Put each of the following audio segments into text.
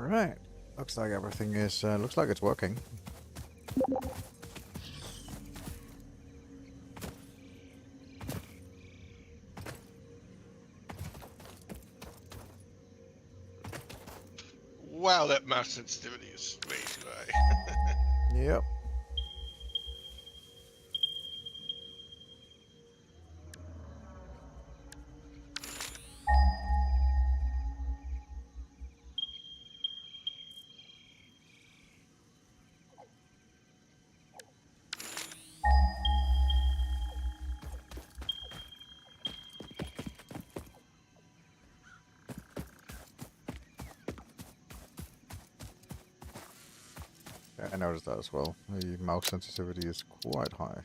Alright. Looks like everything is, looks like it's working. Wow, that mouse sensitivity is way too high. Yep. I noticed that as well. The mouse sensitivity is quite high.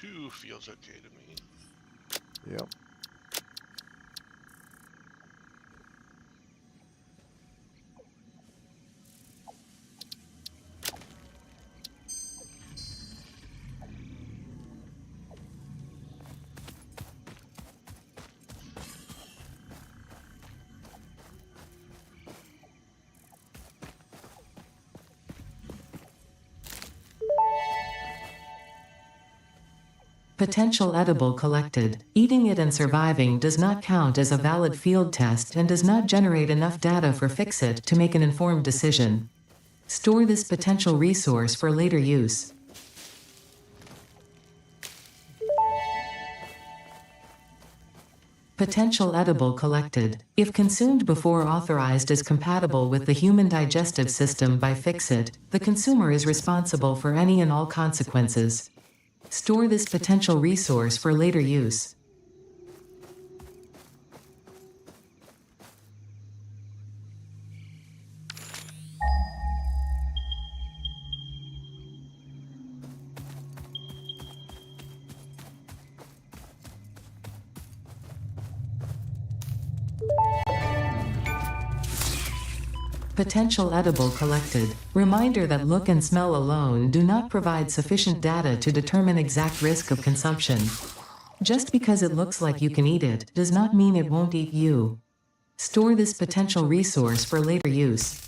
Two feels okay to me. Yep. Potential edible collected. Eating it and surviving does not count as a valid field test and does not generate enough data for FICSIT to make an informed decision. Store this potential resource for later use. Potential edible collected. If consumed before authorized as compatible with the human digestive system by FICSIT, the consumer is responsible for any and all consequences. Store this potential resource for later use. Potential edible collected. Reminder that look and smell alone do not provide sufficient data to determine exact risk of consumption. Just because it looks like you can eat it does not mean it won't eat you. Store this potential resource for later use.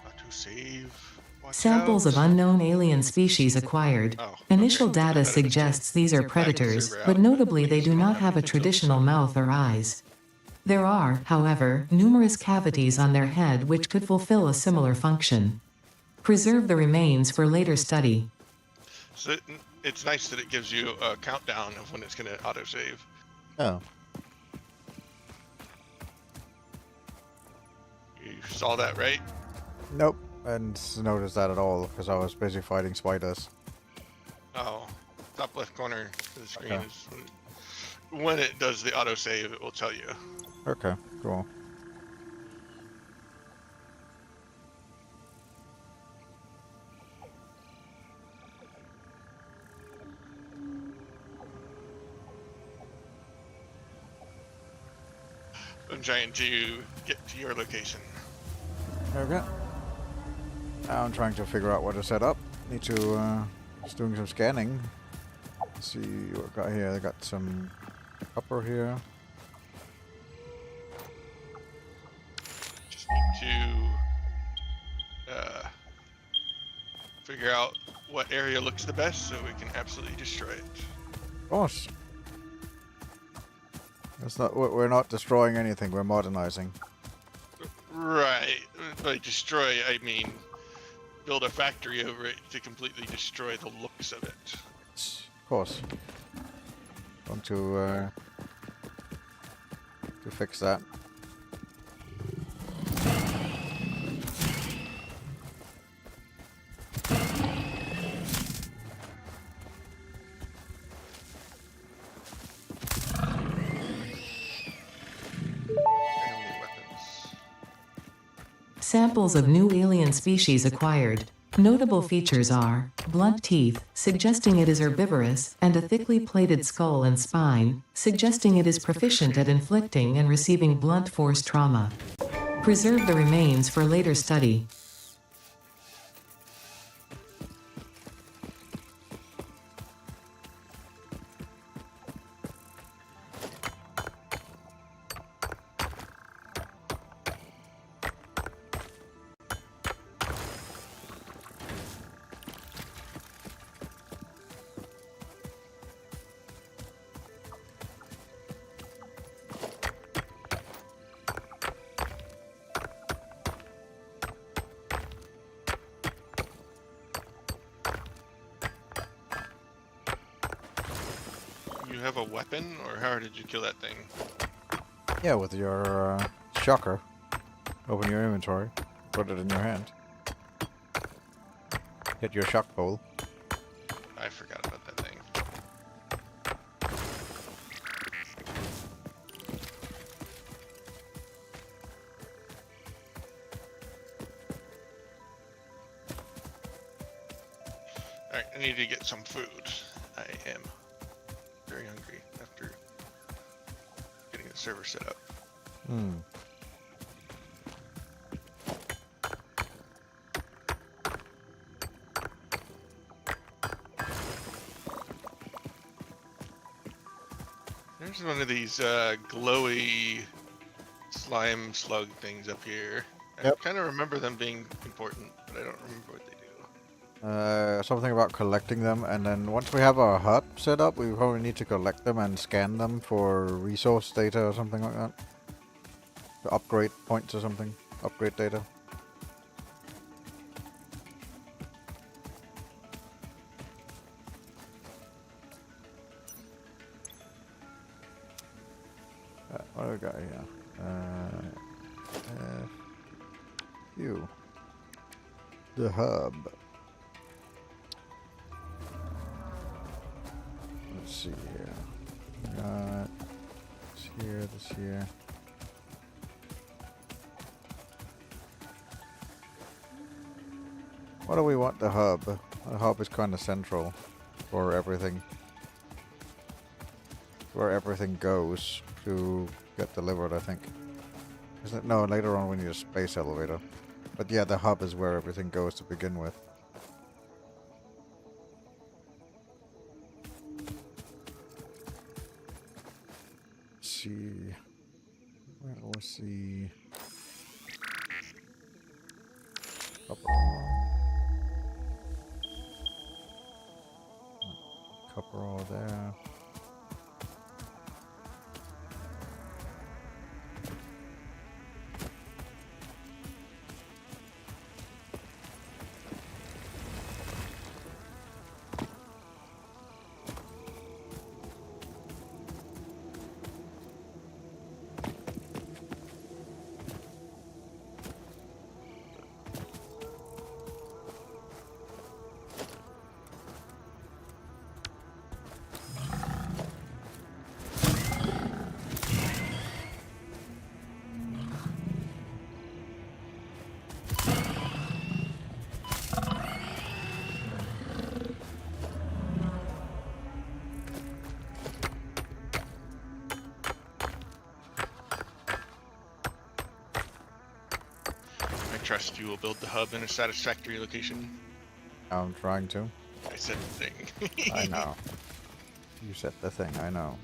Autosave. Watch Samples out. of unknown alien species acquired. Oh, Initial okay. data suggests these are predators, but notably they do not have a traditional mouth or eyes. There are, however, numerous cavities on their head which could fulfill a similar function. Preserve the remains for later study. So it's nice that it gives you a countdown of when it's going to autosave. Oh. You saw that, right? Nope. I didn't notice that at all because I was busy fighting spiders. Oh, top left corner of the screen Okay. is when it does the autosave, it will tell you. Okay, cool. I'm trying to get to your location. Okay. Now I'm trying to figure out what to set up. Need to, just doing some scanning. Let's see what I got here. I got some copper here. Just need to figure out what area looks the best so we can absolutely destroy it. Of course. It's not, we're not destroying anything, we're modernizing. Right. By destroy, I mean build a factory over it to completely destroy the looks of it. Of course. Want to fix that. Enemy weapons. Samples of new alien species acquired. Notable features are blunt teeth, suggesting it is herbivorous, and a thickly plated skull and spine, suggesting it is proficient at inflicting and receiving blunt force trauma. Preserve the remains for later study. have a weapon, or how did you kill that thing? Yeah, with your shocker. Open your inventory, put it in your hand. Hit your shock pole. I forgot about that thing. Alright, I need to get some food. I am very hungry after getting the server set up. Hmm. There's one of these glowy slime slug things up here. Yep. I kind of remember them being important, but I don't remember what they do. Something about collecting them, and then once we have our hut set up, we probably need to collect them and scan them for resource data or something like that. To upgrade points or something. Upgrade data. What do we got here? You. The hub. Let's see here. Got this here, this here. What do we want the hub? The hub is kind of central for everything. Where everything goes to get delivered, I think. Isn't it? No, later on we need a space elevator. But yeah, the hub is where everything goes to begin with. Let's see. Where was the copper ore there. I trust you will build the hub in a satisfactory location. I'm trying to. I said the thing. I know. You said the thing, I know.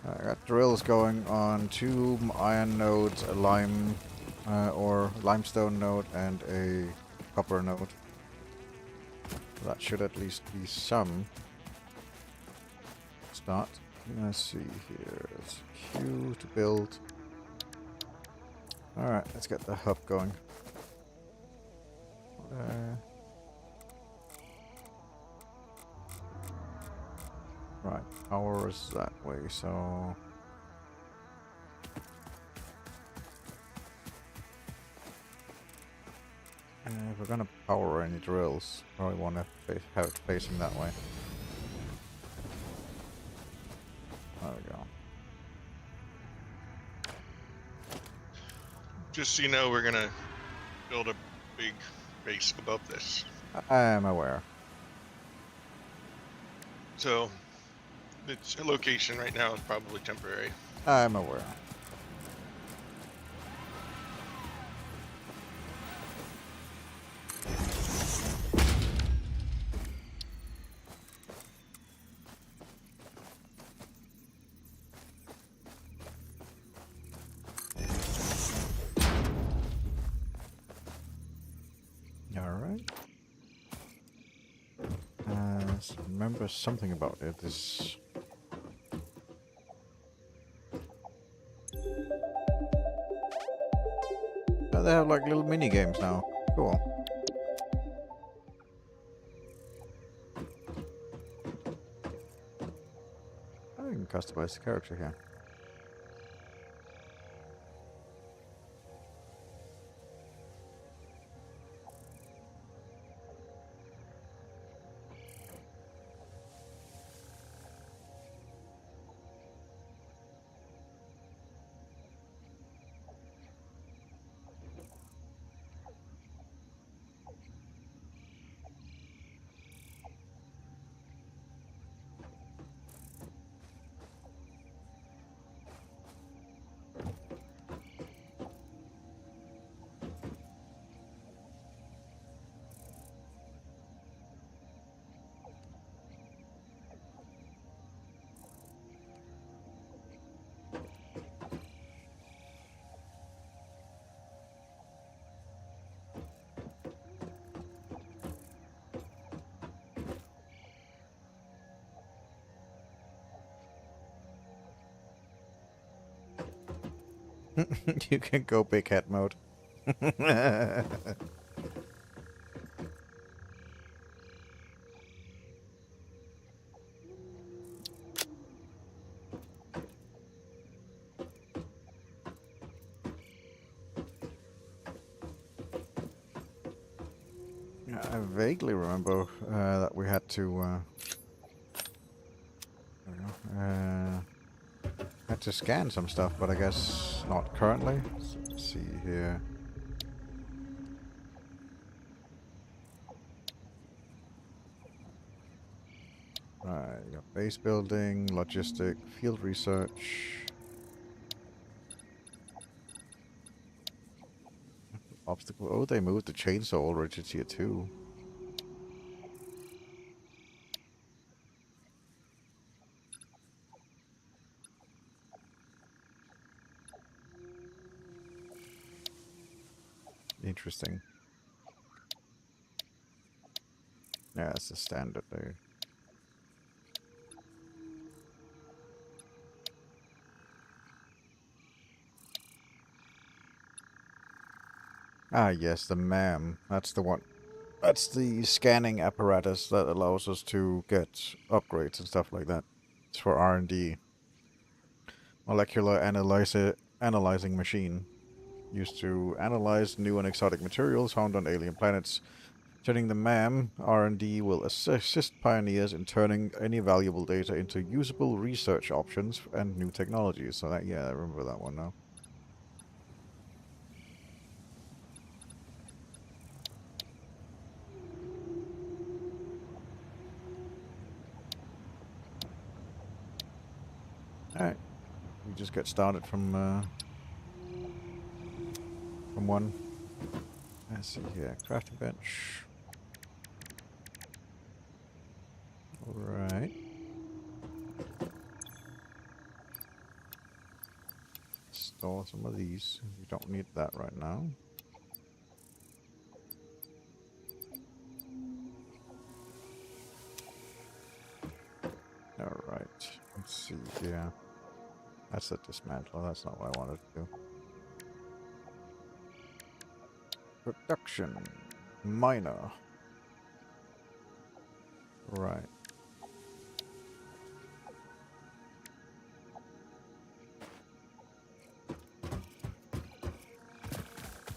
I got drills going on 2 iron nodes, a lime or limestone node, and a copper node. That should at least be some start. Let's see here. It's Q to build. Alright, let's get the hub going. Right, power is that way, so... if we're gonna power any drills, probably want to have it facing that way. There we go. Just so you know, we're gonna build a big base above this. I am aware. So, its location right now is probably temporary. I'm aware. Remember something about it is... Oh, they have like little mini games now. Cool. customize the character here. You can go big head mode. I vaguely remember that we had to had to scan some stuff, but I guess not currently. So let's see here. Right, you got base building, logistic, field research. Obstacle. Oh, they moved the chainsaw already to tier 2. Interesting. Yeah, it's the standard there. Ah, yes, the MAM. That's the one. That's the scanning apparatus that allows us to get upgrades and stuff like that. It's for R&D. Molecular analyzing machine. Used to analyze new and exotic materials found on alien planets. Turning the MAM, R&D will assist pioneers in turning any valuable data into usable research options and new technologies. So that, yeah, I remember that one now. Alright. We just get started from one. Let's see here. Crafting bench. Alright. Store some of these. We don't need that right now. Alright. Let's see here. That's a dismantle. That's not what I wanted to do. Production. Miner. Right.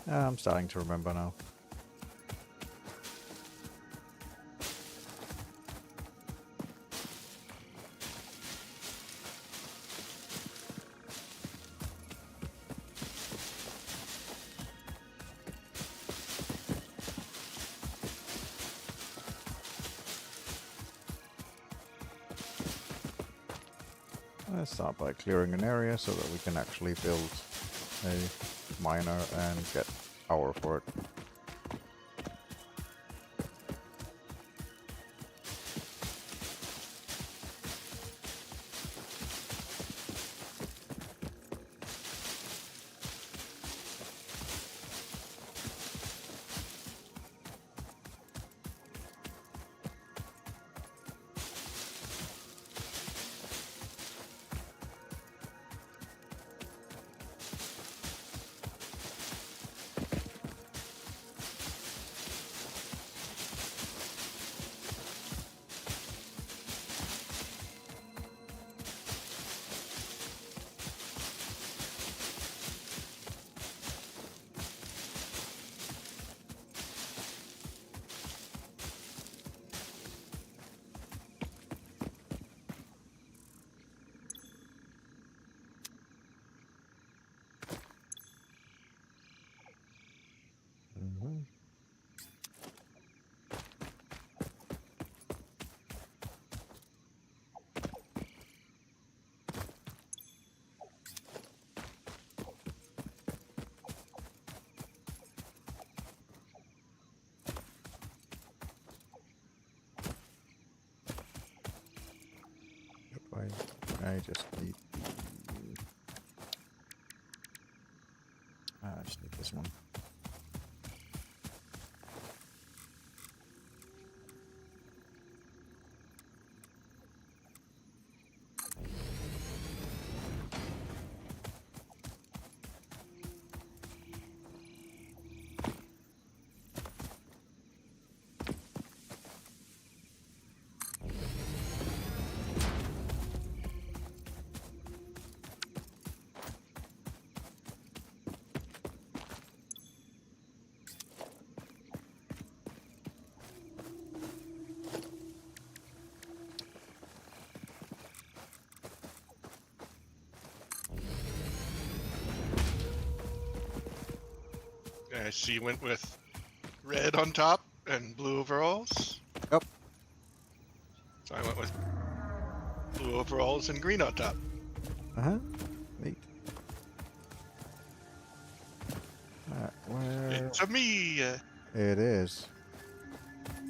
I'm starting to remember now. Let's start by clearing an area so that we can actually build a miner and get power for it. Mhm. I just need I just need this one. I see you went with red on top and blue overalls. Yep. So I went with blue overalls and green on top. Uh-huh. Neat. Where It's a me. it is.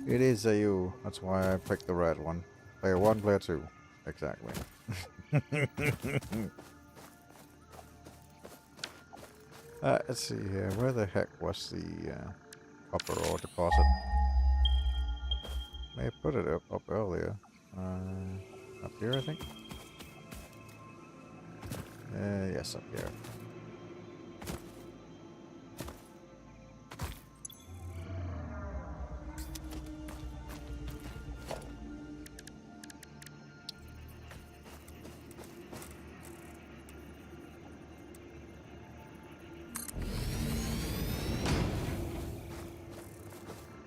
It is a you. That's why I picked the red one. Player 1, player 2. Exactly. Let's see here. Where the heck was the copper ore deposit? May have put it up earlier. Up here, I think. Yes, up here.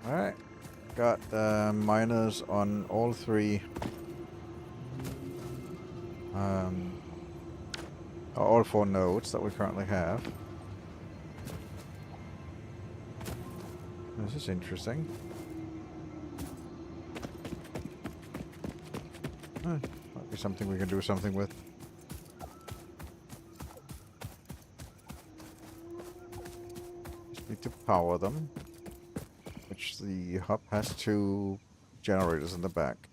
Alright. Got miners on all three. All 4 nodes that we currently have. This is interesting. Might be something we can do something with. Just need to power them. Which the hub has 2 generators in the back.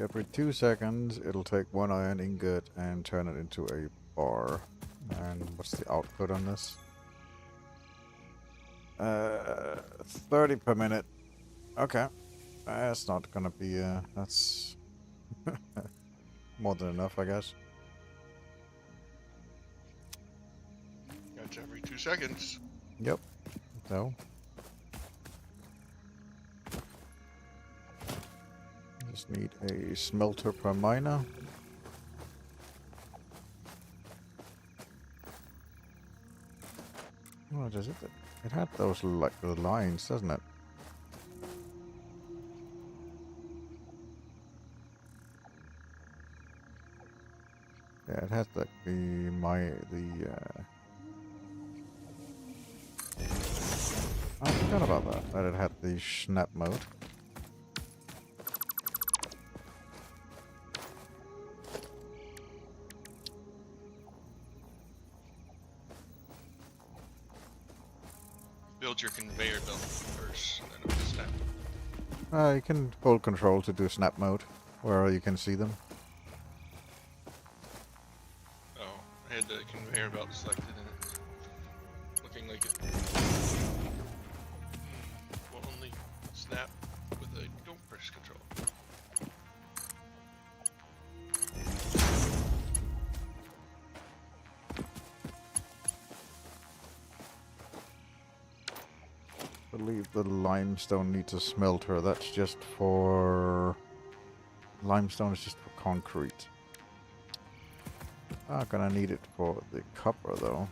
Every 2 seconds, it'll take 1 iron ingot and turn it into a bar. And what's the output on this? 30 per minute. Okay. That's not gonna be, that's more than enough, I guess. That's every 2 seconds. Yep. So. Just need a smelter per miner. What is it? It had those like the lines, doesn't it? Yeah, it has like I forgot about that. That it had the snap mode. Build your conveyor belt first, and then it'll snap. You can hold control to do snap mode, where you can see them. Oh, I had the conveyor belt selected and it's looking like it will only snap with a don't press control. I believe the limestone needs a smelter. That's just for... Limestone is just for concrete. Not gonna need it for the copper though.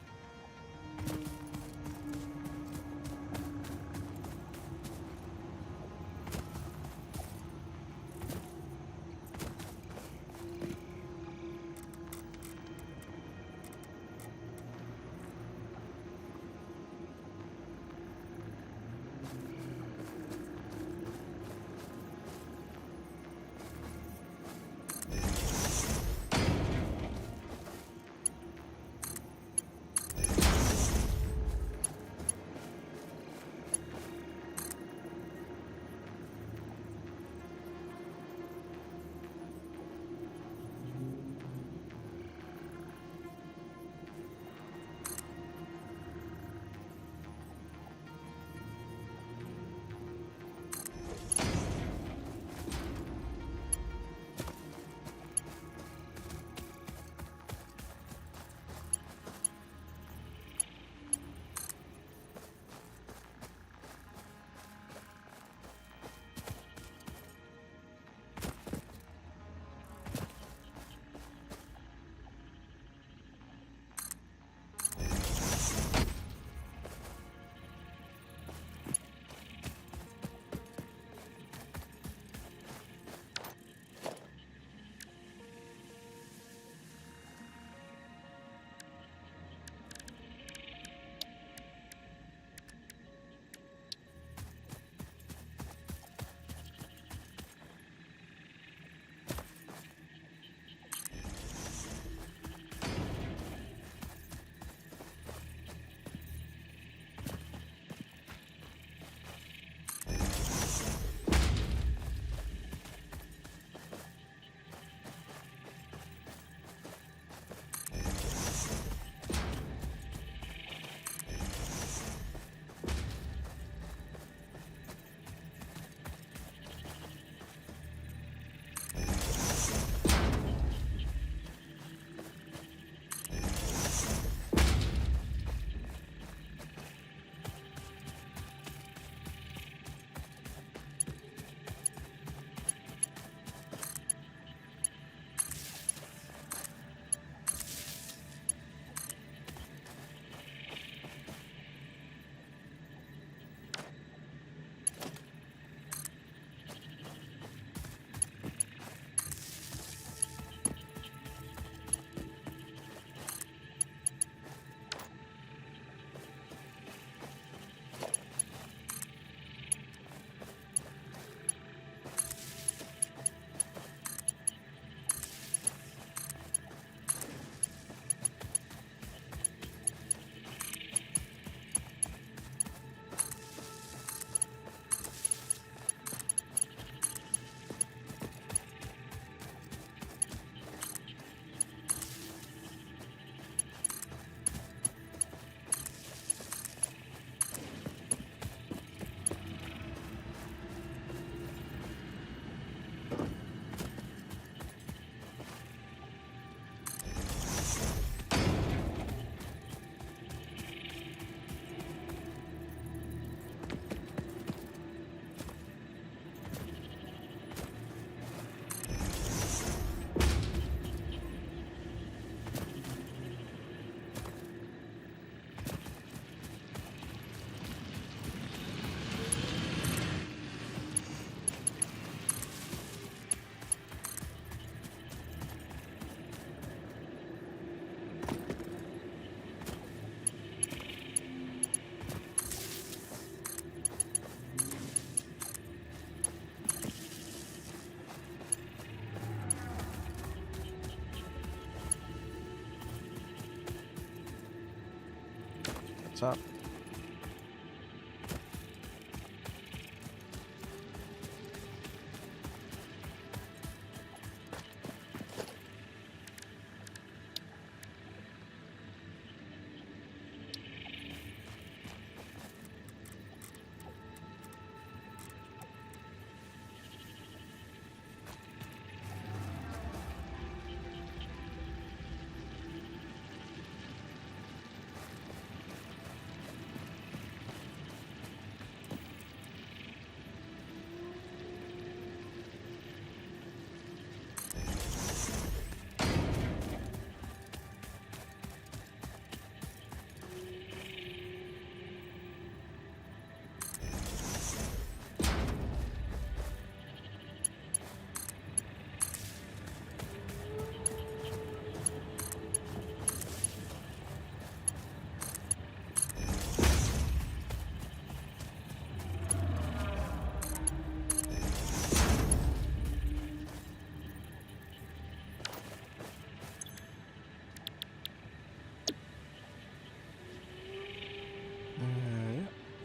What's up?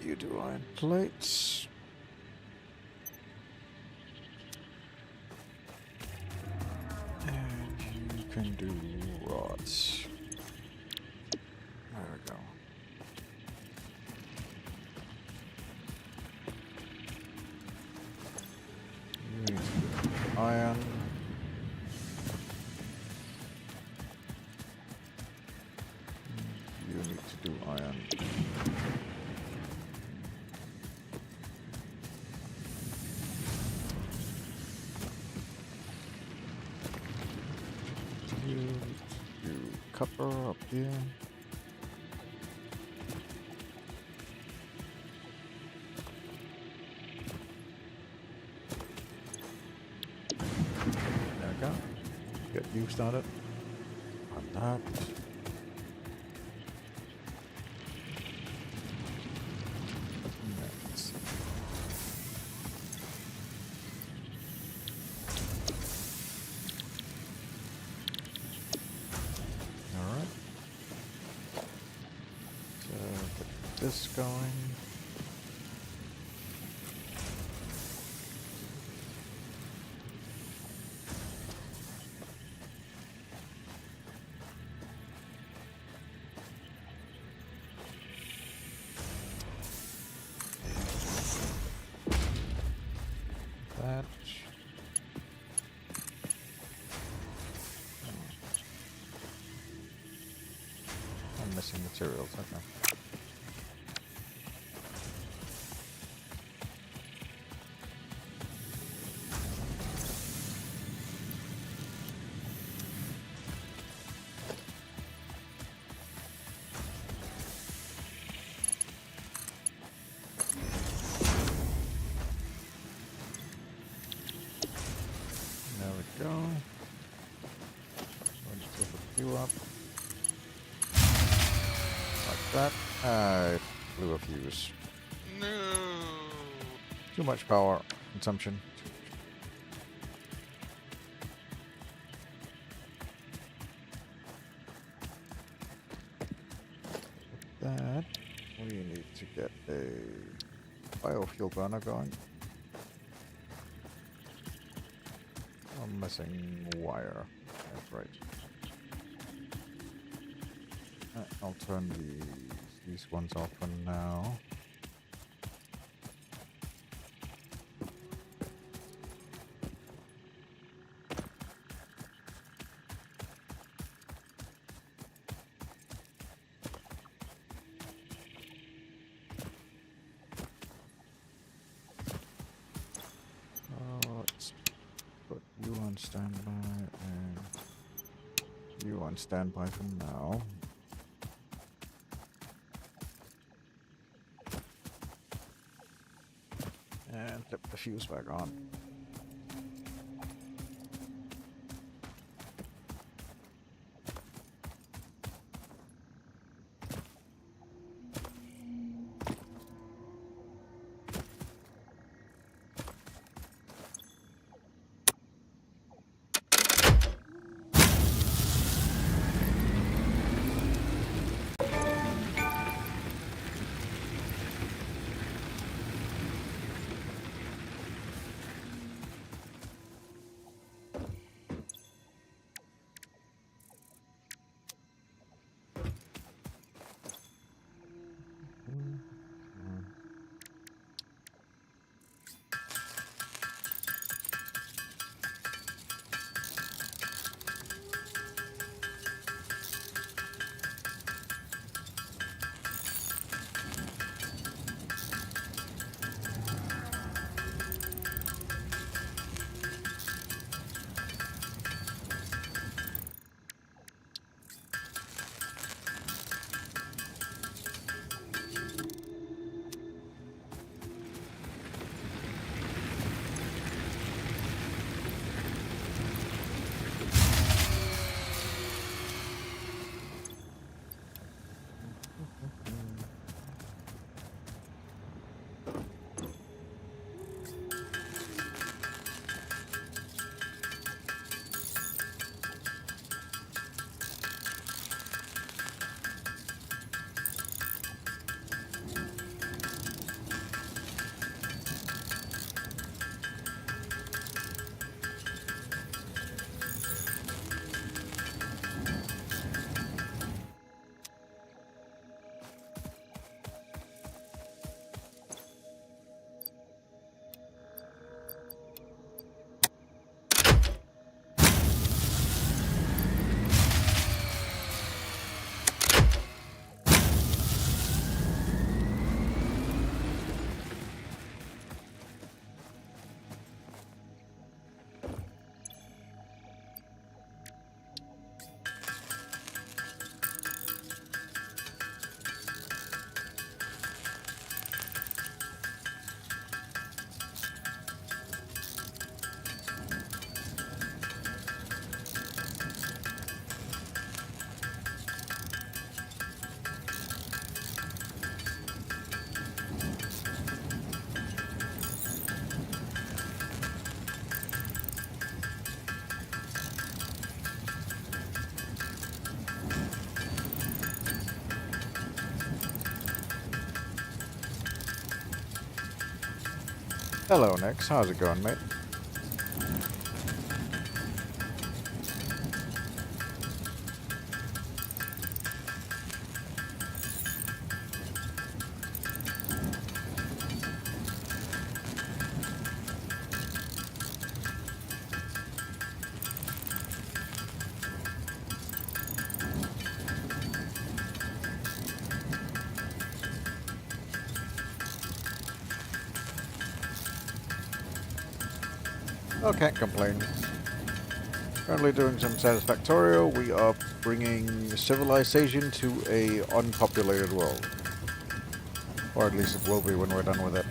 You do iron plates. And you can do rods. There we go. You need to do iron. You need to do iron. You copper up here. There we go. Get you started on that. Next. Alright. So get this going. That. I'm missing materials, okay. There we go. So just lift a few up. Like that. I blew a fuse. No. Too much power consumption. With that, we need to get a biofuel burner going. I'm missing wire. That's right. I'll turn these ones off for now. Let's put you on standby and you on standby for now. And flip the fuse back on. Hello, Nix. How's it going, mate? Oh, can't complain. Currently doing some Satisfactory. We are bringing civilization to a unpopulated world. Or at least it will be when we're done with it.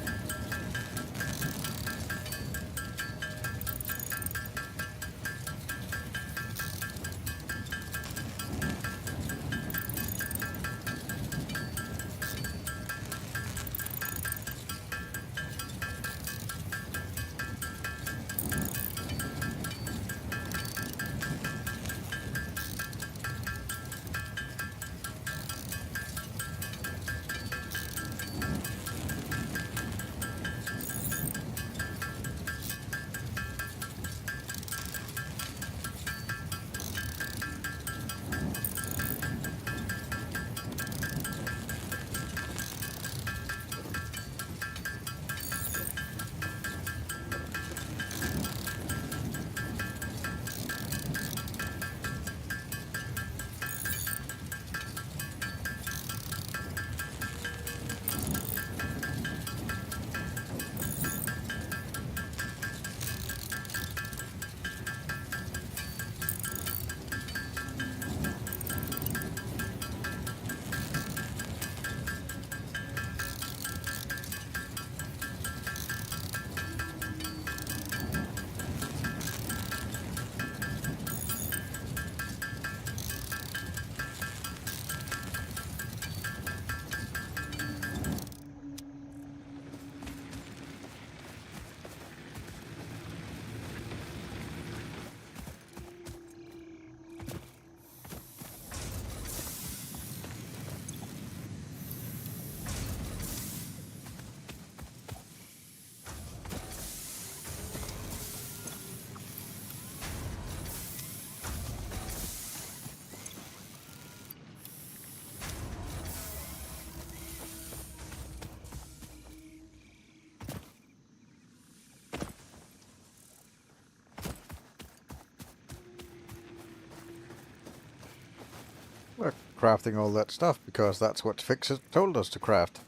We're crafting all that stuff because that's what FICSIT told us to craft.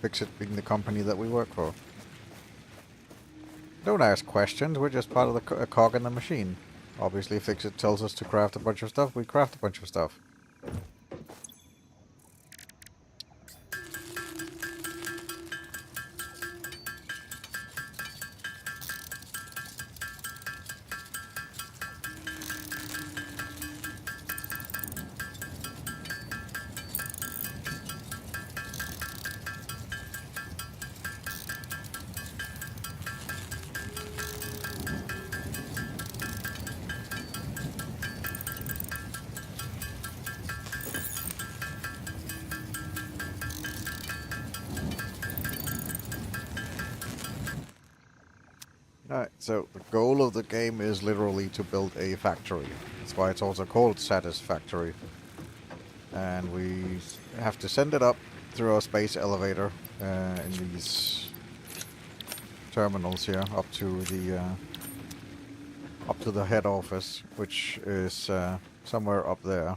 FICSIT being the company that we work for. Don't ask questions, we're just part of the cog in the machine. Obviously, FICSIT tells us to craft a bunch of stuff, we craft a bunch of stuff. Alright, so the goal of the game is literally to build a factory. That's why it's also called Satisfactory. And we have to send it up through a space elevator in these terminals here up to the head office, which is somewhere up there.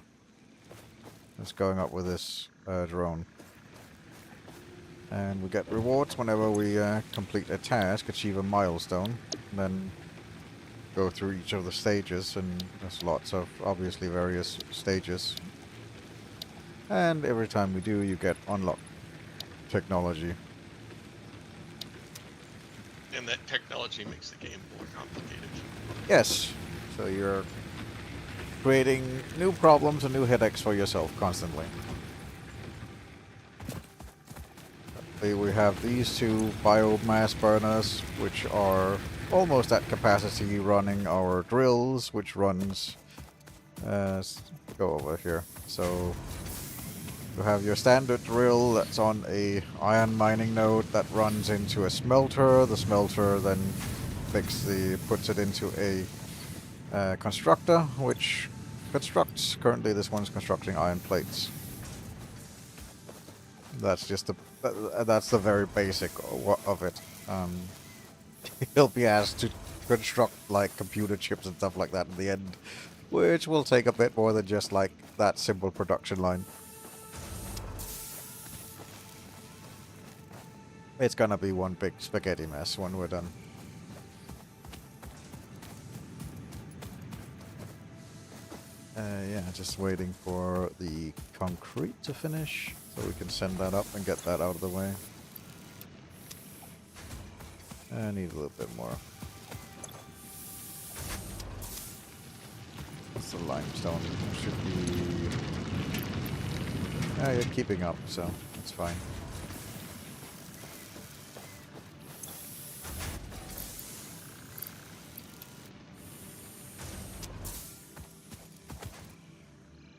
It's going up with this drone. And we get rewards whenever we complete a task, achieve a milestone, and then go through each of the stages, and there's lots of, obviously, various stages. And every time we do, you get unlocked technology. And that technology makes the game more complicated. Yes, so you're creating new problems and new headaches for yourself constantly. We have these two biomass burners, which are almost at capacity, running our drills, which runs... go over here. So You have your standard drill that's on a iron mining node that runs into a smelter. The smelter then puts it into a constructor, which constructs. Currently, this one's constructing iron plates. That's just that's the very basic of it. He'll be asked to construct like computer chips and stuff like that in the end, which will take a bit more than just like that simple production line. It's gonna be one big spaghetti mess when we're done. Yeah, just waiting for the concrete to finish so we can send that up and get that out of the way. I need a little bit more. That's the limestone. Should be... you're keeping up, so that's fine.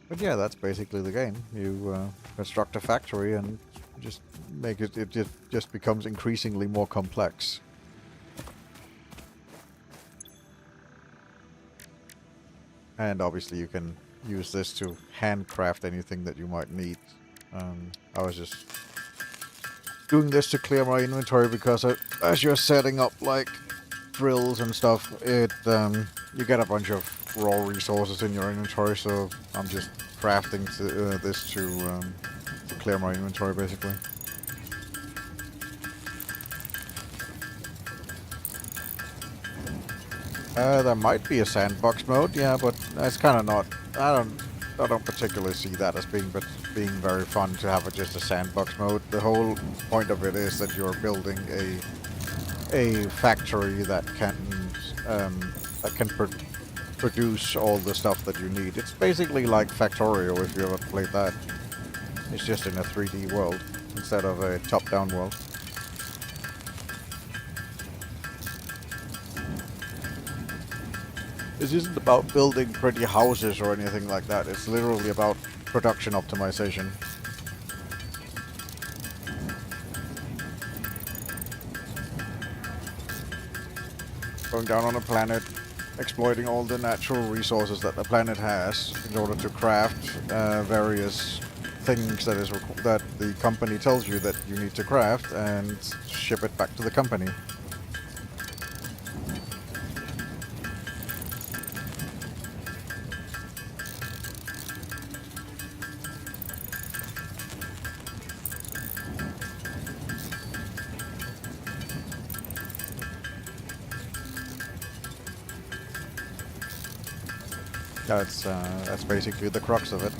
But yeah, that's basically the game. You construct a factory and just make it, it just becomes increasingly more complex. And obviously you can use this to handcraft anything that you might need. I was just doing this to clear my inventory because as you're setting up like drills and stuff, you get a bunch of raw resources in your inventory, so I'm just crafting this to clear my inventory basically. There might be a sandbox mode, yeah, but that's kind of not. I don't particularly see that as being very fun to have just a sandbox mode. The whole point of it is that you're building a factory that can produce all the stuff that you need. It's basically like Factorio if you ever played that. It's just in a 3D world instead of a top-down world. This isn't about building pretty houses or anything like that. It's literally about production optimization. Going down on a planet, exploiting all the natural resources that the planet has in order to craft various things that the company tells you that you need to craft and ship it back to the company. That's basically the crux of it.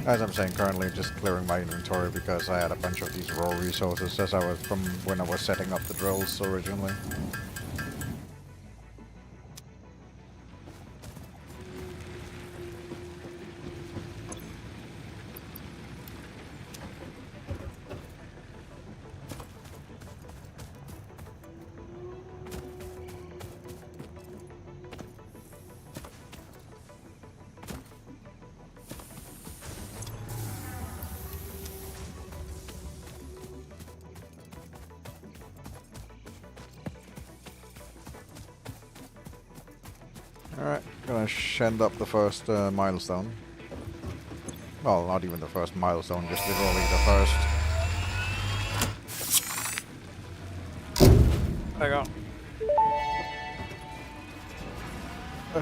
As I'm saying, currently just clearing my inventory because I had a bunch of these raw resources as I was from when I was setting up the drills originally. Alright, gonna send up the first milestone. Well, not even the first milestone, just literally the first. There you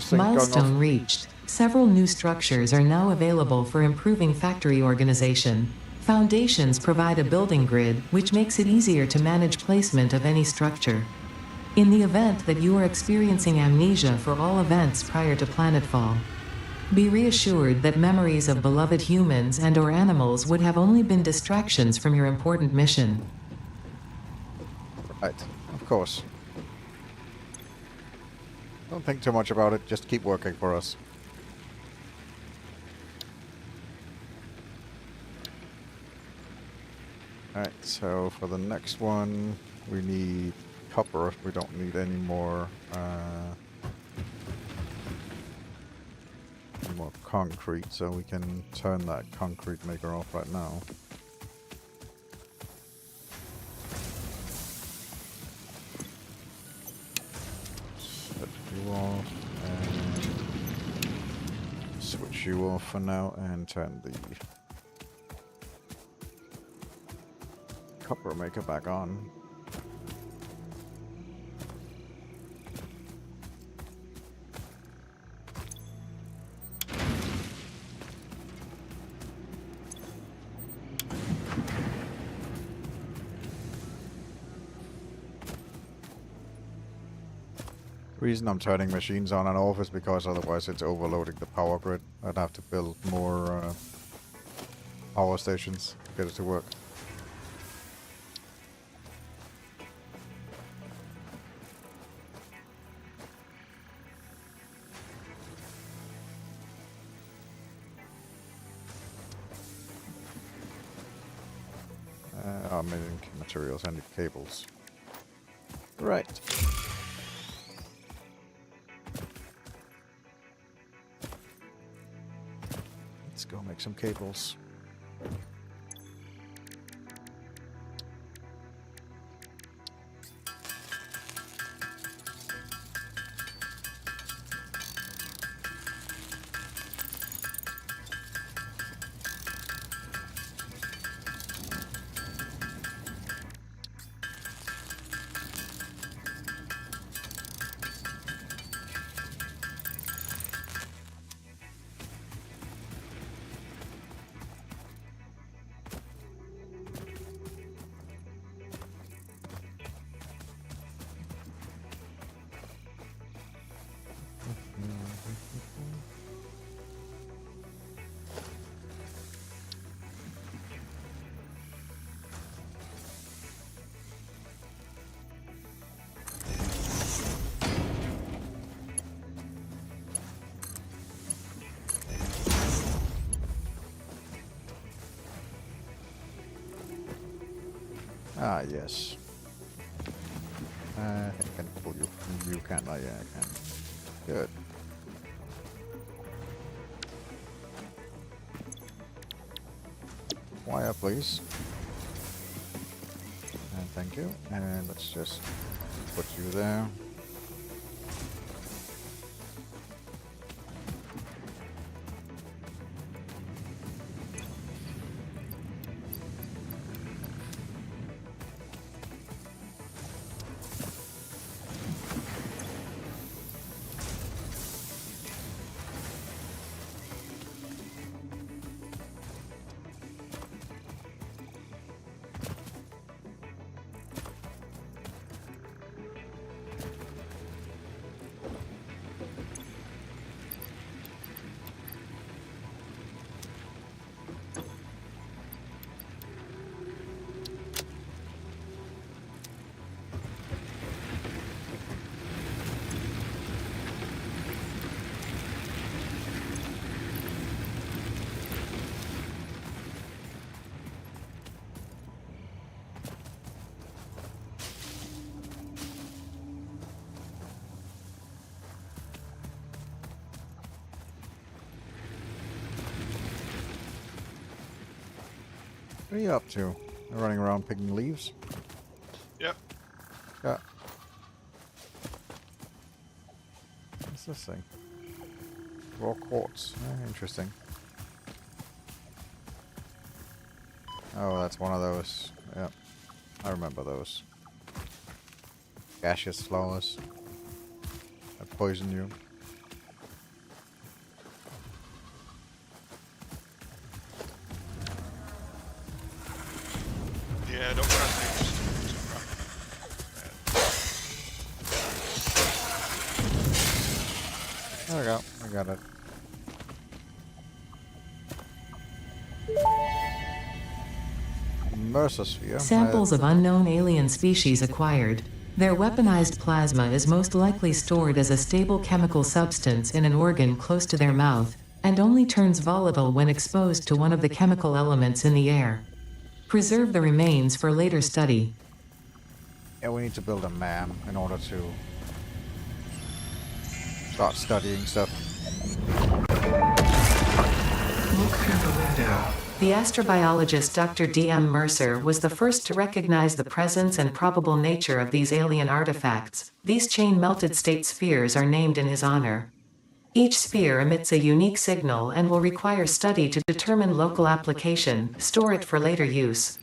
go. Milestone reached. Several new structures are now available for improving factory organization. Foundations provide a building grid, which makes it easier to manage placement of any structure. In the event that you are experiencing amnesia for all events prior to planetfall, be reassured that memories of beloved humans and/or animals would have only been distractions from your important mission. Right, of course. Don't think too much about it, just keep working for us. Alright, so for the next one, we need copper. We don't need any more some more concrete, so we can turn that concrete maker off right now. Set you off and switch you off for now and turn the copper maker back on. The reason I'm turning machines on and off is because otherwise it's overloading the power grid. I'd have to build more power stations to get it to work. I'm making materials, I need cables. Right. Let's go make some cables. Ah, yes. I think I can pull you from you, can't I? Yeah, I can. Good. Wire, please. And thank you. And let's just put you there. What are you up to? Running around picking leaves? Yep. Yeah. What's this thing? Raw quartz. Interesting. Oh, that's one of those. Yep. I remember those. Gaseous flowers that poison you. Yeah, don't run things. There we go. I got it. Mercersphere. Samples of unknown alien species acquired. Their weaponized plasma is most likely stored as a stable chemical substance in an organ close to their mouth, and only turns volatile when exposed to one of the chemical elements in the air. Preserve the remains for later study. Yeah, we need to build a man in order to start studying stuff. Look through the window. The astrobiologist Dr. D.M. Mercer was the first to recognize the presence and probable nature of these alien artifacts. These chain-melted state spheres are named in his honor. Each sphere emits a unique signal and will require study to determine local application, store it for later use.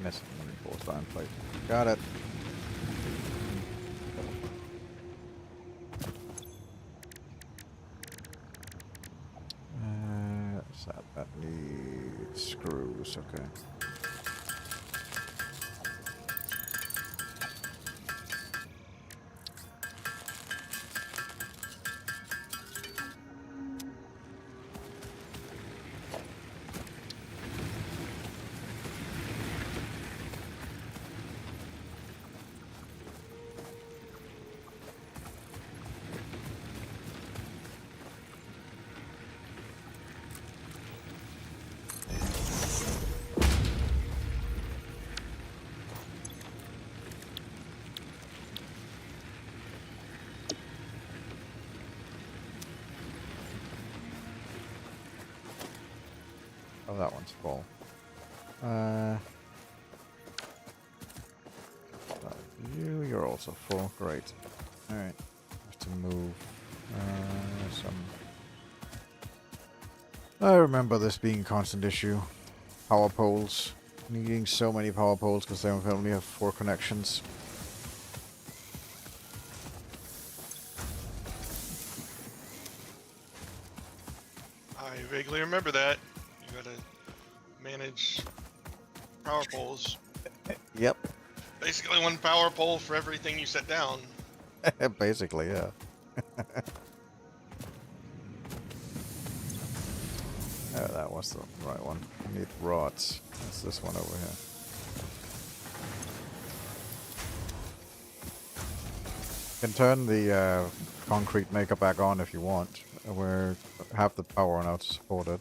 Missing the full time plate. Got it. That needs screws, okay. Oh, that one's full. You're also full. Great. Alright. Have to move some. I remember this being a constant issue. Power poles. Needing so many power poles because they only have 4 connections. I vaguely remember that. You gotta manage power poles. Yep. Basically one power pole for everything you set down. Basically, yeah. Oh, that was the right one. We need rods. That's this one over here. You can turn the concrete maker back on if you want. We have the power now to support it.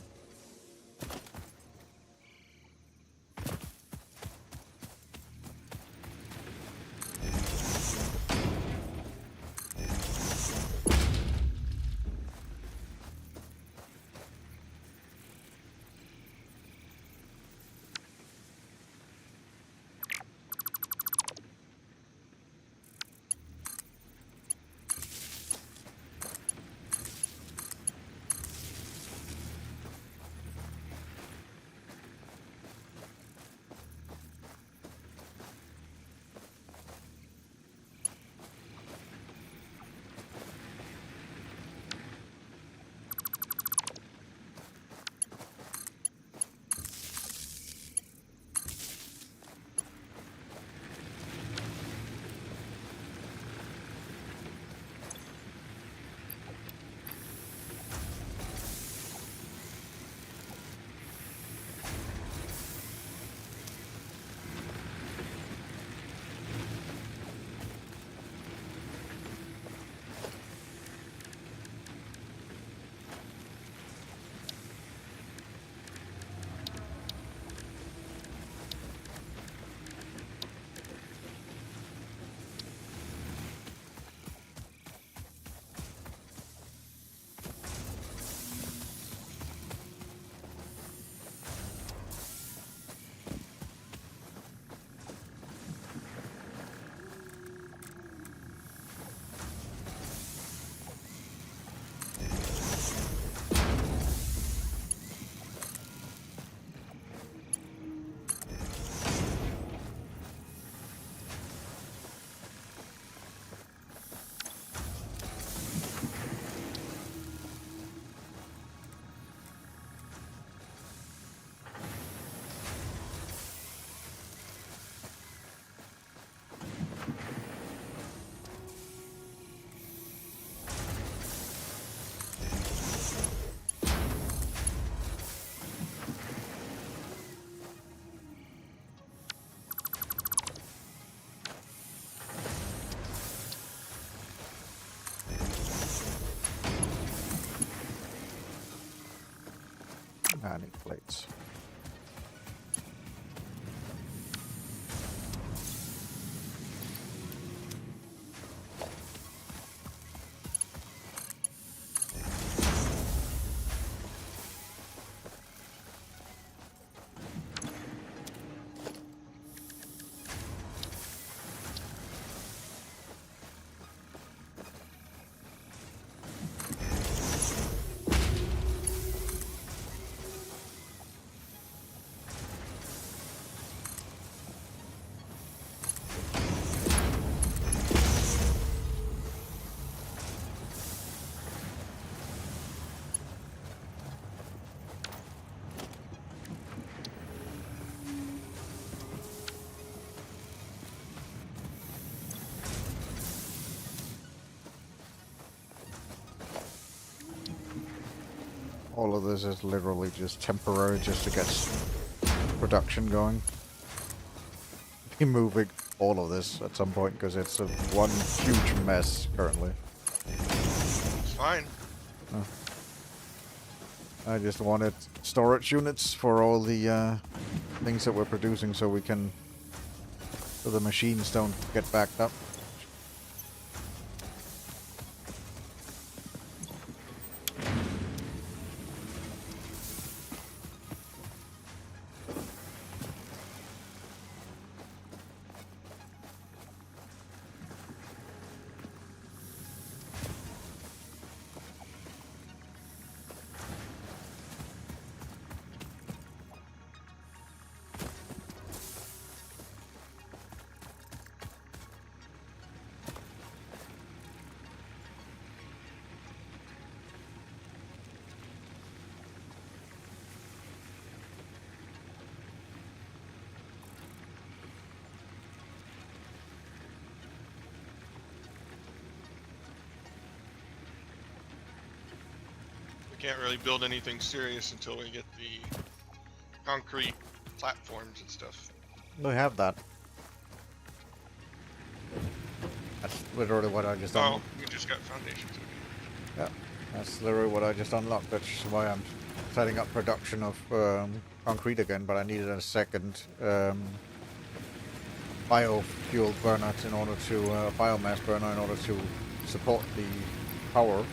I need plates. All of this is literally just temporary just to get production going. Be moving all of this at some point because it's a one huge mess currently. It's fine. I just wanted storage units for all the things that we're producing so we can, so the machines don't get backed up. can't really build anything serious until we get the concrete platforms and stuff. We have that. That's literally what I just Oh, unlocked. we just got foundations. Okay. Yeah, that's literally what I just unlocked. That's why I'm setting up production of concrete again, but I needed a second biofuel burner in order to biomass burner in order to support the power.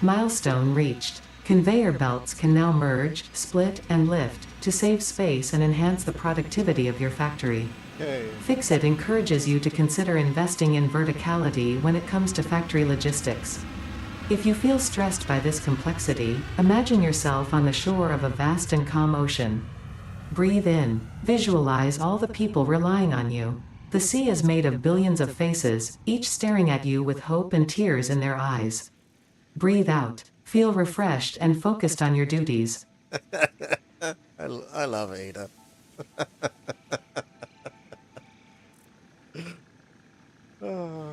Milestone reached. Conveyor belts can now merge, split, and lift to save space and enhance the productivity of your factory. Yay. FICSIT encourages you to consider investing in verticality when it comes to factory logistics. If you feel stressed by this complexity, imagine yourself on the shore of a vast and calm ocean. Breathe in. Visualize all the people relying on you. The sea is made of billions of faces, each staring at you with hope and tears in their eyes. Breathe out. Feel refreshed and focused on your duties. I love Ada. Ah.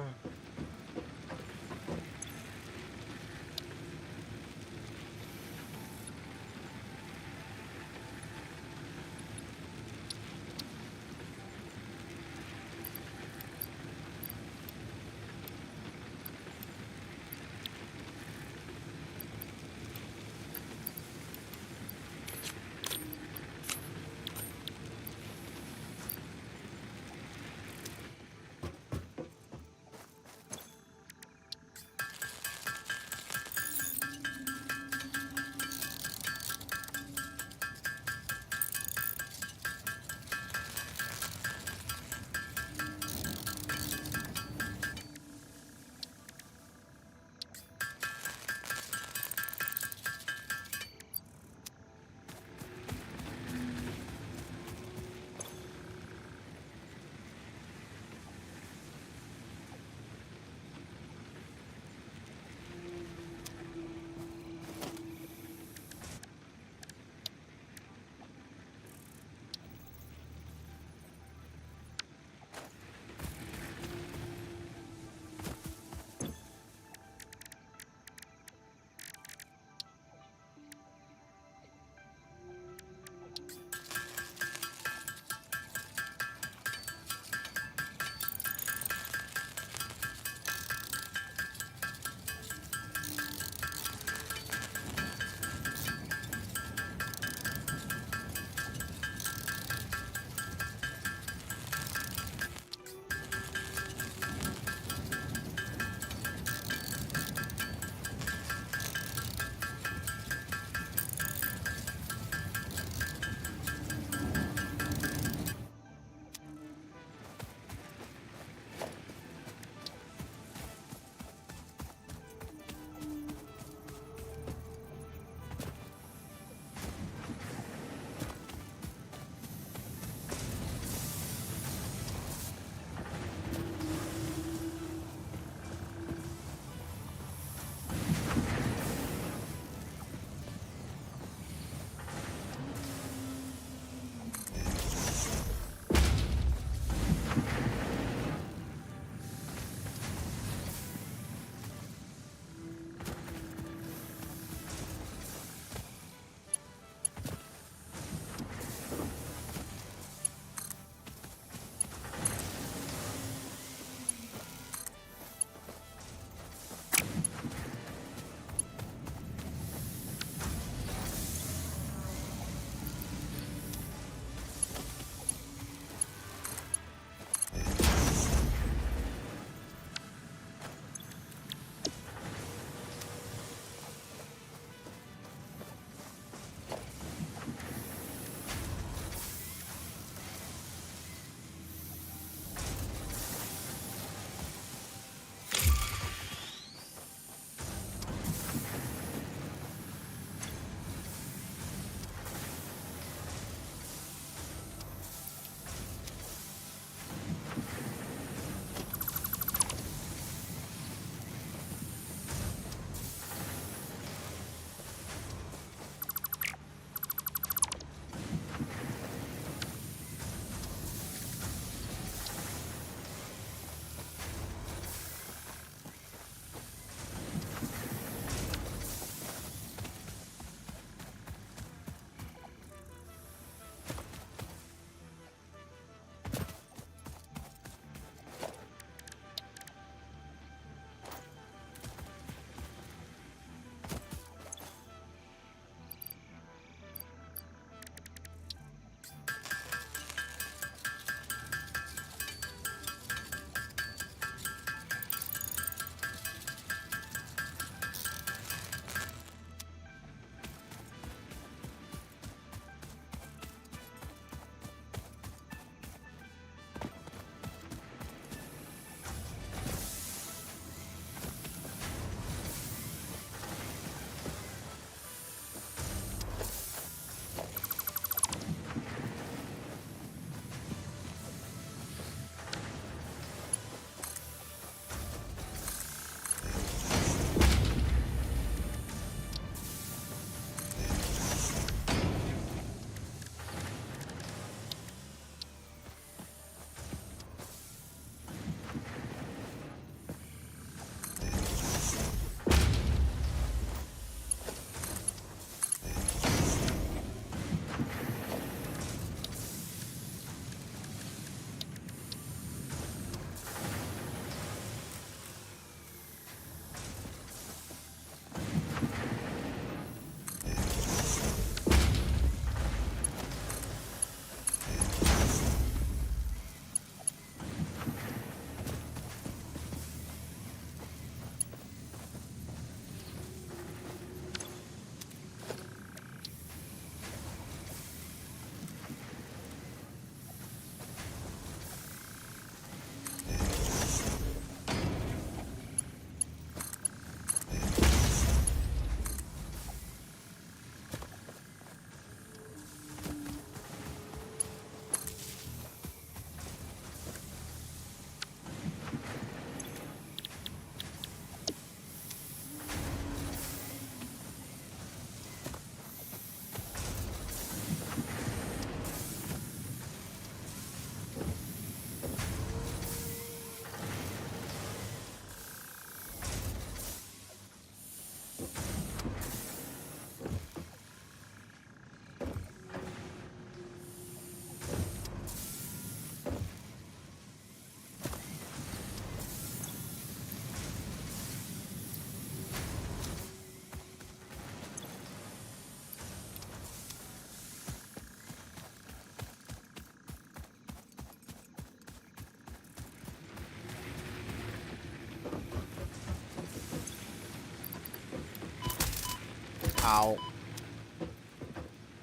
Ow.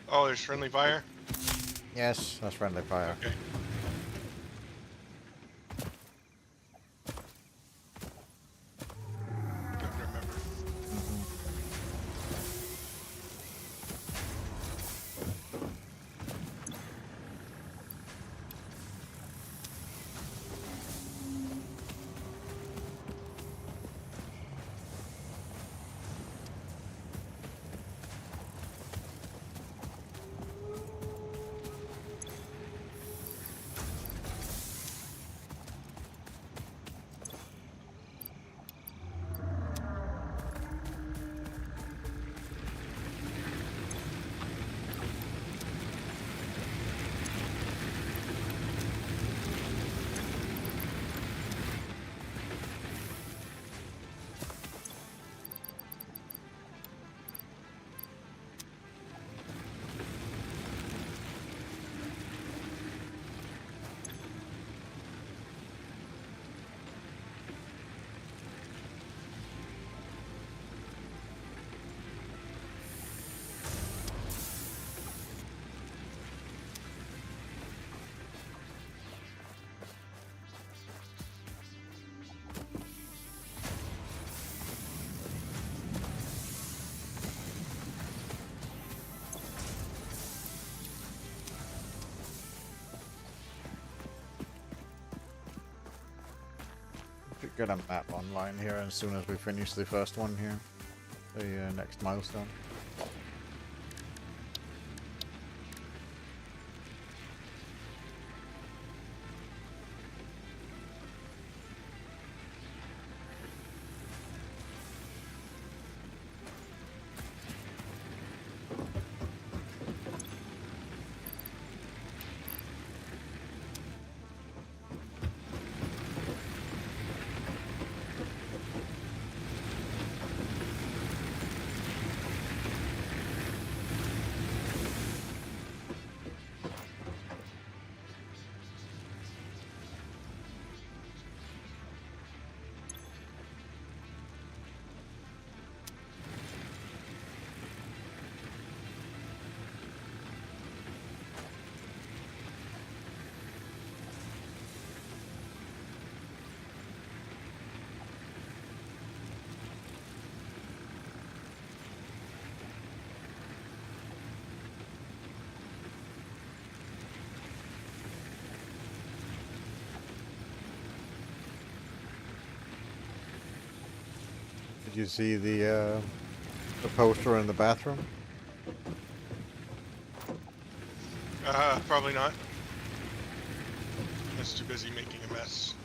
Oh, there's friendly fire? Yes, that's friendly fire. Okay. Don't remember. Should get a map online here as soon as we finish the first one here. The next milestone. Did you see the poster in the bathroom? Probably not. I was too busy making a mess.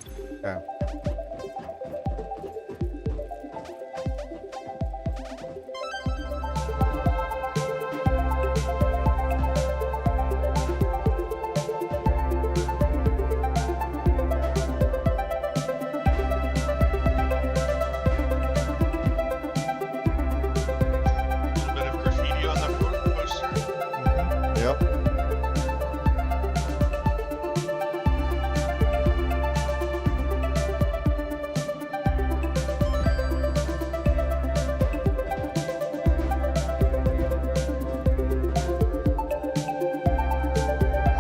Yeah. A little bit of graffiti on the poster. Yep.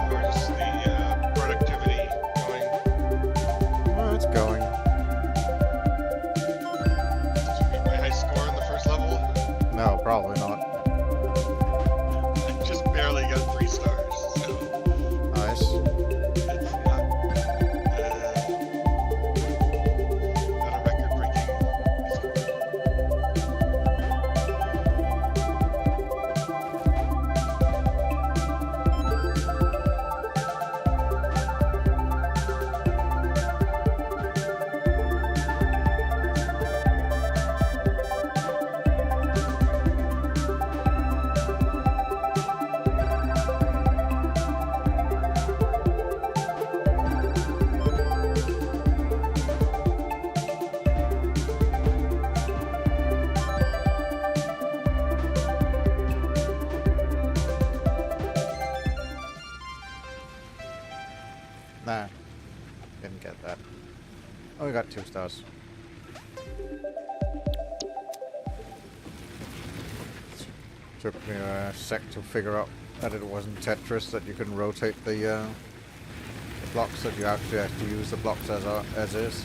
Where's the productivity going? Well, it's going. Did you beat my high score in the first level? No, probably not. I just barely got 3 stars, so Nice. it's not a record-breaking score. Nah. Didn't get that. Oh, we got 2 stars. Took me a sec to figure out that it wasn't Tetris, that you can rotate the blocks, that you actually have to use the blocks as is.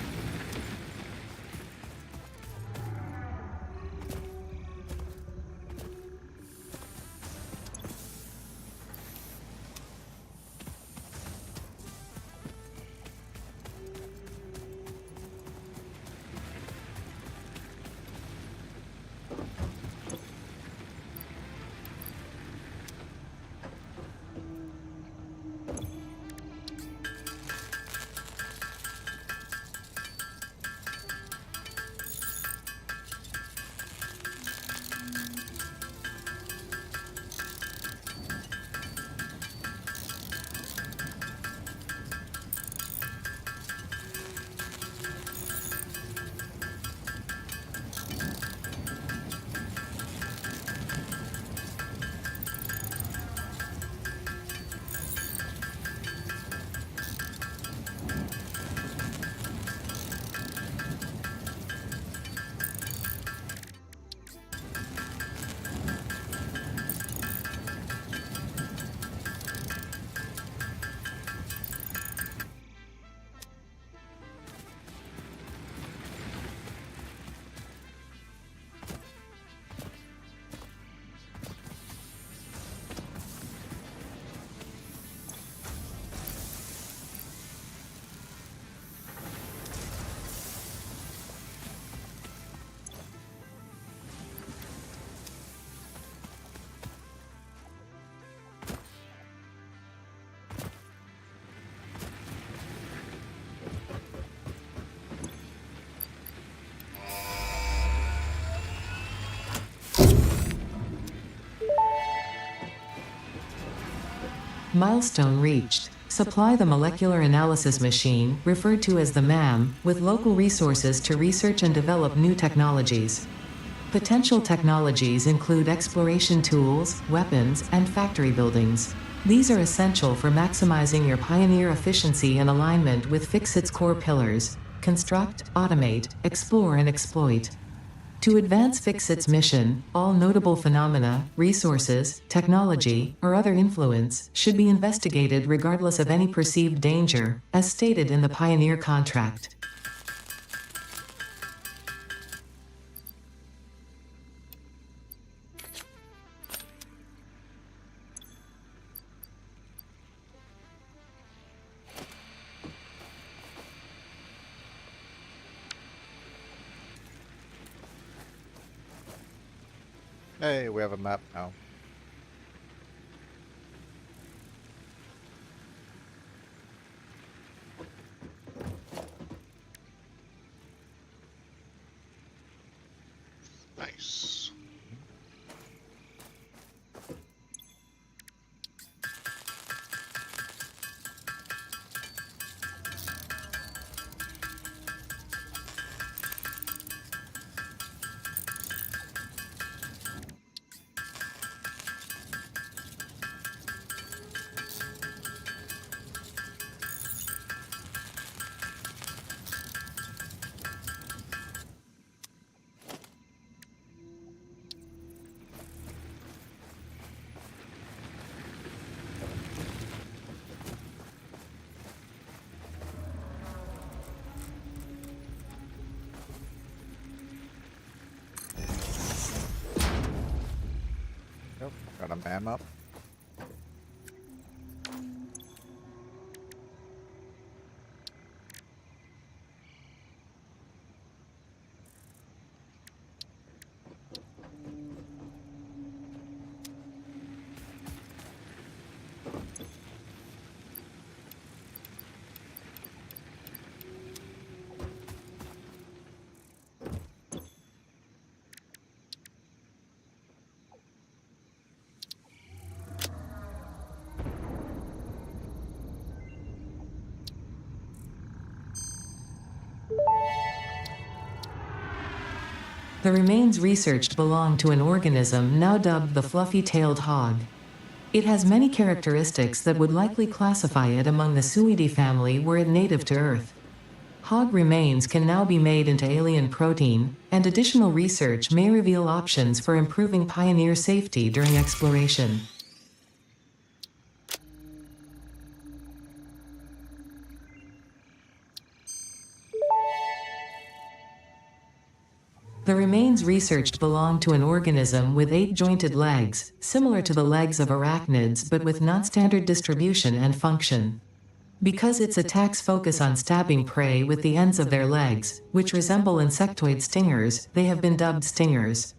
Milestone reached. Supply the molecular analysis machine, referred to as the MAM, with local resources to research and develop new technologies. Potential technologies include exploration tools, weapons, and factory buildings. These are essential for maximizing your Pioneer efficiency and alignment with FICSIT's core pillars: construct, automate, explore, and exploit. To advance FICSIT's mission, all notable phenomena, resources, technology, or other influence should be investigated regardless of any perceived danger, as stated in the Pioneer contract. Hey, we have a map now. Nice. Yep, got a MAM up. The remains researched belong to an organism now dubbed the fluffy-tailed hog. It has many characteristics that would likely classify it among the Suidae family were it native to Earth. hog remains can now be made into alien protein, and additional research may reveal options for improving pioneer safety during exploration. The remains researched belong to an organism with 8 jointed legs, similar to the legs of arachnids but with non-standard distribution and function. Because its attacks focus on stabbing prey with the ends of their legs, which resemble insectoid stingers, they have been dubbed stingers.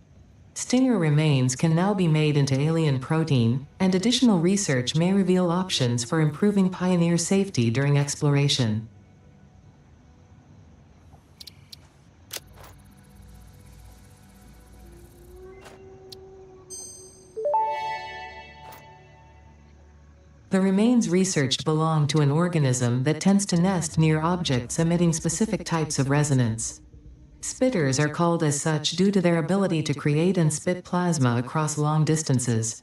Stinger remains can now be made into alien protein, and additional research may reveal options for improving pioneer safety during exploration. The remains researched belong to an organism that tends to nest near objects emitting specific types of resonance. Spitters are called as such due to their ability to create and spit plasma across long distances.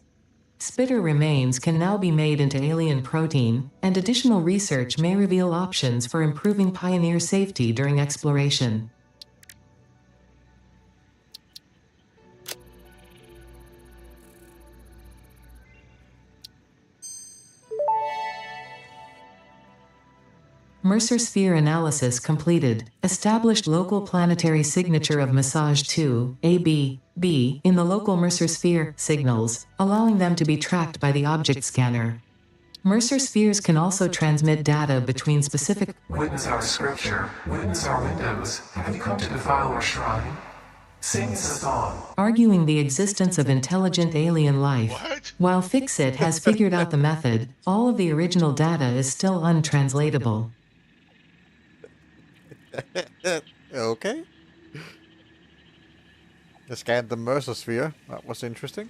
Spitter remains can now be made into alien protein, and additional research may reveal options for improving pioneer safety during exploration. Mercer sphere analysis completed. Established local planetary signature of massage 2, AB, B, in the local Mercer sphere signals, allowing them to be tracked by the object scanner. Mercer spheres can also transmit data between specific. Witness our scripture, witness our windows. Have you come to defile our shrine? Sing us a song. Arguing the existence of intelligent alien life. What? While FICSIT has figured out the method, all of the original data is still untranslatable. Okay. I scanned the Mercer sphere. That was interesting.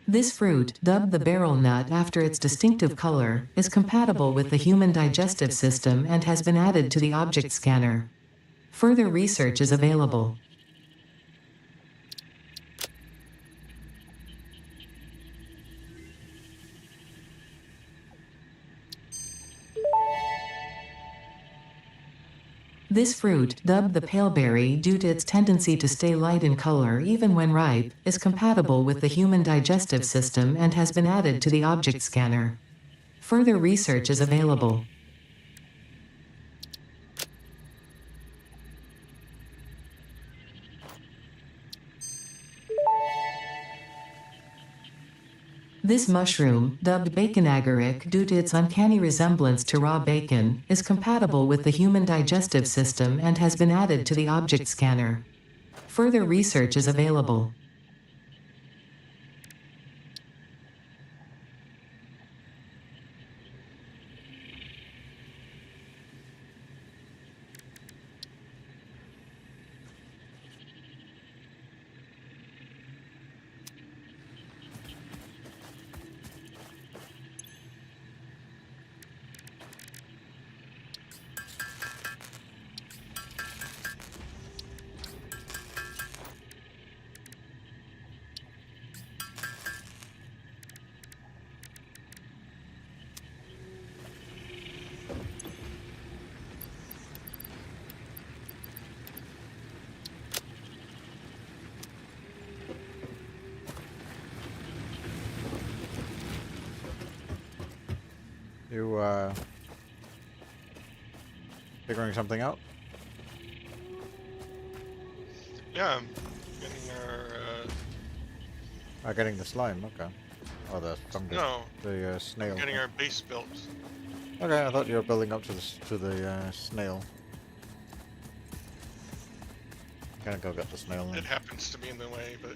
This fruit, dubbed the barrel nut after its distinctive color, is compatible with the human digestive system and has been added to the object scanner. Further research is available. This fruit, dubbed the paleberry due to its tendency to stay light in color even when ripe, is compatible with the human digestive system and has been added to the object scanner. Further research is available. This mushroom, dubbed bacon agaric due to its uncanny resemblance to raw bacon, is compatible with the human digestive system and has been added to the object scanner. Further research is available. You, figuring something out? Yeah, I'm getting our, Getting the slime, okay. Oh, the fungus. no, The snail. getting our base built. Okay, I thought you were building up to the snail. Gonna go get the snail then. It happens to be in the way, but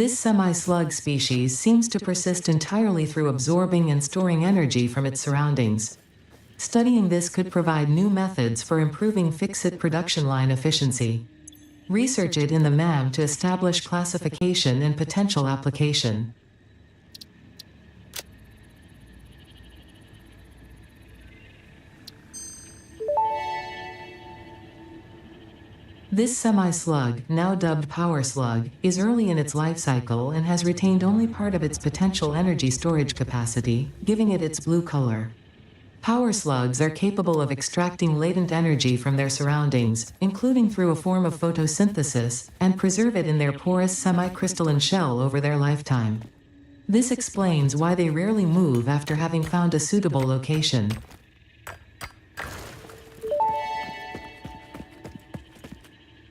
This semi-slug species seems to persist entirely through absorbing and storing energy from its surroundings. Studying this could provide new methods for improving FICSIT production line efficiency. Research it in the MAM to establish classification and potential application. This semi-slug, now dubbed power slug, is early in its life cycle and has retained only part of its potential energy storage capacity, giving it its blue color. Power slugs are capable of extracting latent energy from their surroundings, including through a form of photosynthesis, and preserve it in their porous semi-crystalline shell over their lifetime. This explains why they rarely move after having found a suitable location.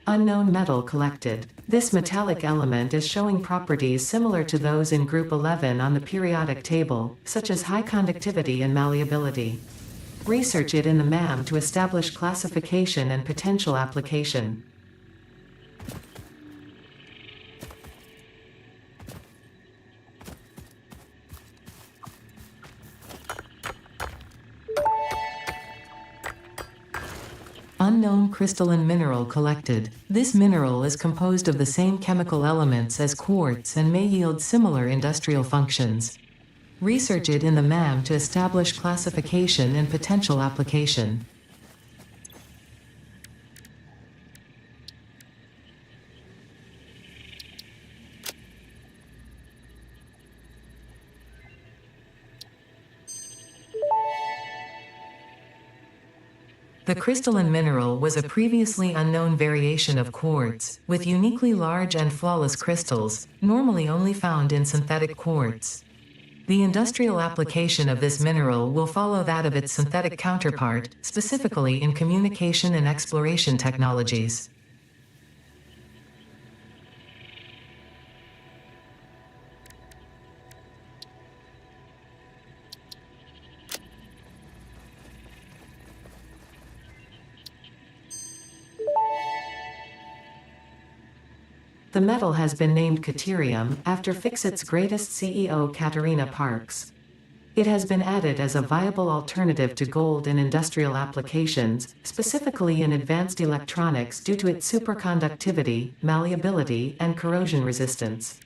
Unknown metal collected. This metallic element is showing properties similar to those in Group 11 on the periodic table, such as high conductivity and malleability. Research it in the MAM to establish classification and potential application. Unknown crystalline mineral collected. This mineral is composed of the same chemical elements as quartz and may yield similar industrial functions. Research it in the MAM to establish classification and potential application. The crystalline mineral was a previously unknown variation of quartz, with uniquely large and flawless crystals, normally only found in synthetic quartz. The industrial application of this mineral will follow that of its synthetic counterpart, specifically in communication and exploration technologies. The metal has been named Caterium, after FICSIT's greatest CEO Katerina Parks. It has been added as a viable alternative to gold in industrial applications, specifically in advanced electronics due to its superconductivity, malleability, and corrosion resistance.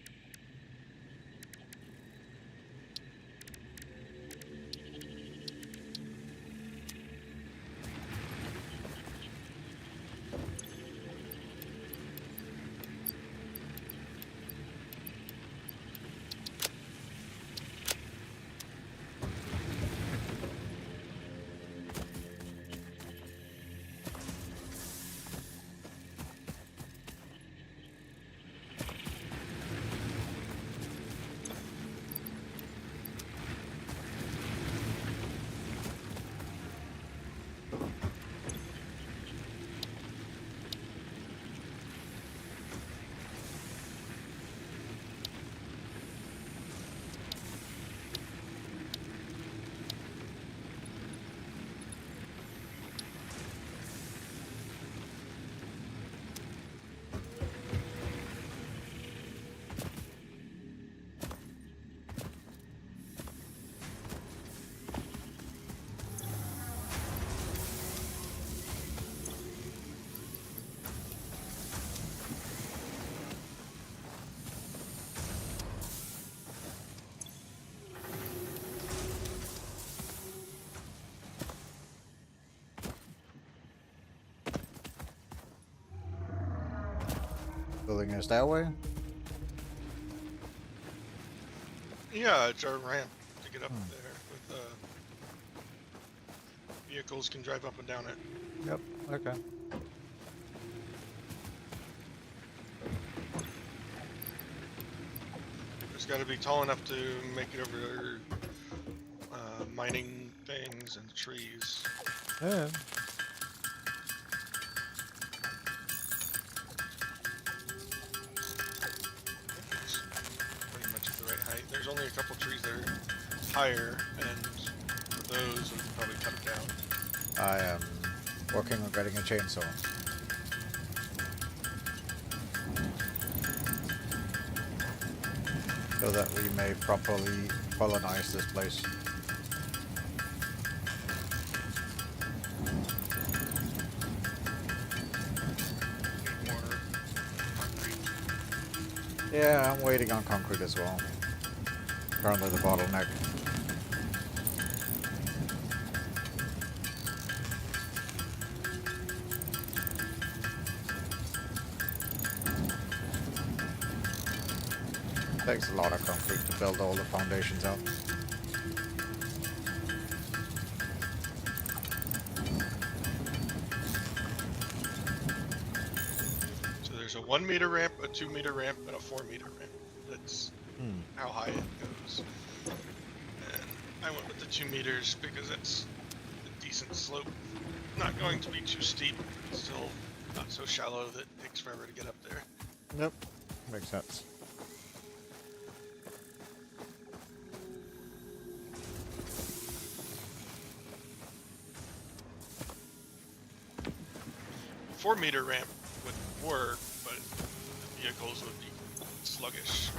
Building a stairway? Yeah, it's our ramp to get up there with vehicles can drive up and down it. Yep, okay. It's got to be tall enough to make it over mining things and trees. Yeah. It's pretty much at the right height. There's only a couple trees that are higher, and for those we could probably cut it down. I am working on getting a chainsaw. so that we may properly colonize this place. Need more concrete. Yeah, I'm waiting on concrete as well. Currently the bottleneck. Takes a lot of concrete to build all the foundations out. So there's a 1 meter ramp, a 2 meter ramp, and a 4 meter ramp. That's how high it goes. And I went with the 2 meters because it's a decent slope. Not going to be too steep, still not so shallow that it takes forever to get up there. Nope. Makes sense. A 4 meter ramp would work, but the vehicles would be sluggish.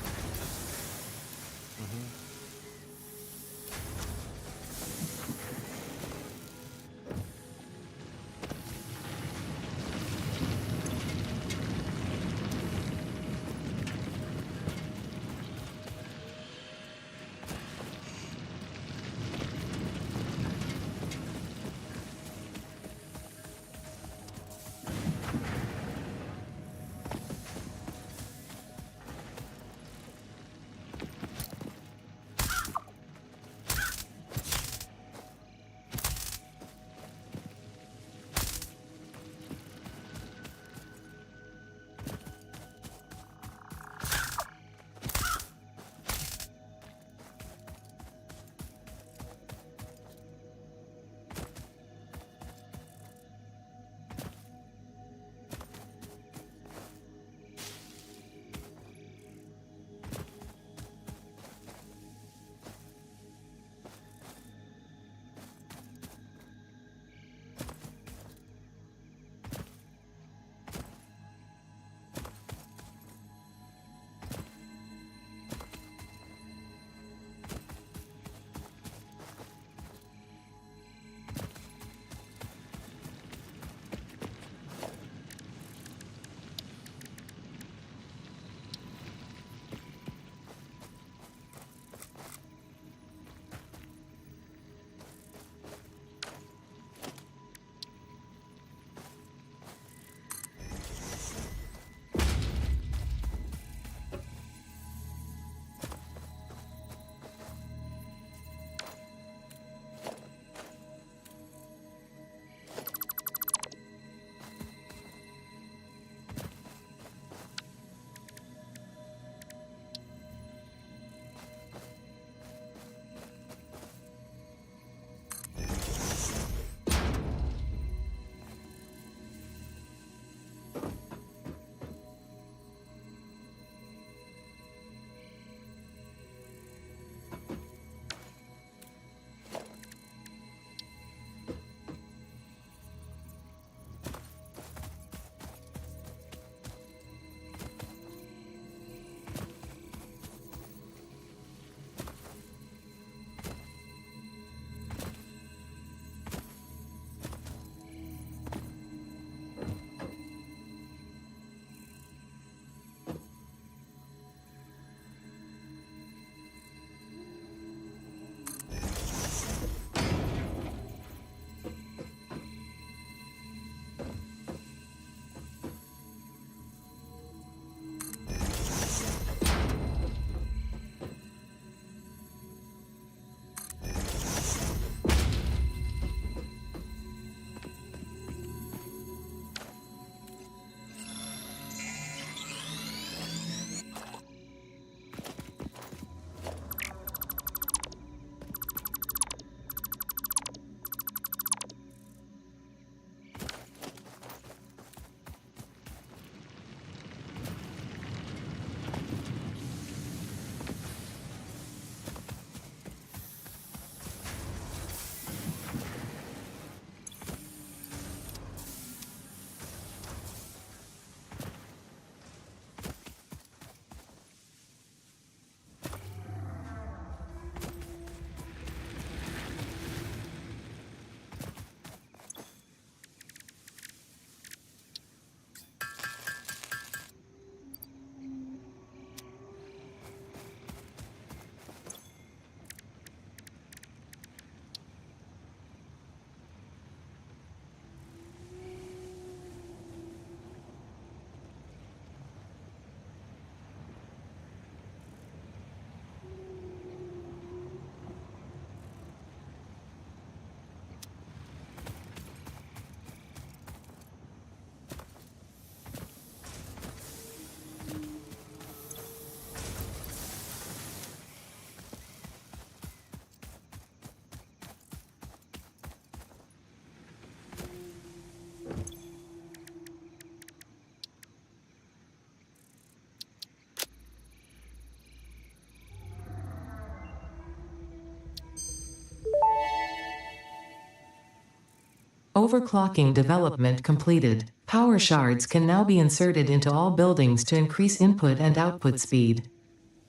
Overclocking development completed. Power shards can now be inserted into all buildings to increase input and output speed.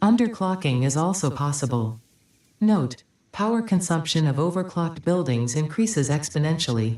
Underclocking is also possible. Note: power consumption of overclocked buildings increases exponentially.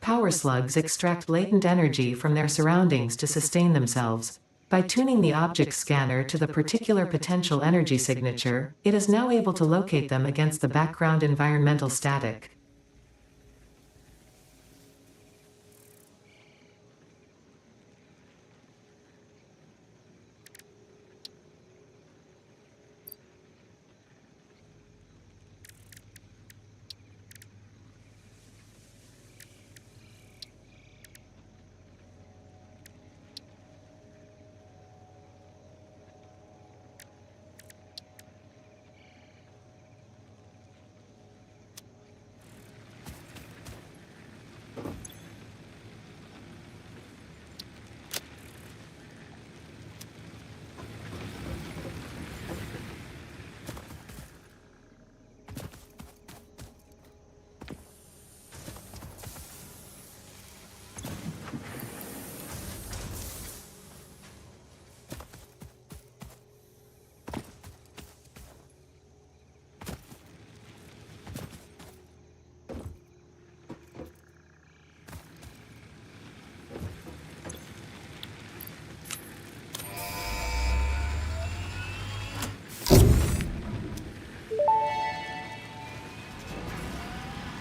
Power slugs extract latent energy from their surroundings to sustain themselves. By tuning the object scanner to the particular potential energy signature, it is now able to locate them against the background environmental static.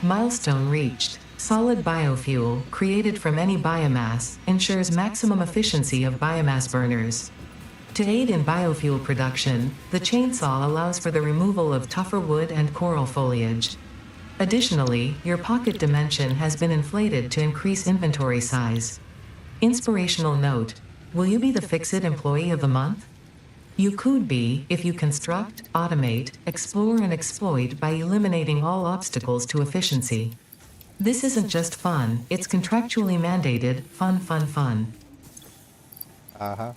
Milestone reached. Solid biofuel, created from any biomass, ensures maximum efficiency of biomass burners. To aid in biofuel production, the chainsaw allows for the removal of tougher wood and coral foliage. Additionally, your pocket dimension has been inflated to increase inventory size. Inspirational note: will you be the FICSIT Employee of the Month? You could be, if you construct, automate, explore and exploit by eliminating all obstacles to efficiency. This isn't just fun, it's contractually mandated, fun, fun, fun. Uh-huh.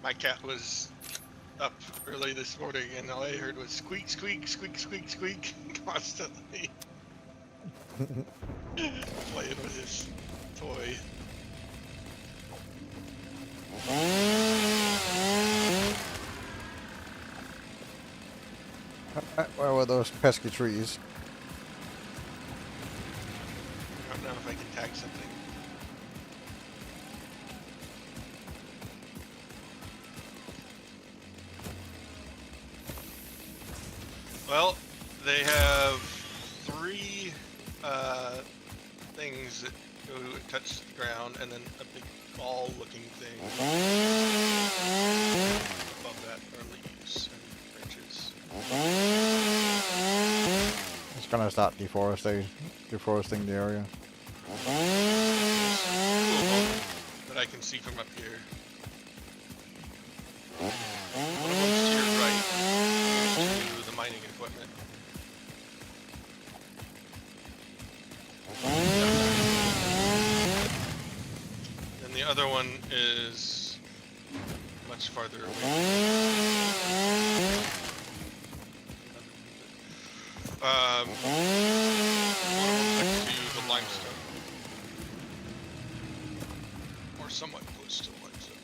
My cat was up early this morning and all I heard was squeak, squeak, squeak, squeak, squeak constantly. Playing with his toy. Where were those pesky trees? I don't know if I can tag something. Well, they have 3 things that go touch the ground, and then a big ball-looking thing above that are leaves and branches. It's gonna start deforesting the area. There's 2 of them that I can see from up here. One of them's to your right, to the mining equipment. And the other one is much farther away. One of them's next to the limestone. Or somewhat close to the limestone.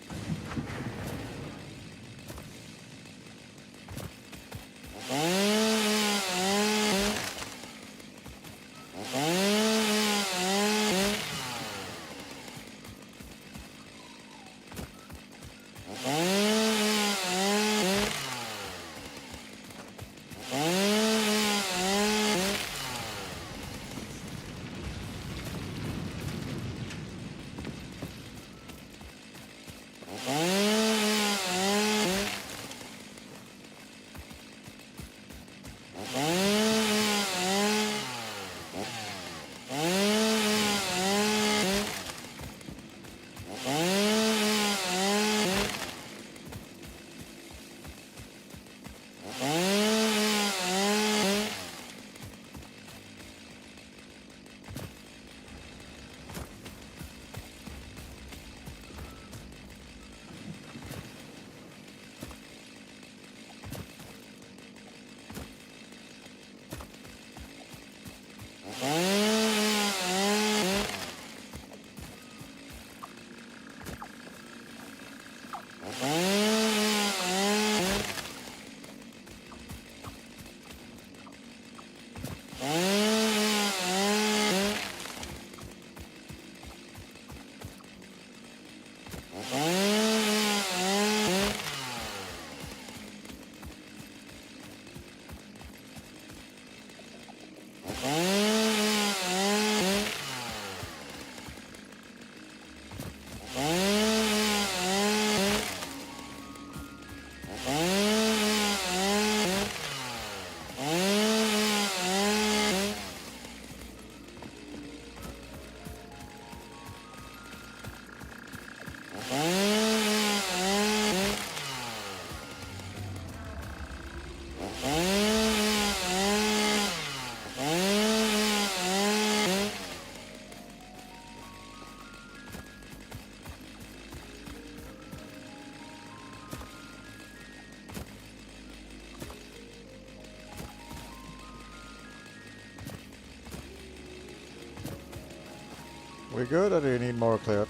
We good, or do you need more cleared?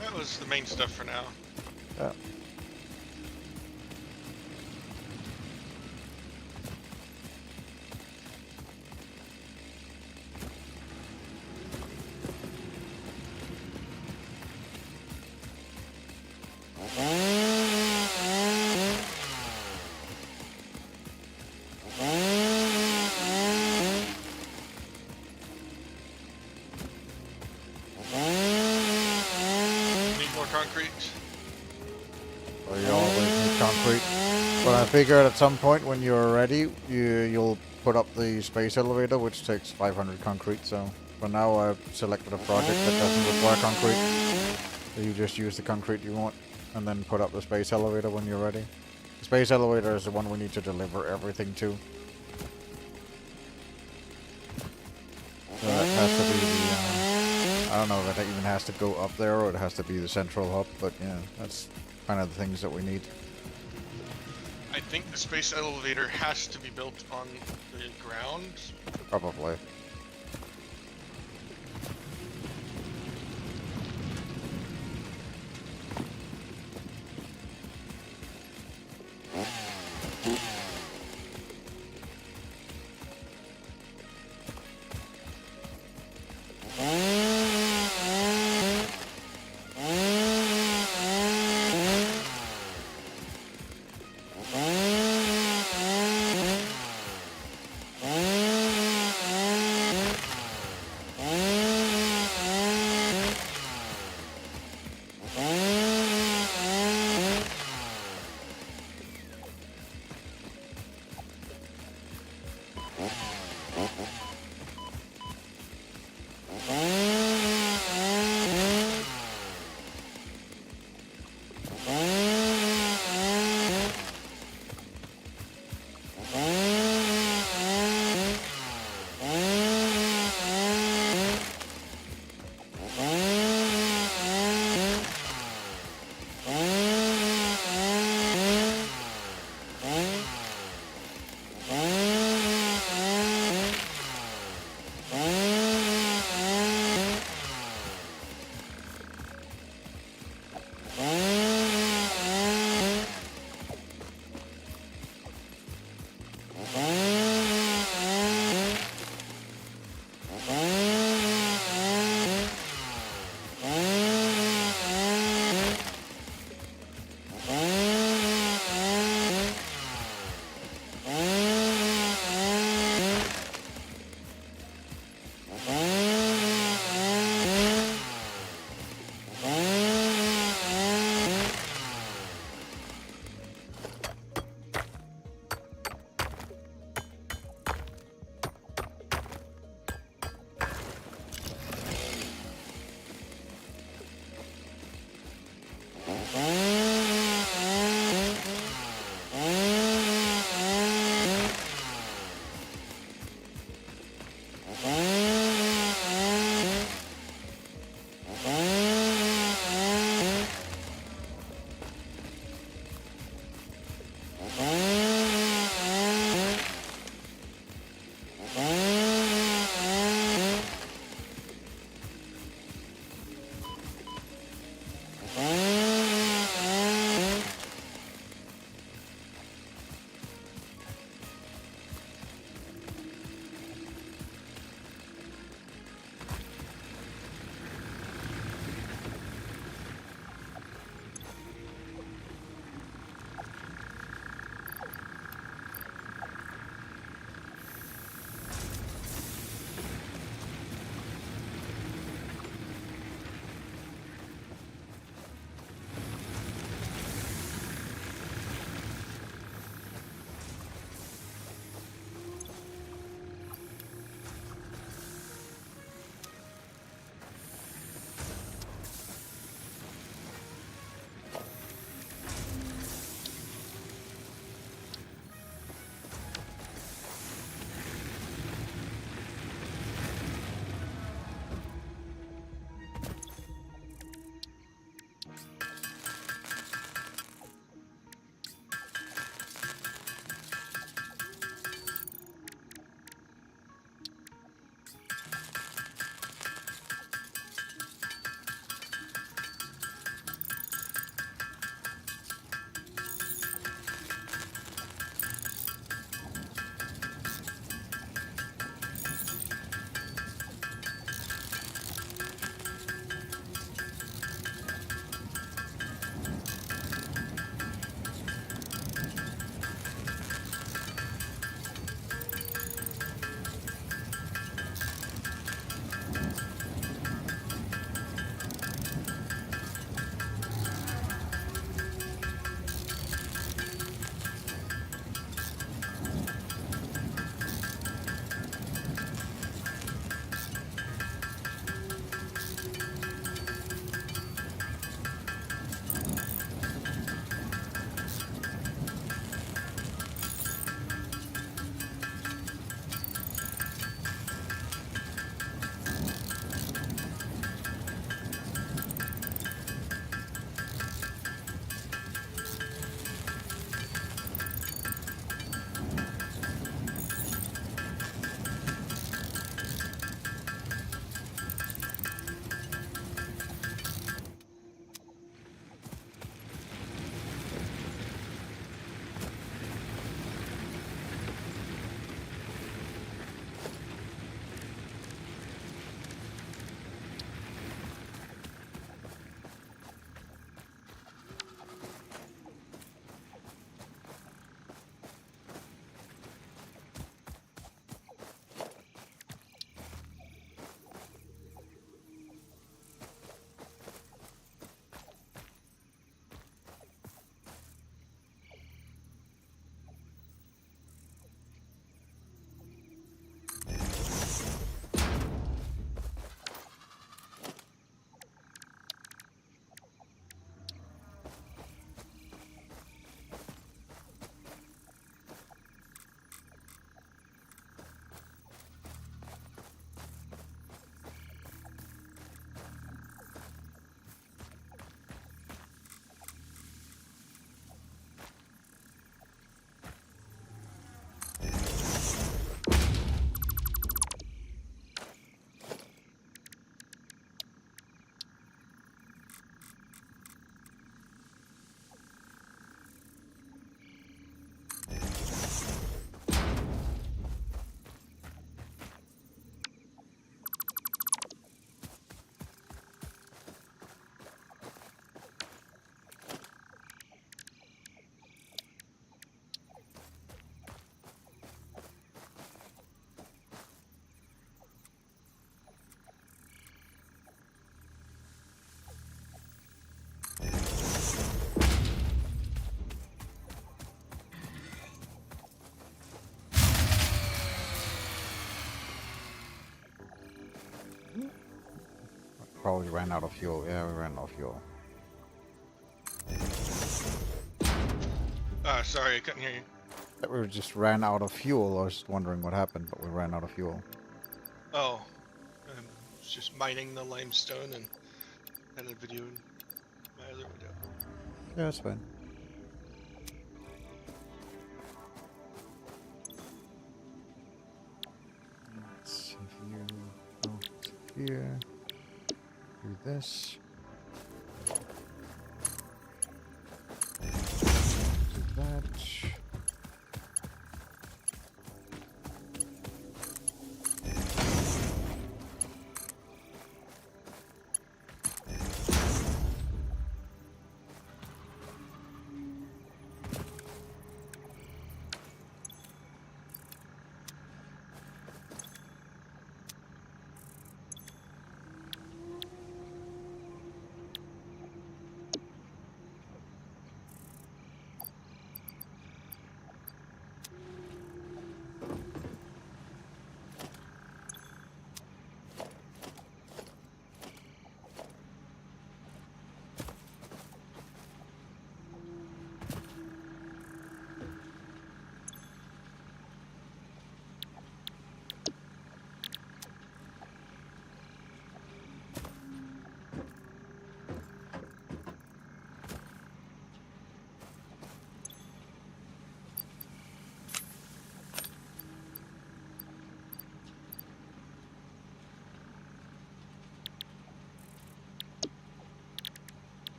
That was the main stuff for now. Yeah. Need more concrete. Or you always need concrete. But I figured at some point when you're ready, you'll put up the space elevator, which takes 500 concrete. So for now, I've selected a project that doesn't require concrete. So you just use the concrete you want, and then put up the space elevator when you're ready. The space elevator is the one we need to deliver everything to. So that has to be the, I don't know if it even has to go up there or it has to be the central hub, but yeah, that's kind of the things that we need. I think the space elevator has to be built on the ground. Probably. probably ran out of fuel. Yeah, we ran out of fuel. Sorry, I couldn't hear you. We just ran out of fuel. I was just wondering what happened, but we ran out of fuel. Oh, I was just mining the limestone and had a video in my other video. Yeah, that's fine. Let's see here. Oh, here. Do this. Do that.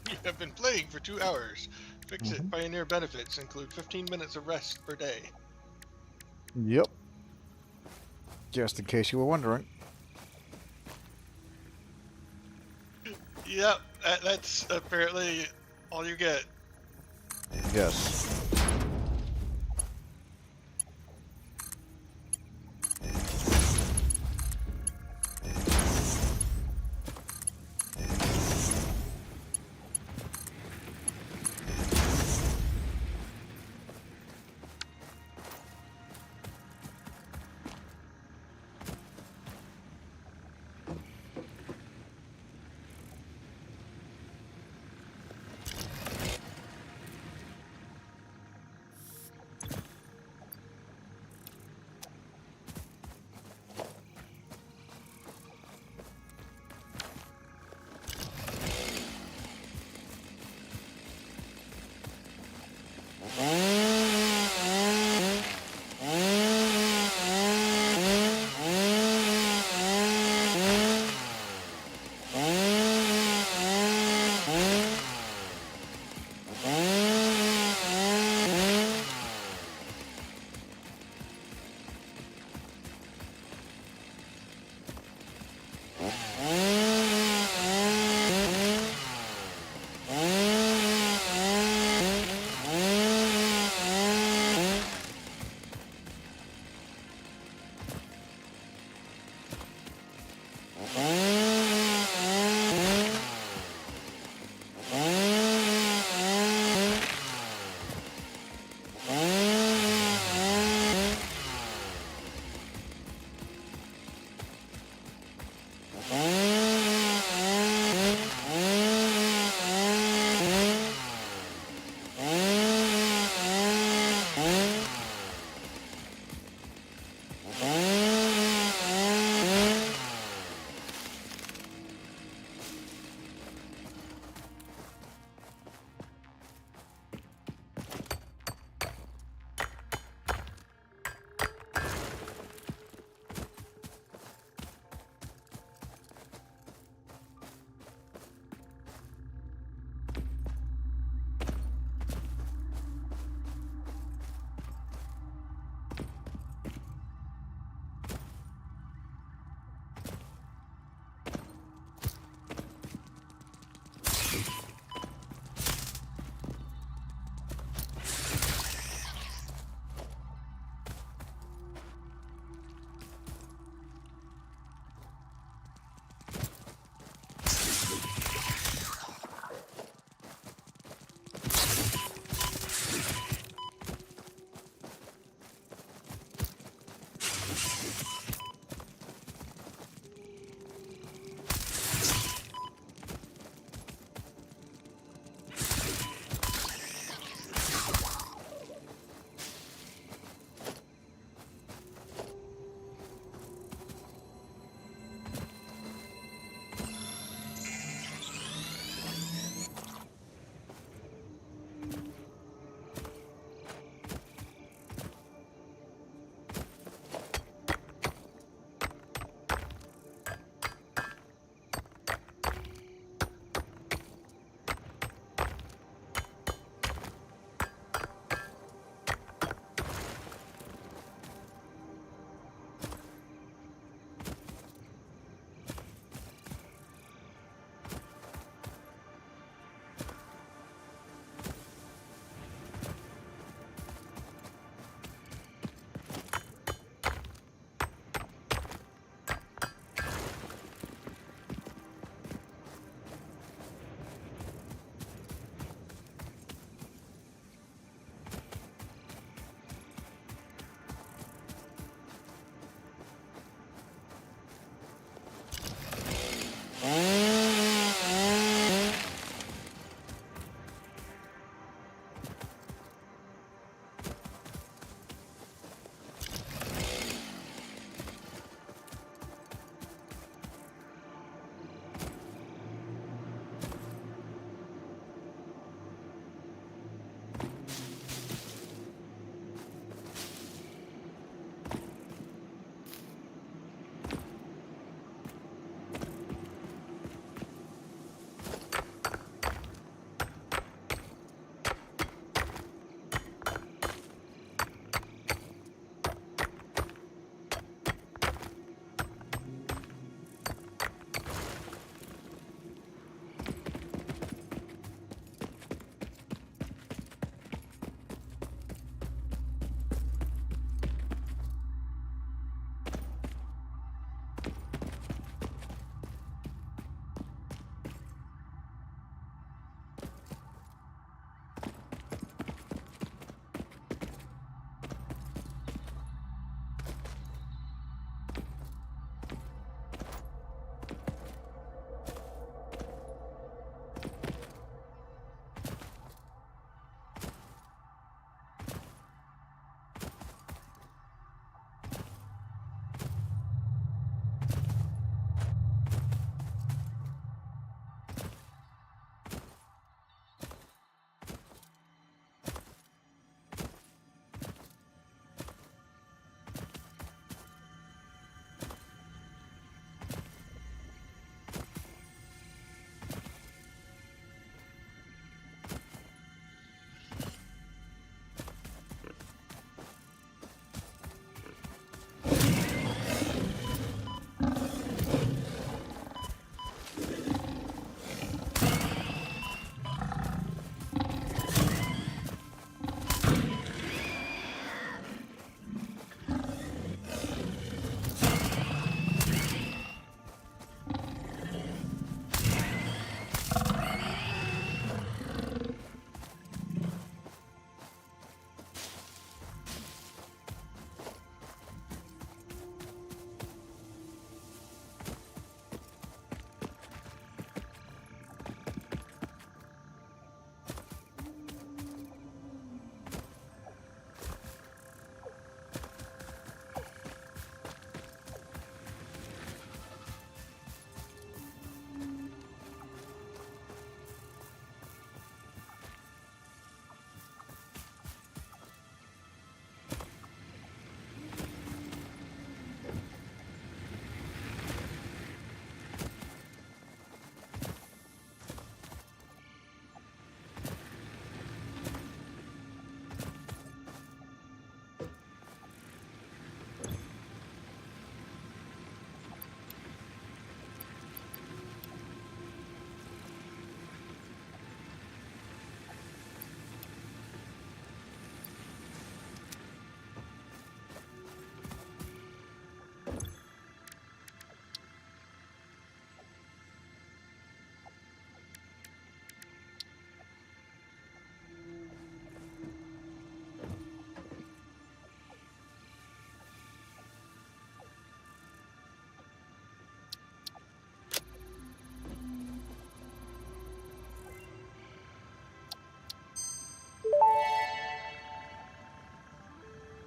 You have been playing for 2 hours. FICSIT Pioneer benefits include 15 minutes of rest per day. Yep. Just in case you were wondering. Yep, that's apparently all you get. Yes.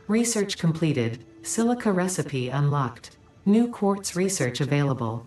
Research completed. Silica recipe unlocked. New quartz research available.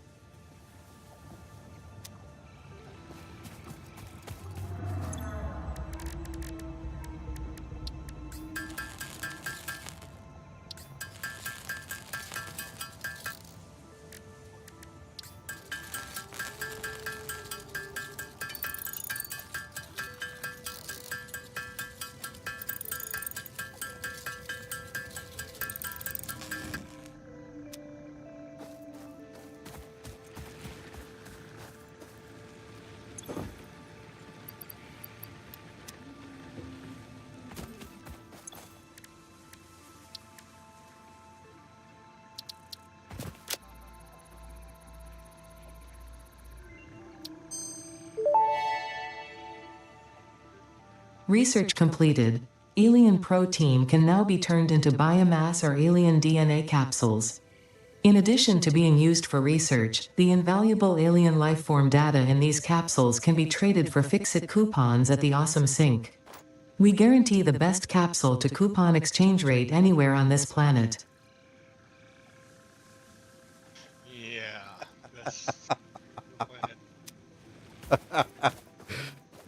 Research completed. Alien protein can now be turned into biomass or alien DNA capsules. In addition to being used for research, the invaluable alien lifeform data in these capsules can be traded for FICSIT coupons at the Awesome Sync. We guarantee the best capsule to coupon exchange rate anywhere on this planet. Yeah, that's the planet.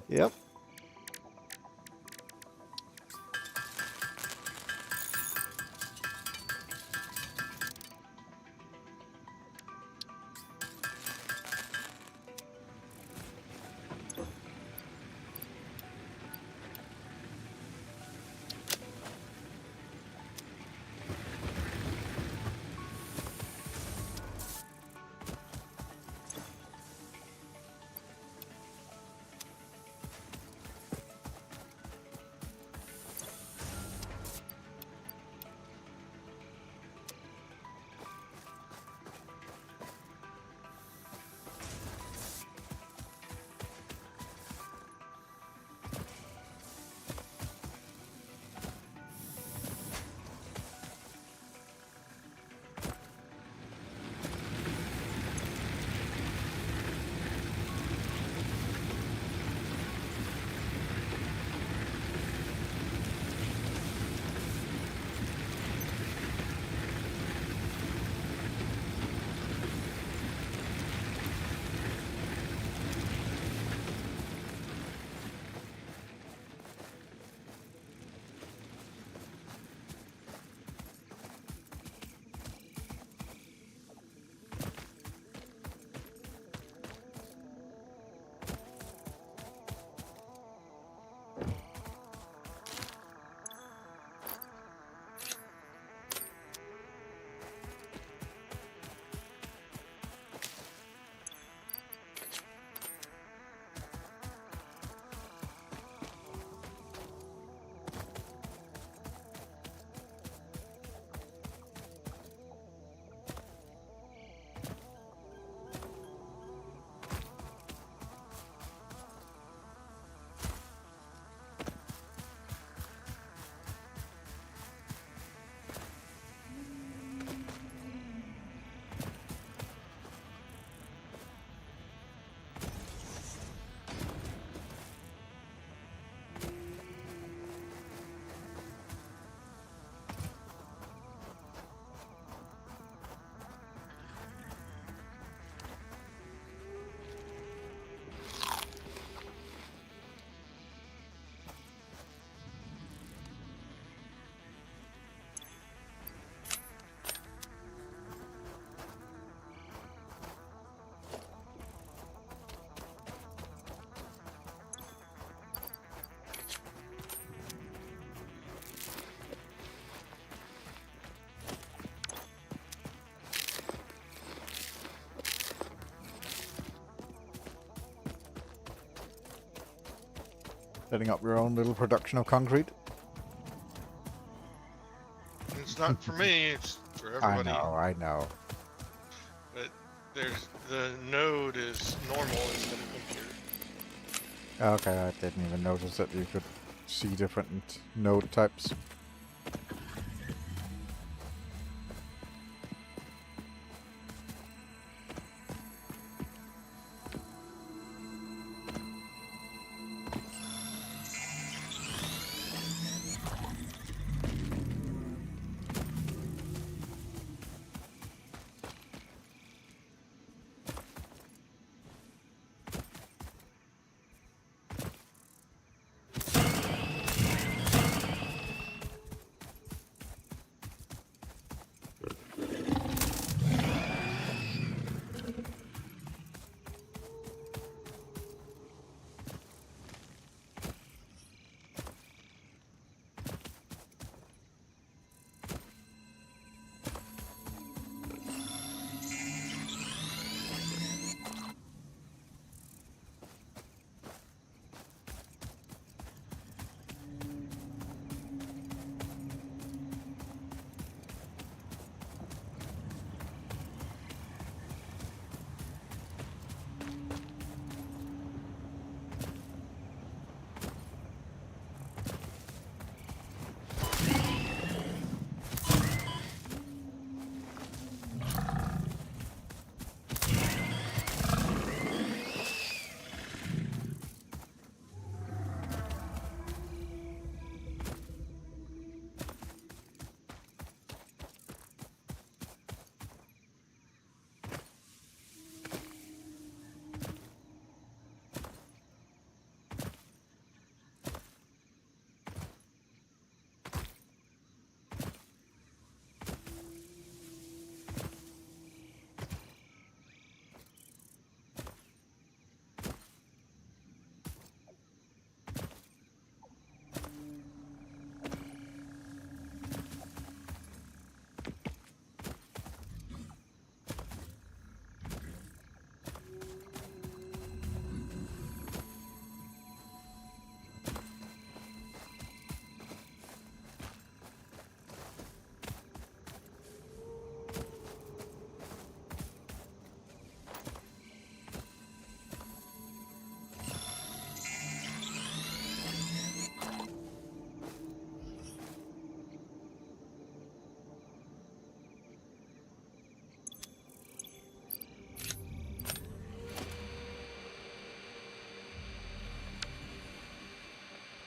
Yep. Setting up your own little production of concrete. It's not for me, it's for I everybody. know, I know. But the node is normal instead of impure. Okay, I didn't even notice that you could see different node types.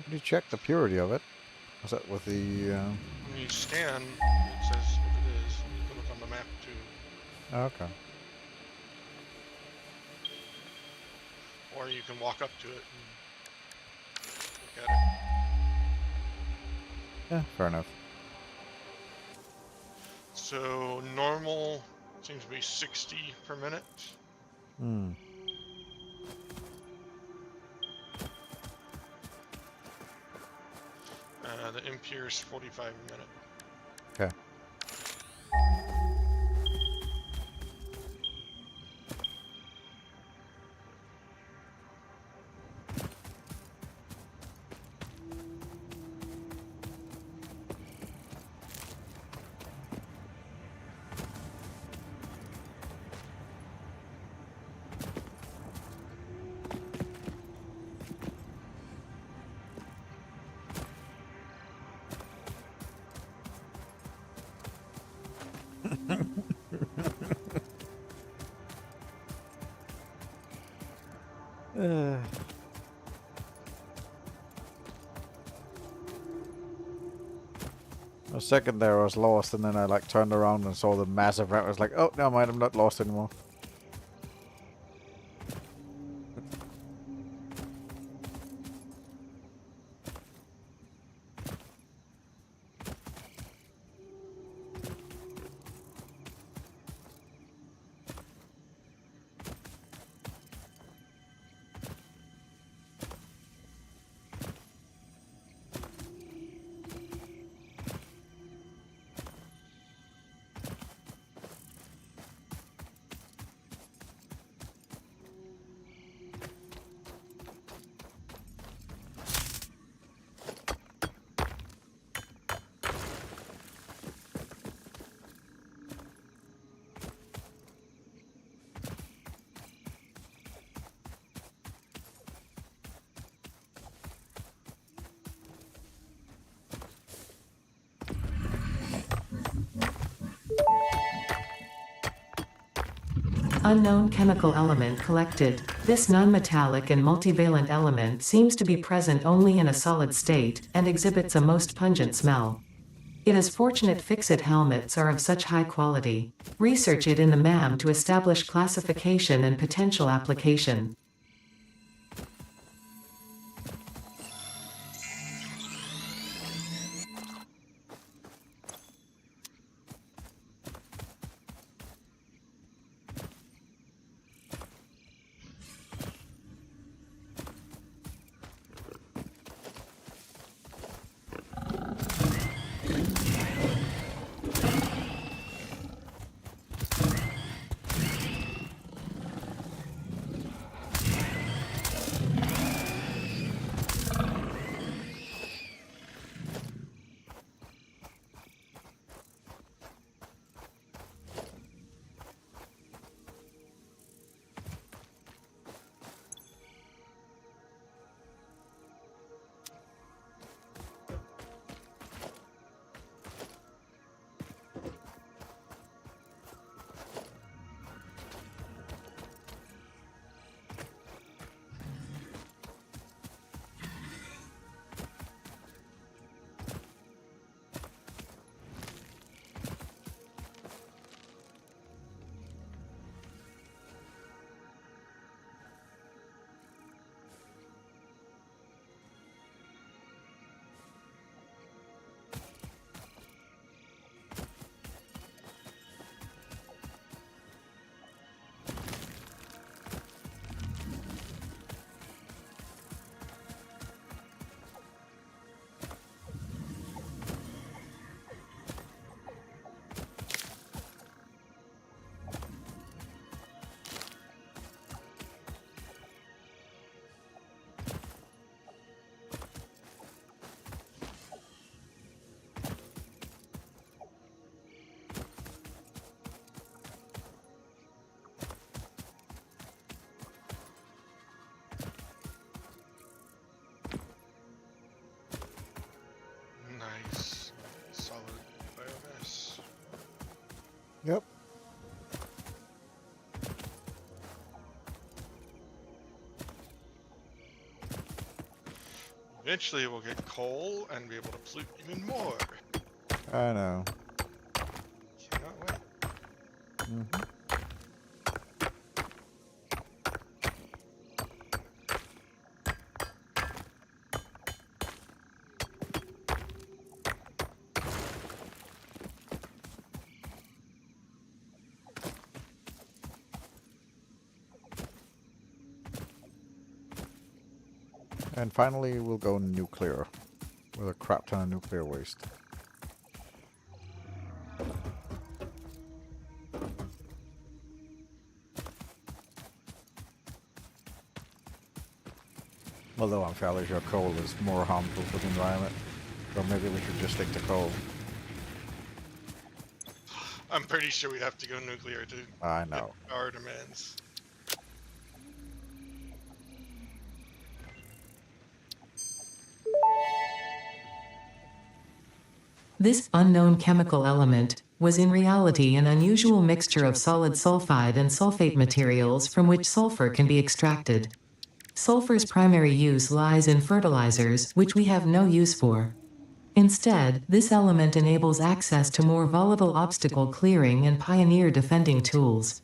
Did you check the purity of it? Was that with the... When you scan, it says what it is. You can look on the map too. Okay. Or you can walk up to it and look at it. Yeah, fair enough. So normal seems to be 60 per minute. Hmm. The impure is 45 a minute. Okay. A second there I was lost, and then I like turned around and saw the massive rat. I was like, oh, never mind, I'm not lost anymore. Unknown chemical element collected. This non-metallic and multivalent element seems to be present only in a solid state, and exhibits a most pungent smell. It is fortunate FICSIT helmets are of such high quality. Research it in the MAM to establish classification and potential application. Nice. Solid biomass. Yep. Eventually we'll get coal and be able to pollute even more. I know. Cannot wait. Mhm. And finally, we'll go nuclear with a crap ton of nuclear waste. Although I'm fairly sure coal is more harmful for the environment, so maybe we should just stick to coal. I'm pretty sure we'd have to go nuclear to I know. get our demands. This unknown chemical element was in reality an unusual mixture of solid sulfide and sulfate materials from which sulfur can be extracted. Sulfur's primary use lies in fertilizers, which we have no use for. Instead, this element enables access to more volatile obstacle clearing and pioneer defending tools.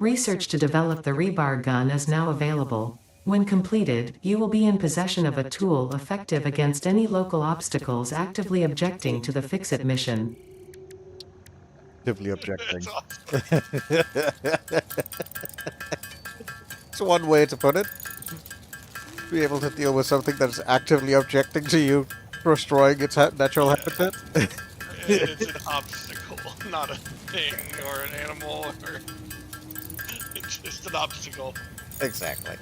Research to develop the rebar gun is now available. When completed, you will be in possession of a tool effective against any local obstacles actively objecting to the FICSIT mission. Actively objecting. That's awesome. It's one way to put it. Be able to deal with something that's actively objecting to you destroying its natural habitat. It's an obstacle, not a thing or an animal, or it's just an obstacle. Exactly.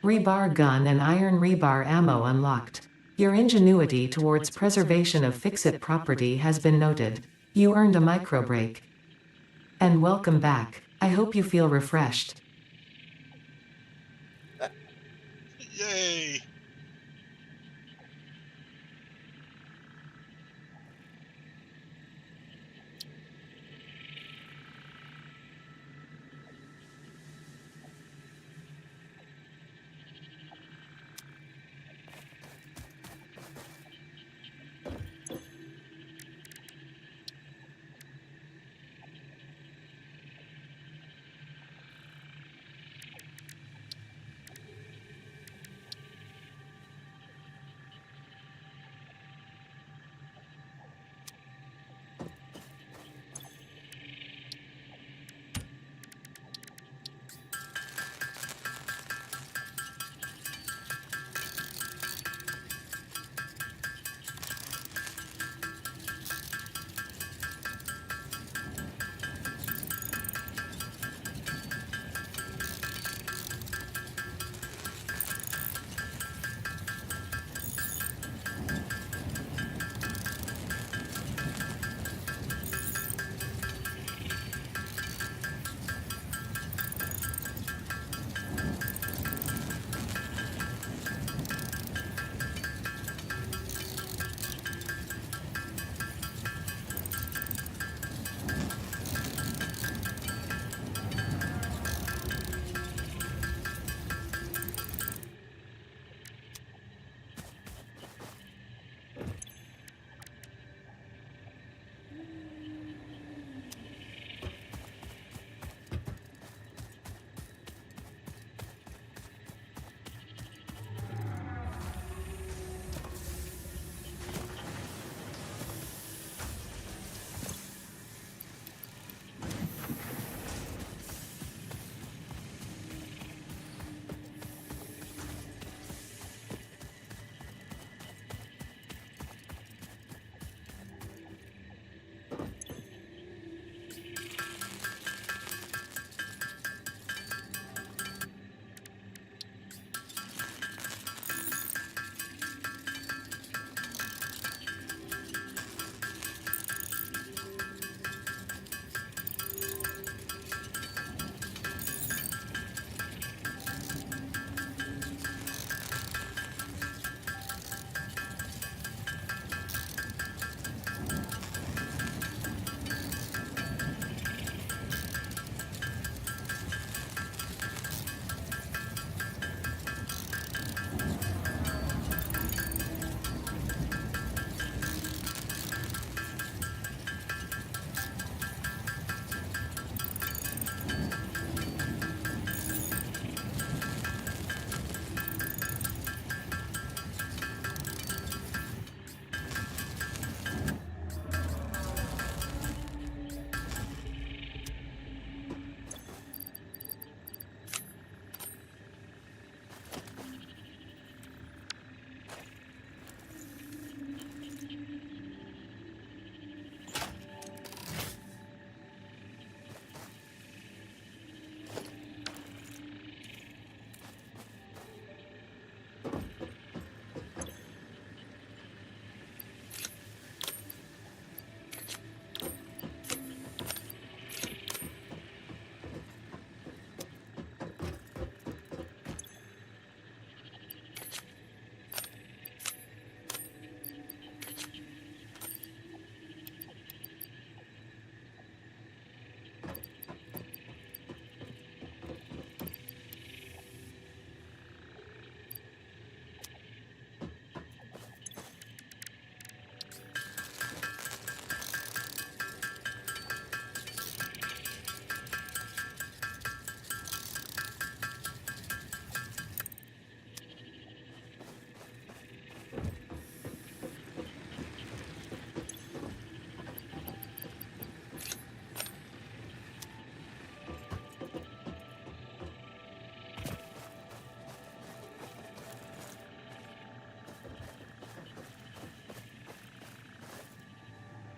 Rebar gun and iron rebar ammo unlocked. Your ingenuity towards preservation of FICSIT property has been noted. You earned a micro break. And welcome back. I hope you feel refreshed. Yay!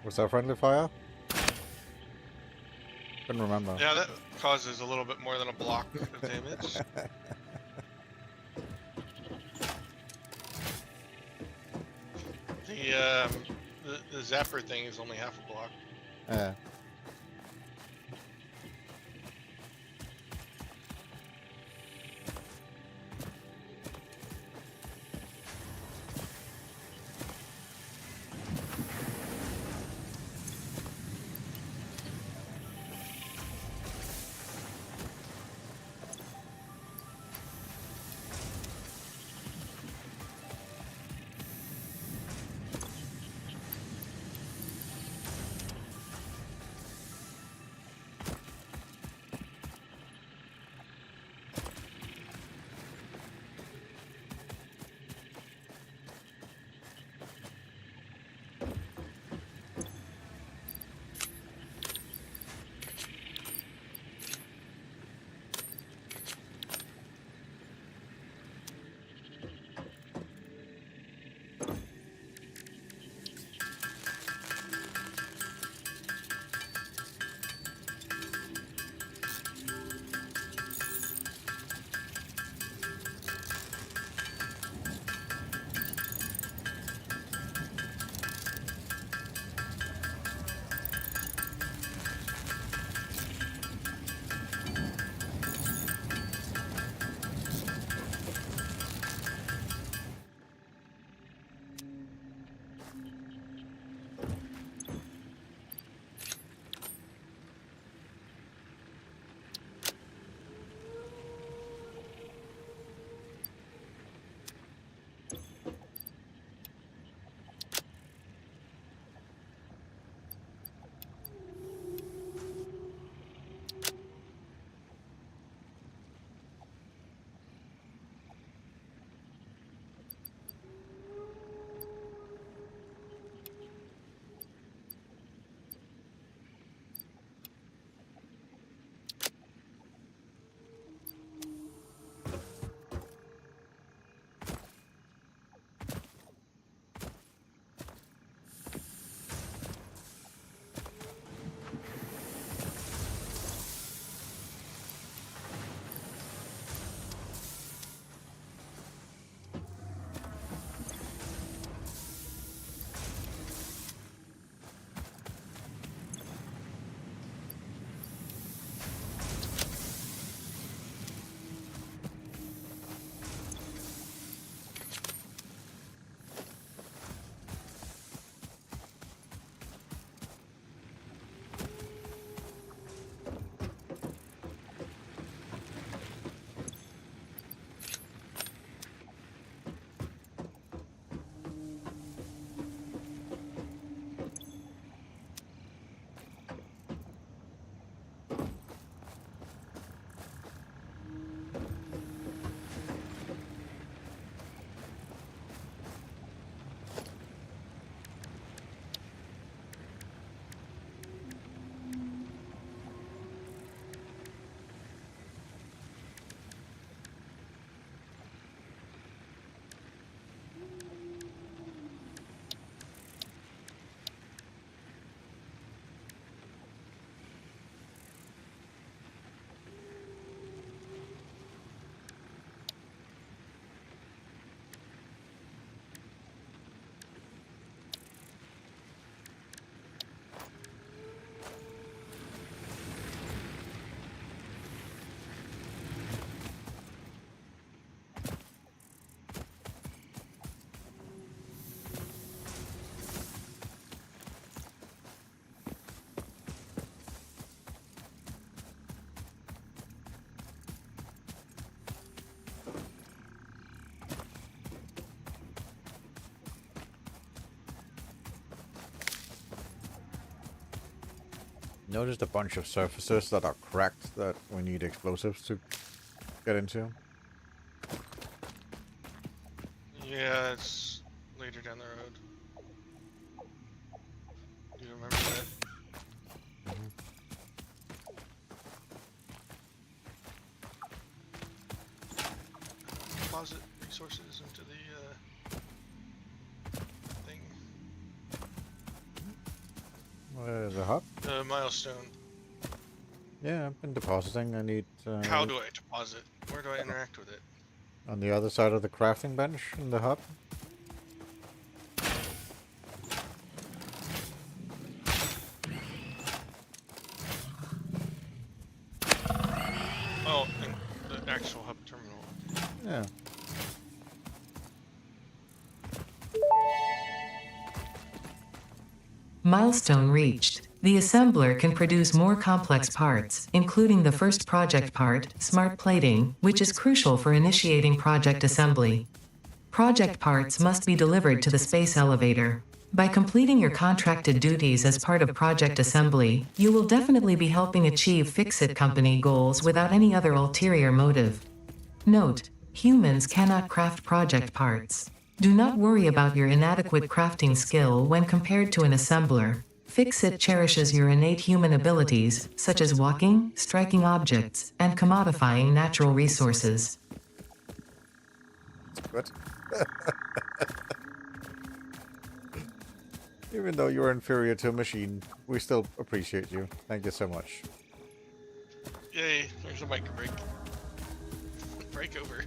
Was that friendly fire? Couldn't remember. Yeah, that causes a little bit more than a block of damage. The zapper thing is only half a block. Yeah. Noticed a bunch of surfaces that are cracked that we need explosives to get into. Yeah, it's later down the road. Do you remember that? Deposit resources into the thing. The hub? The milestone. Yeah, I've been depositing. I need... How do I deposit? Where do I interact with it? on the other side of the crafting bench in the hub. Oh, in the actual hub terminal. Yeah. Milestone reached. The assembler can produce more complex parts, including the first project part, smart plating, which is crucial for initiating project assembly. Project parts must be delivered to the space elevator. By completing your contracted duties as part of project assembly, you will definitely be helping achieve FICSIT company goals without any other ulterior motive. Note: humans cannot craft project parts. Do not worry about your inadequate crafting skill when compared to an assembler. FICSIT cherishes your innate human abilities, such as walking, striking objects, and commodifying natural resources. Good. Even though you're inferior to a machine, we still appreciate you. Thank you so much. Yay, there's a mic break. Break over.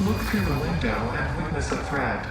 Look through the window and witness a thread.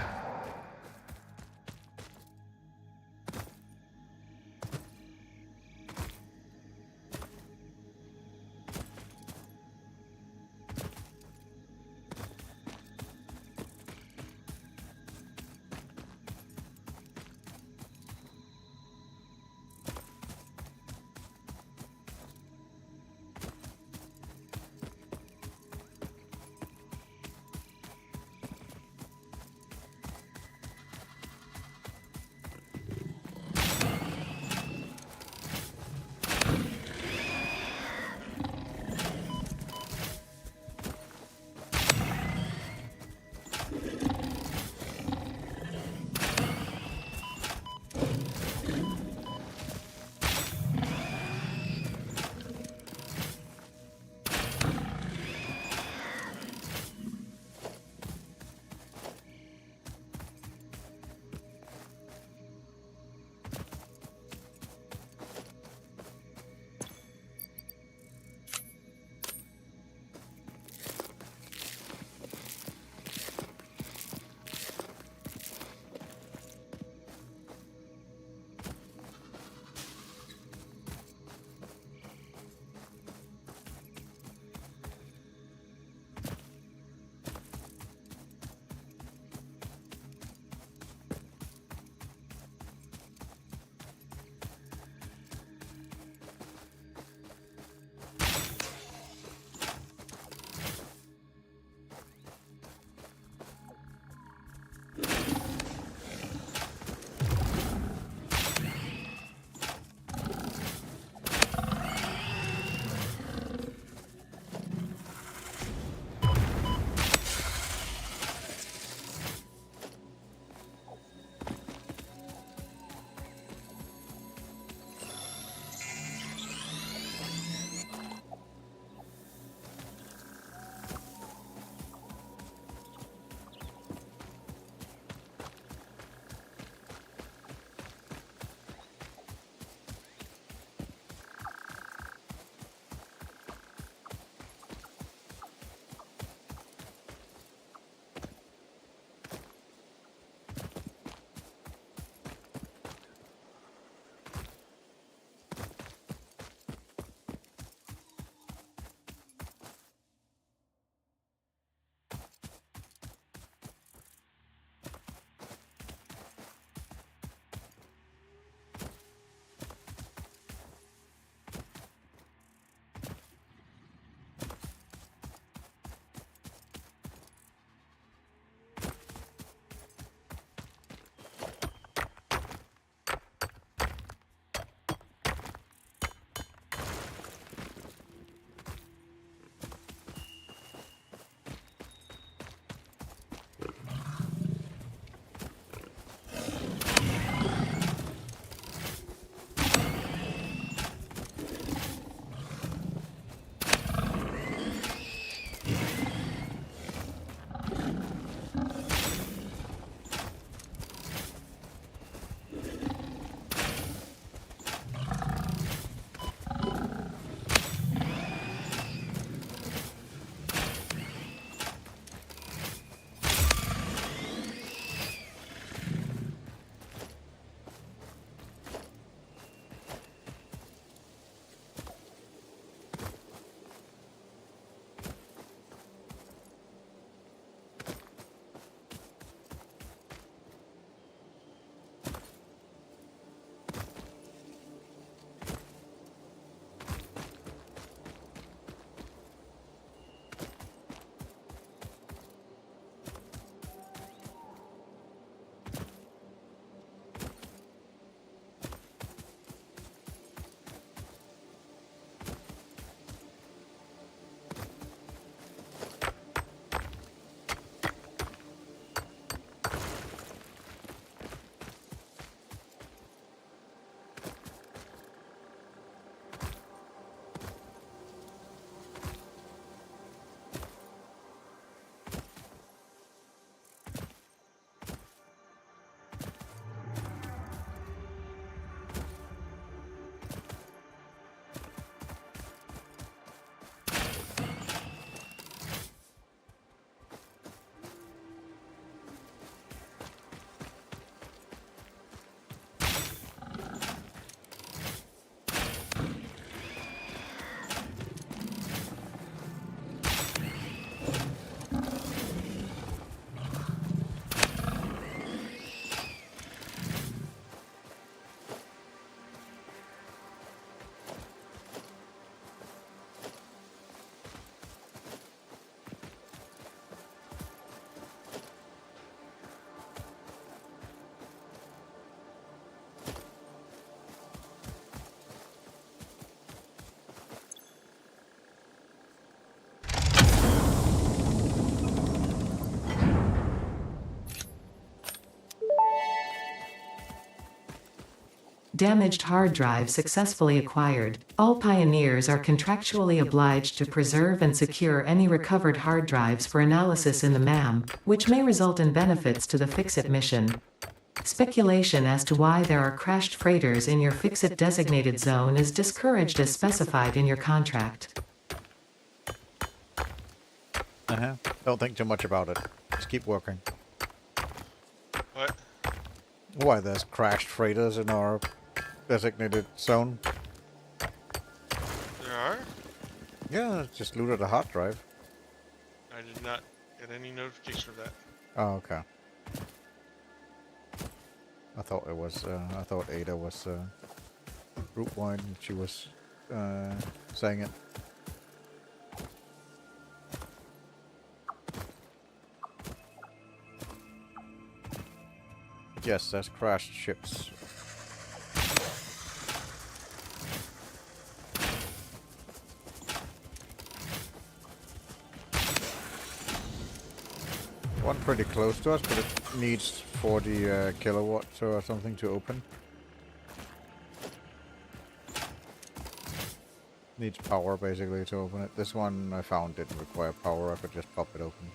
damaged hard drive successfully acquired. All pioneers are contractually obliged to preserve and secure any recovered hard drives for analysis in the MAM, which may result in benefits to the FICSIT mission. Speculation as to why there are crashed freighters in your FICSIT designated zone is discouraged as specified in your contract. Don't think too much about it. Just keep working. What? Why there's crashed freighters in our designated zone? There are? Yeah, just looted a hard drive. I did not get any notification of that. Oh, okay. I thought it was, I thought Ada was, group wide and she was, saying it. Yes, there's crashed ships. One pretty close to us, but it needs 40 kilowatts or something to open. Needs power basically to open it. This one I found didn't require power, I could just pop it open.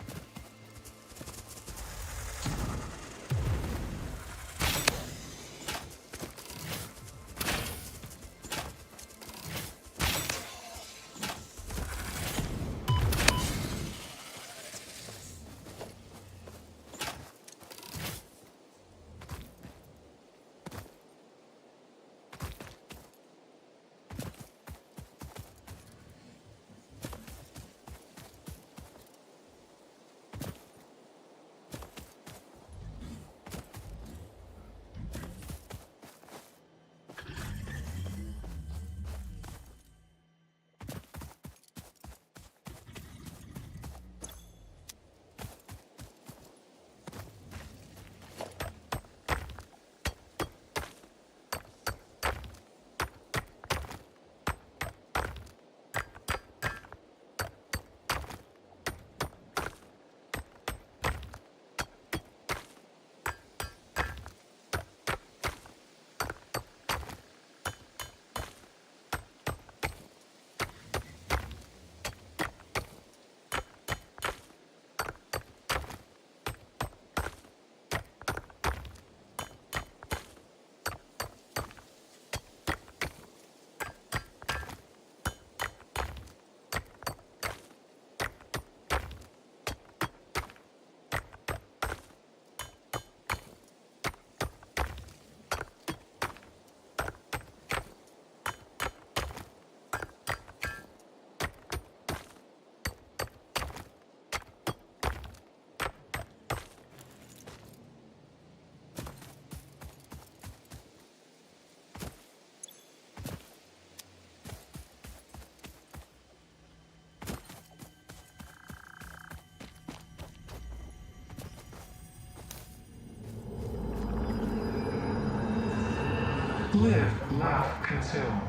Live, laugh, consume.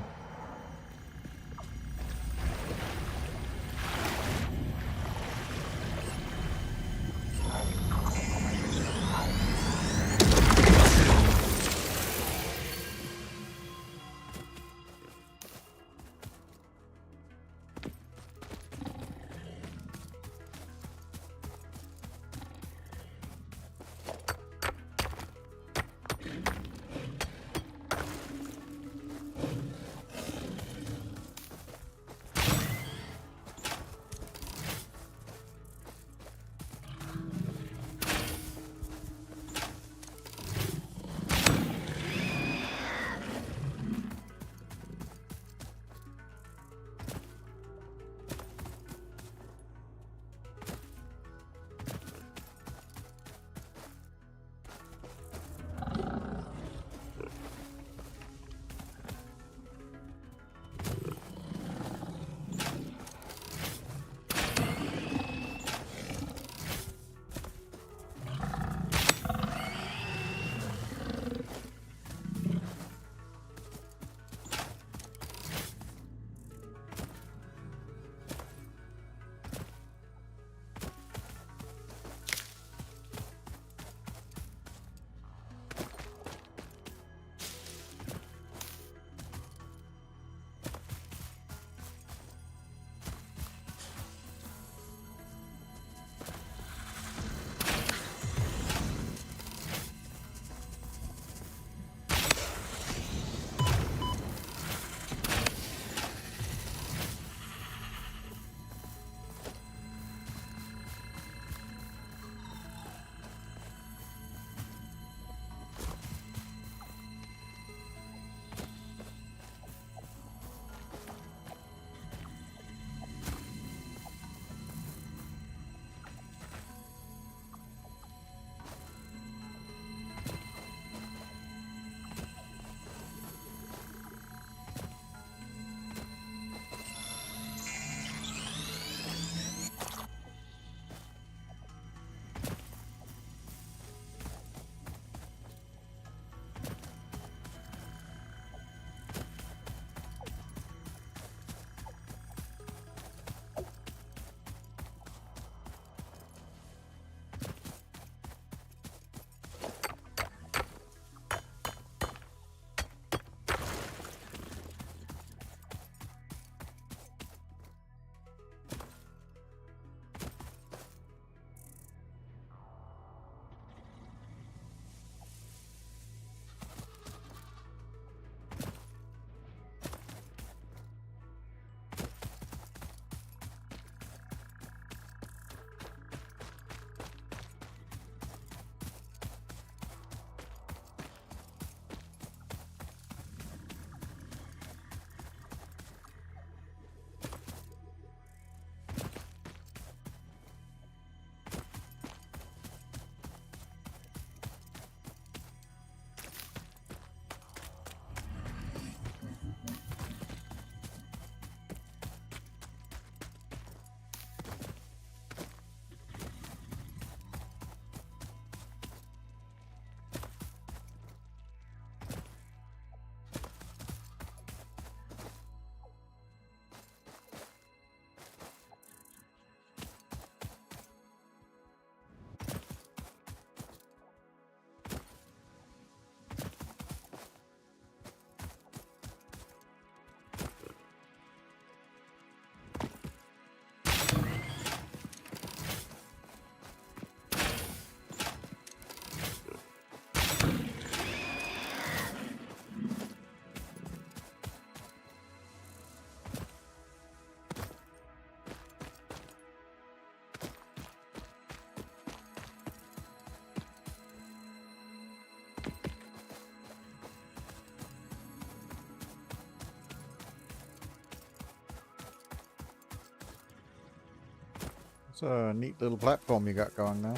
It's a neat little platform you got going there.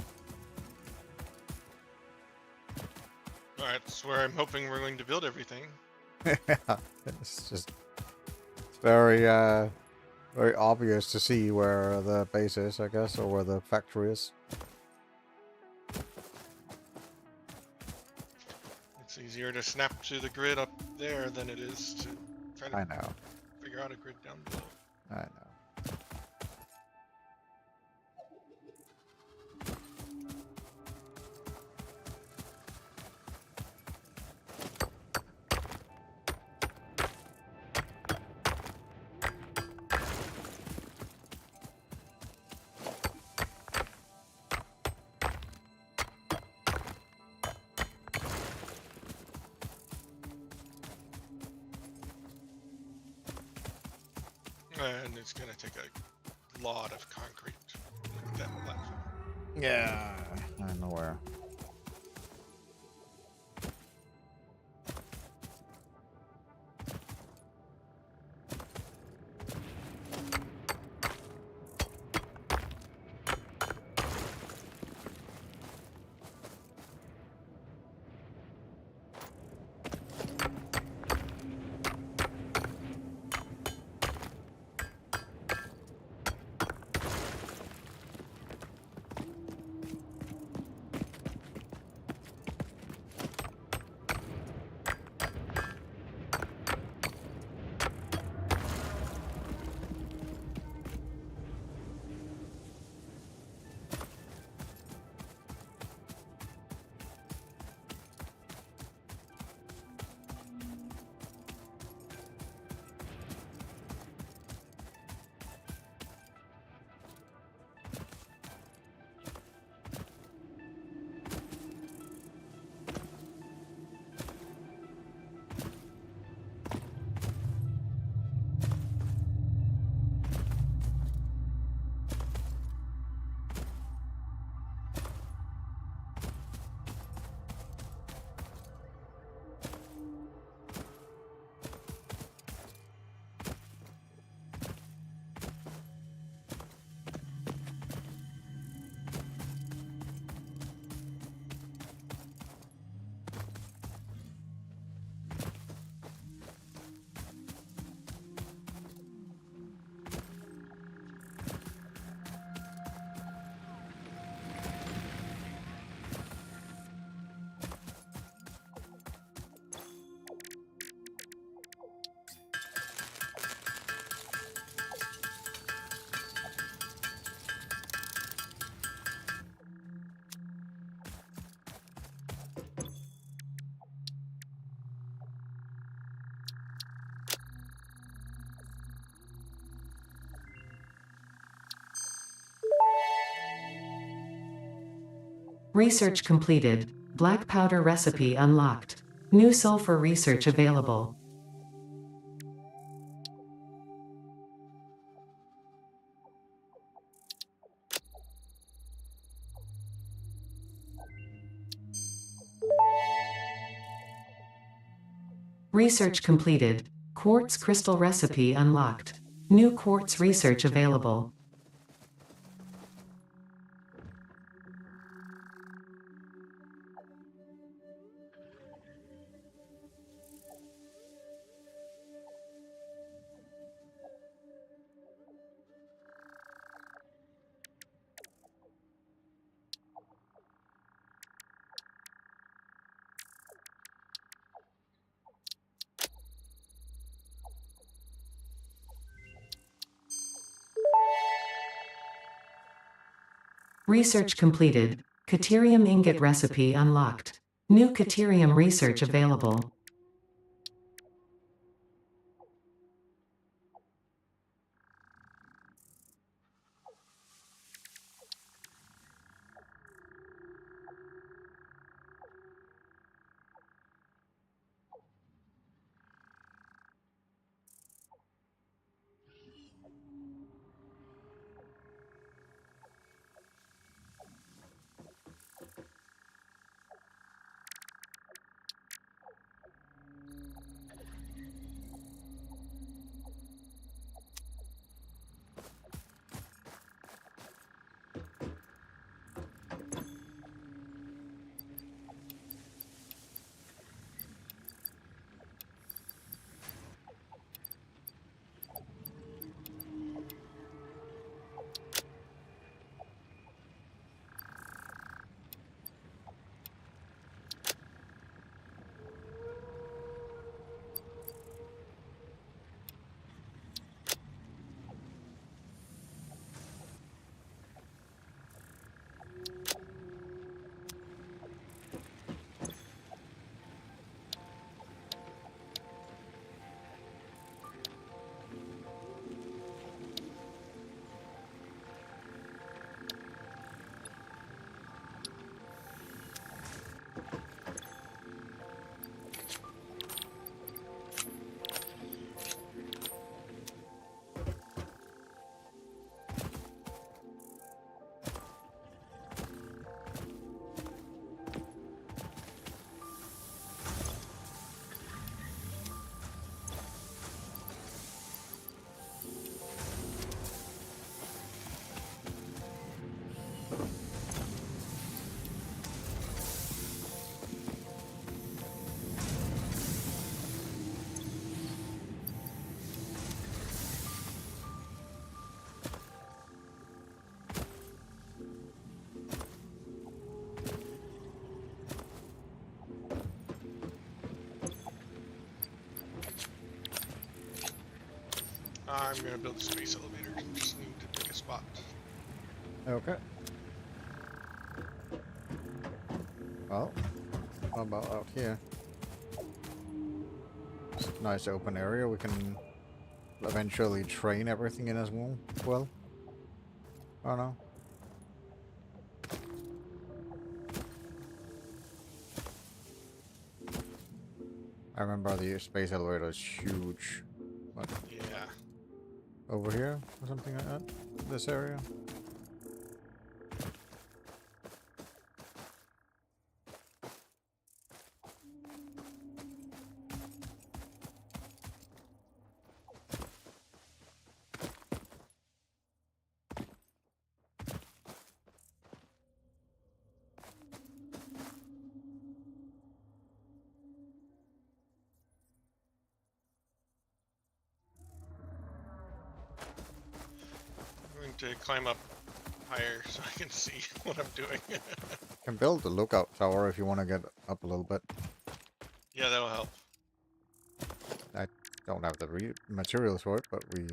Alright, that's where I'm hoping we're going to build everything. Yeah, it's very, very obvious to see where the base is, I guess, or where the factory is. It's easier to snap to the grid up there than it is to try to I know. figure out a grid down below. I know. And it's going to take a lot of concrete to make that platform. Yeah, I know where. Research completed. Black powder recipe unlocked. New sulfur research available. Research completed. Quartz crystal recipe unlocked. New quartz research available. Research completed. Caterium ingot recipe unlocked. New caterium research available. I'm gonna build a space elevator. Just need to pick a spot. Okay. Well, how about out here? It's a nice open area. We can eventually train everything in as well. I don't know. I remember the space elevator is huge. What, Yeah. over here or something like that? This area? I'm going to climb up higher so I can see what I'm doing. Can build the lookout tower if you want to get up a little bit. Yeah, that'll help. I don't have the materials for it, but we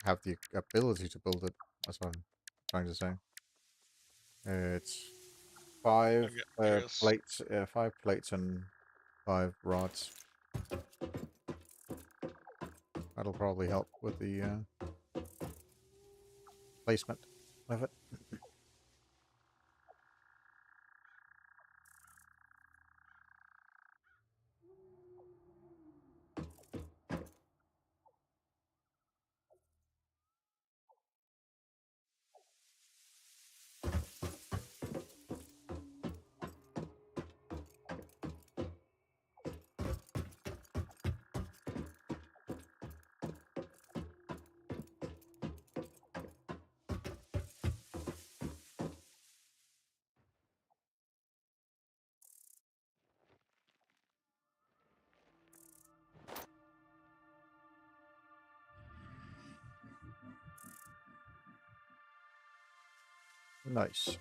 have the ability to build it. That's what I'm trying to say. It's I've got materials. plates, 5 plates and 5 rods. That'll probably help with the placement of it. Nice.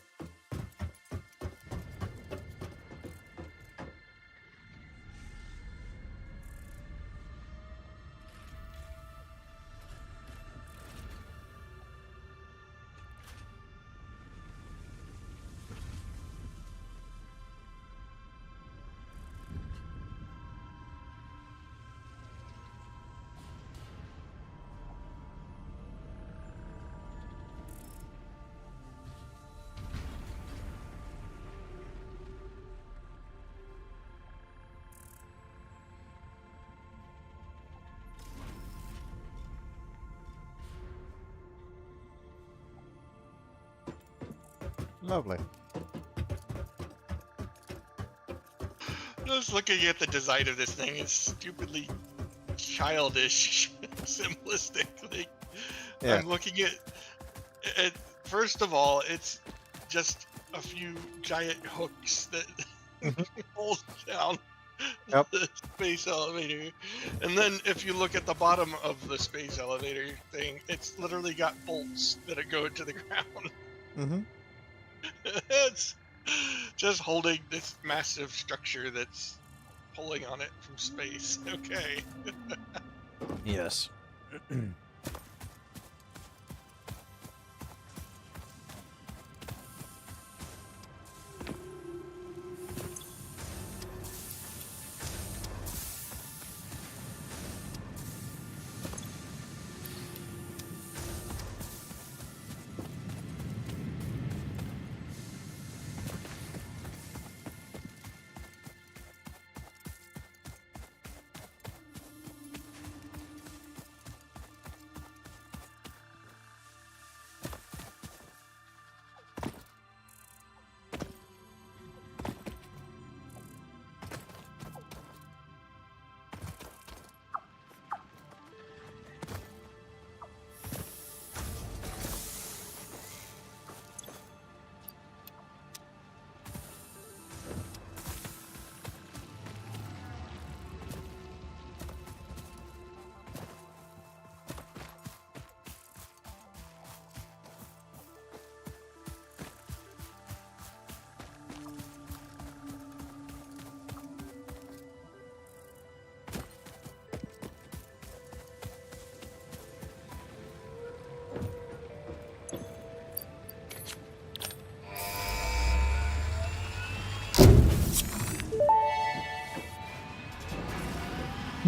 Lovely. Just looking at the design of this thing, it's stupidly childish, simplistic. Like, Yeah. I'm looking at it. First of all, it's just a few giant hooks that hold down Yep. the space elevator. And then if you look at the bottom of the space elevator thing, it's literally got bolts that go into the ground. Mm-hmm. It's just holding this massive structure that's pulling on it from space. Okay. Yes.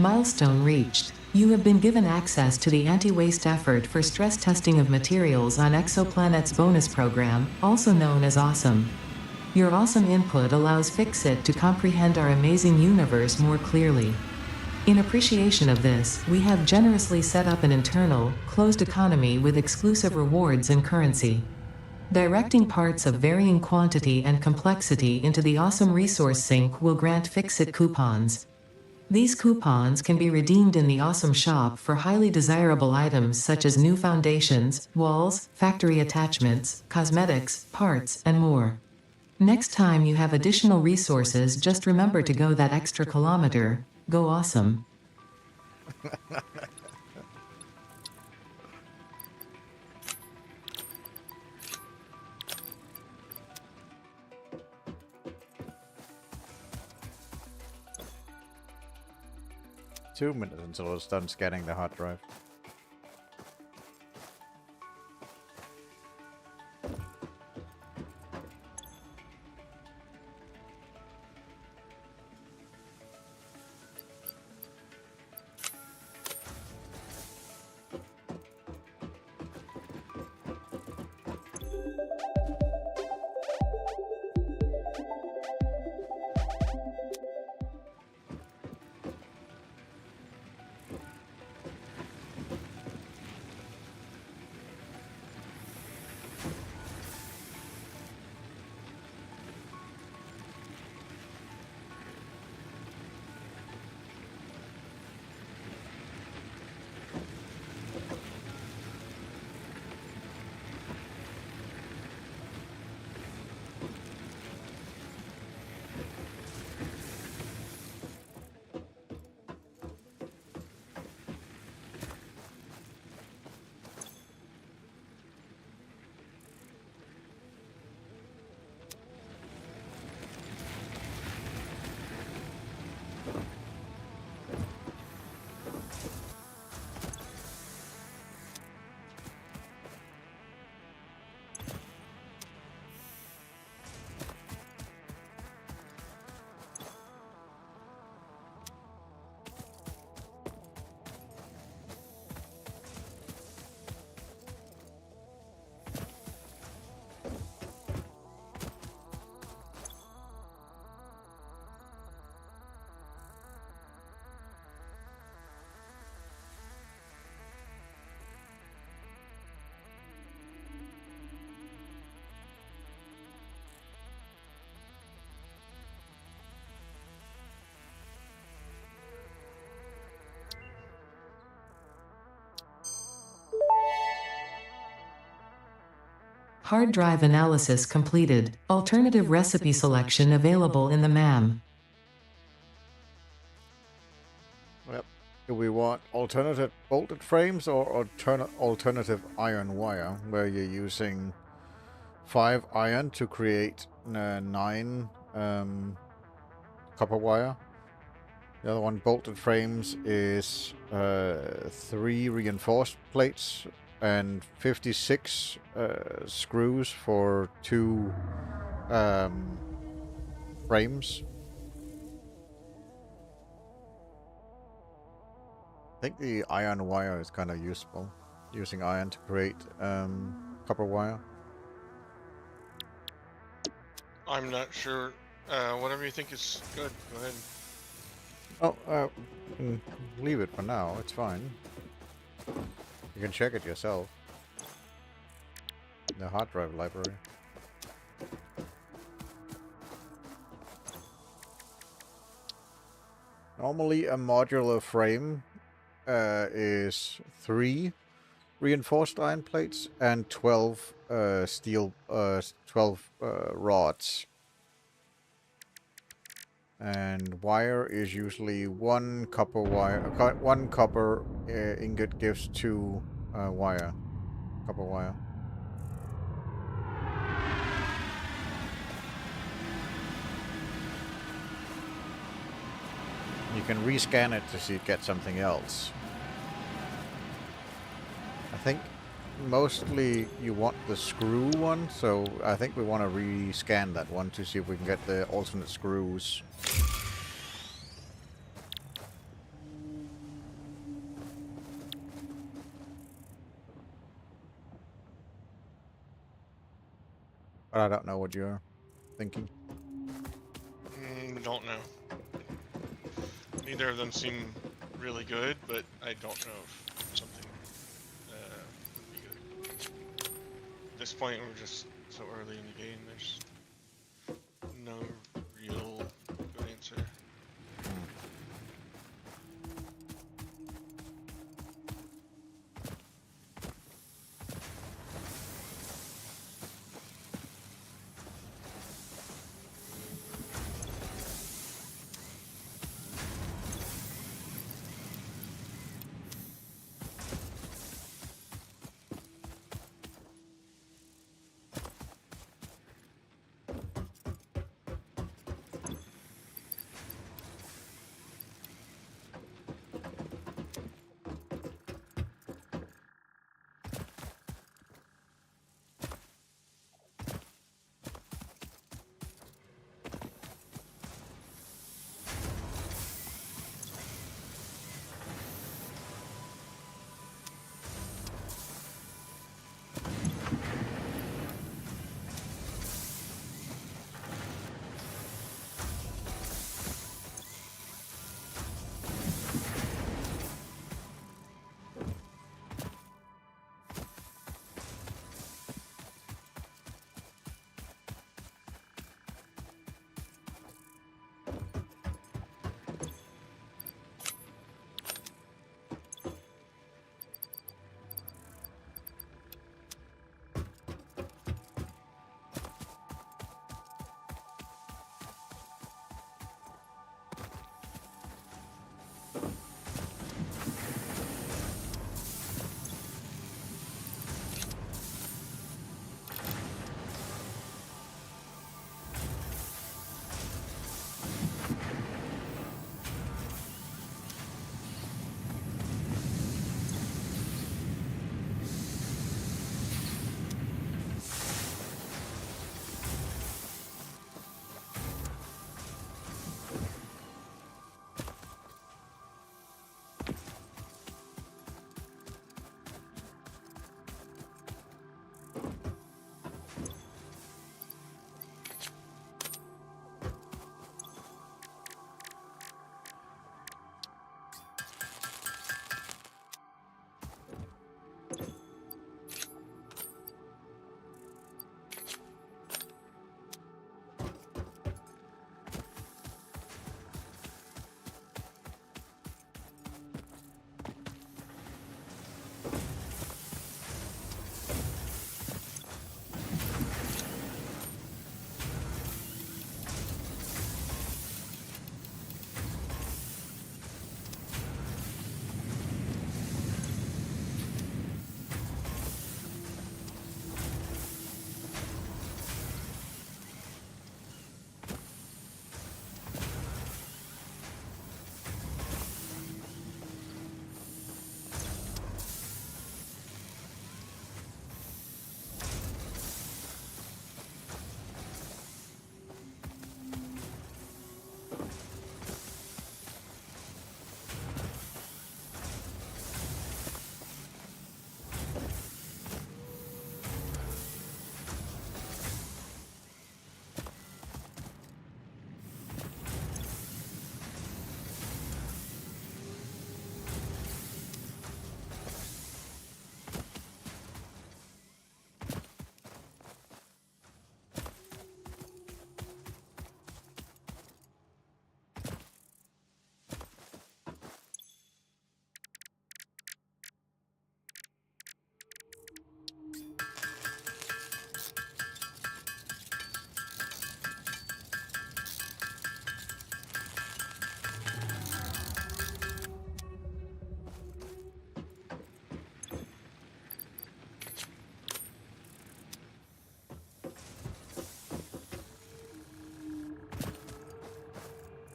Milestone reached. You have been given access to the anti-waste effort for stress testing of materials on Exoplanet's bonus program, also known as AWESOME. Your awesome input allows FICSIT to comprehend our amazing universe more clearly. In appreciation of this, we have generously set up an internal, closed economy with exclusive rewards and currency. Directing parts of varying quantity and complexity into the awesome resource sink will grant FICSIT coupons. These coupons can be redeemed in the Awesome Shop for highly desirable items such as new foundations, walls, factory attachments, cosmetics, parts, and more. Next time you have additional resources, just remember to go that extra kilometer. Go awesome. 2 minutes until it's done scanning the hard drive. Hard drive analysis completed. Alternative recipe selection available in the MAM. Yep. Do we want alternative bolted frames or alternative iron wire, where you're using 5 iron to create 9 copper wire? The other one, bolted frames, is 3 reinforced plates and 56 screws for 2 frames. I think the iron wire is kind of useful, using iron to create copper wire. I'm not sure. Whatever you think is good, go ahead. Oh, leave it for now, it's fine. You can check it yourself. The hard drive library. Normally a modular frame is 3 reinforced iron plates and 12 rods. And wire is usually 1 copper wire. 1 copper ingot gives 2 copper wire. You can rescan it to see get something else. I think mostly you want the screw one, so I think we want to rescan that one to see if we can get the alternate screws. But I don't know what you're thinking. Don't know. Neither of them seem really good, but I don't know if something would be good. At this point, we're just so early in the game, there's no real good answer.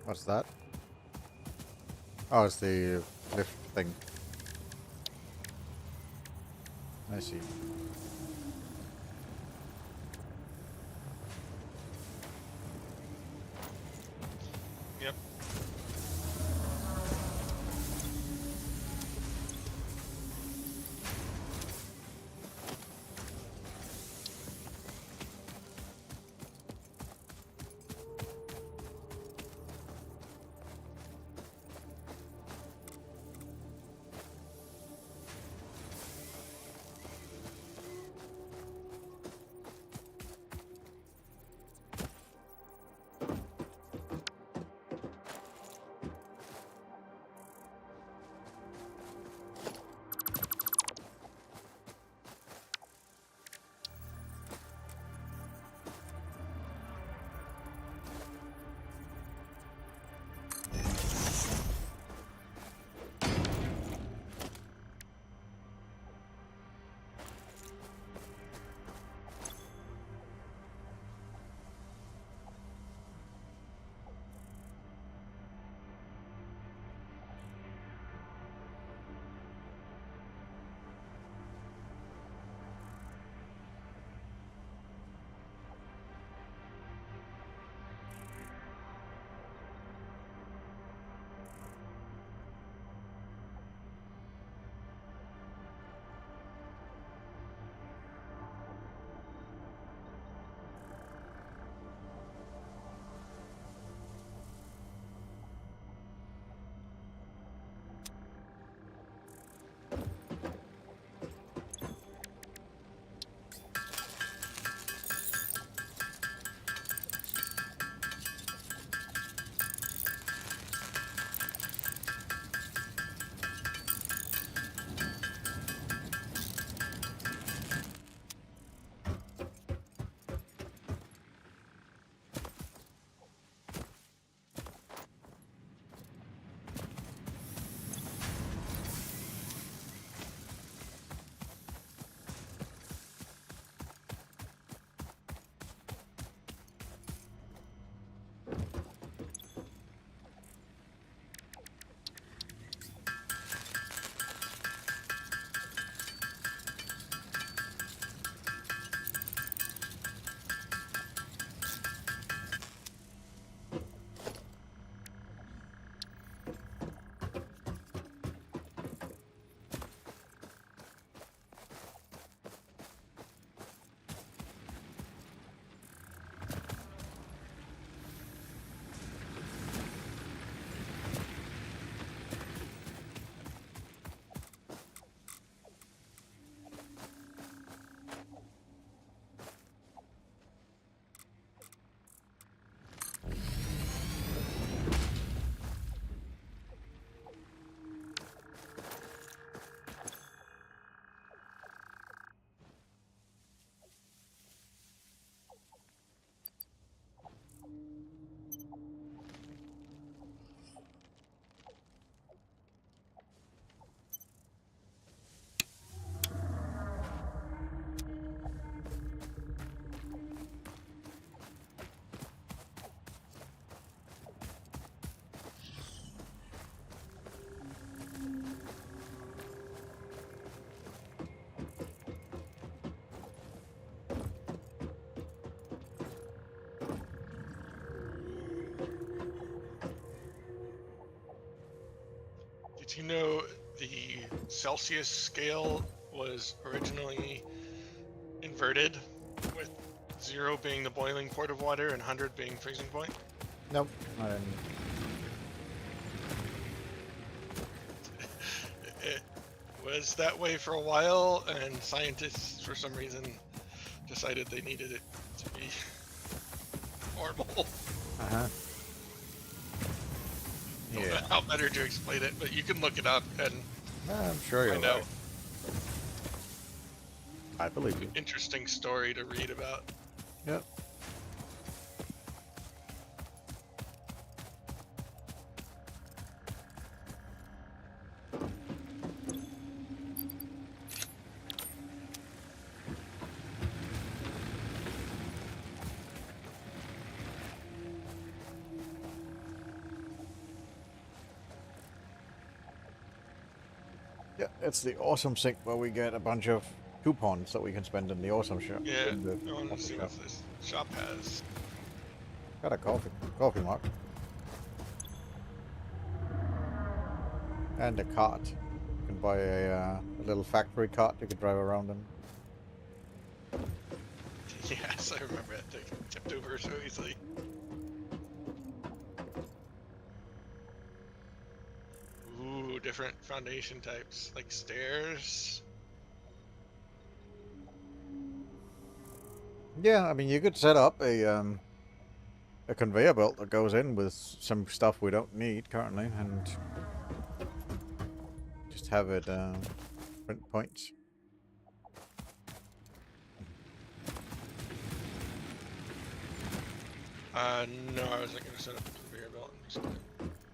What's that? Oh, it's the lift thing. I see. Yep. Do you know the Celsius scale was originally inverted, with 0 being the boiling point of water and 100 being freezing point? Nope. I didn't. It was that way for a while, and scientists, for some reason, decided they needed it to be normal. Uh-huh. I don't know how better to explain it, but you can look it up and I'm sure you're find out. right. I believe you. Interesting story to read about. Yep. Yeah, it's the awesome sink where we get a bunch of coupons that we can spend in the awesome shop. Yeah, in the I want to coffee see shop. what this shop has. Got a coffee mug. And a cart. You can buy a little factory cart you could drive around in. Yes, I remember that thing tipped over so easily. Ooh, different foundation types, like stairs. Yeah, I mean, you could set up a conveyor belt that goes in with some stuff we don't need currently, and just have it print points. No, I was like gonna set up a conveyor belt and just gonna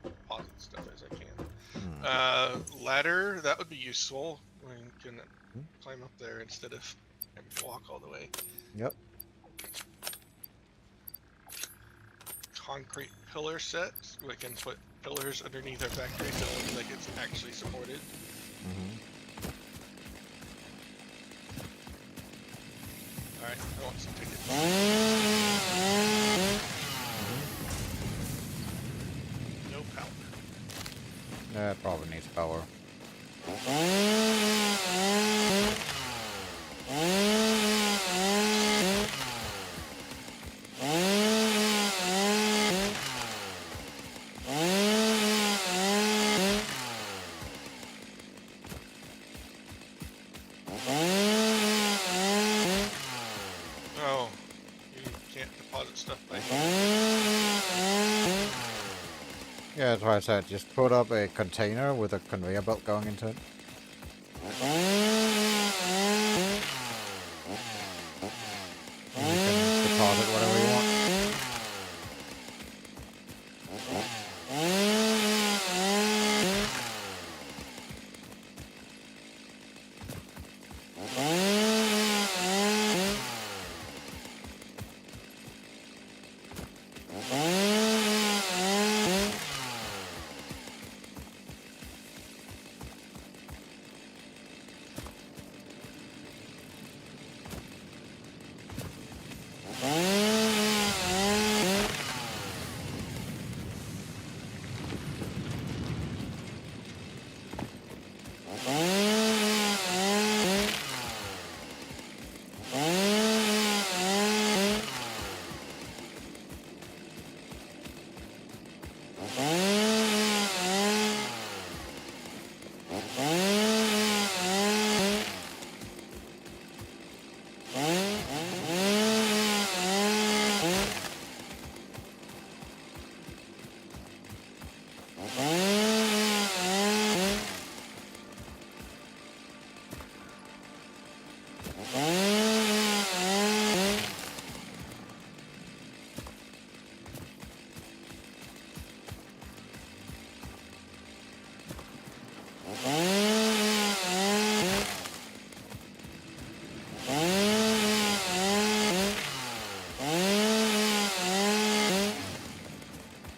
deposit stuff as I can. Ladder, that would be useful. We can climb up there instead of having to walk all the way. Yep. Concrete pillar set. We can put pillars underneath our factory so it looks like it's actually supported. Alright, I want some tickets. No power. That probably needs power. Oh, you can't deposit stuff by Yeah, that's why I said just put up a container with a conveyor belt going into it. And you can deposit whatever you want.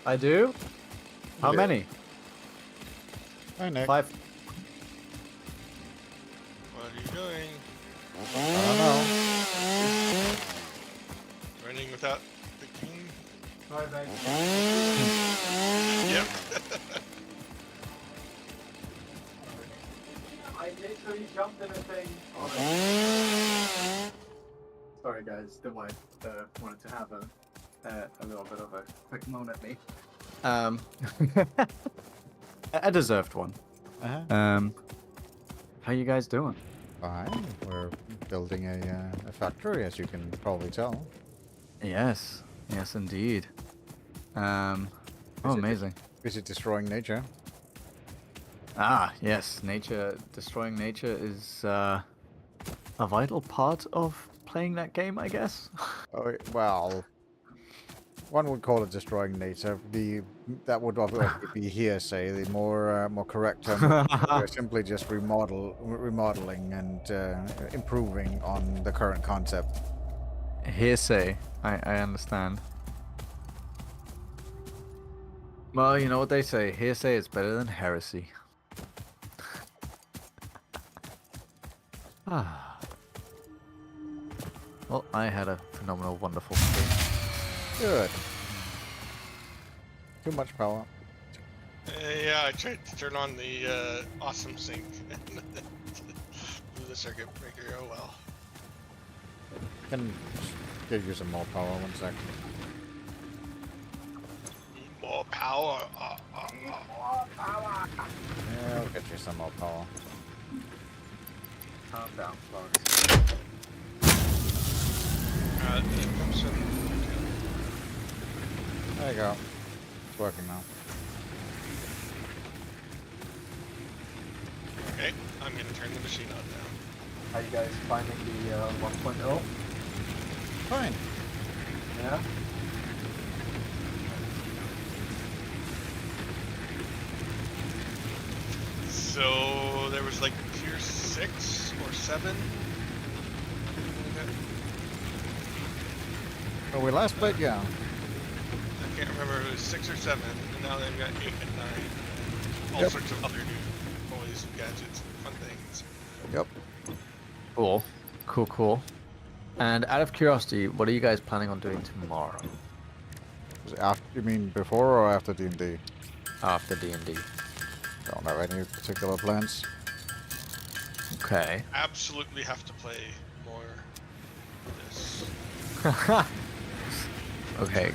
I do? How Yeah. many? Hi, Nick. 5. What are you doing? I don't know. Running without the king? Yep. Sorry guys, the wife wanted to have a little bit of a quick moan at me. A deserved one. How you guys doing? Fine. We're building a factory, as you can probably tell. Yes, yes indeed. Amazing. Busy destroying nature. Ah, yes, destroying nature is a vital part of playing that game, I guess. Oh, well, one would call it destroying nature. That would obviously be hearsay. The more correct term we're simply just remodeling and improving on the current concept. Hearsay, I understand. Well, you know what they say, hearsay is better than heresy. Ah. Well, I had a phenomenal, wonderful stream. Good. Too much power. Yeah, I tried to turn on the awesome sync and blew the circuit breaker. Oh well. Can give you some more power. 1 sec. Need more power. More power. Yeah, I'll get you some more power. Calm down, folks. It comes from. There you go. It's working now. Okay, I'm gonna turn the machine on now. How you guys finding the 1.0? Fine. Yeah? So there was like tier 6 or 7. When we last played, yeah. I can't remember if it was 6 or 7, and now they've got 8 and 9. And all Yep. sorts of other new toys and gadgets and fun things. Yep. Cool. Cool. And out of curiosity, what are you guys planning on doing tomorrow? You mean before or after D&D? After D&D. Don't have any particular plans. Okay. Absolutely have to play more of this. Okay.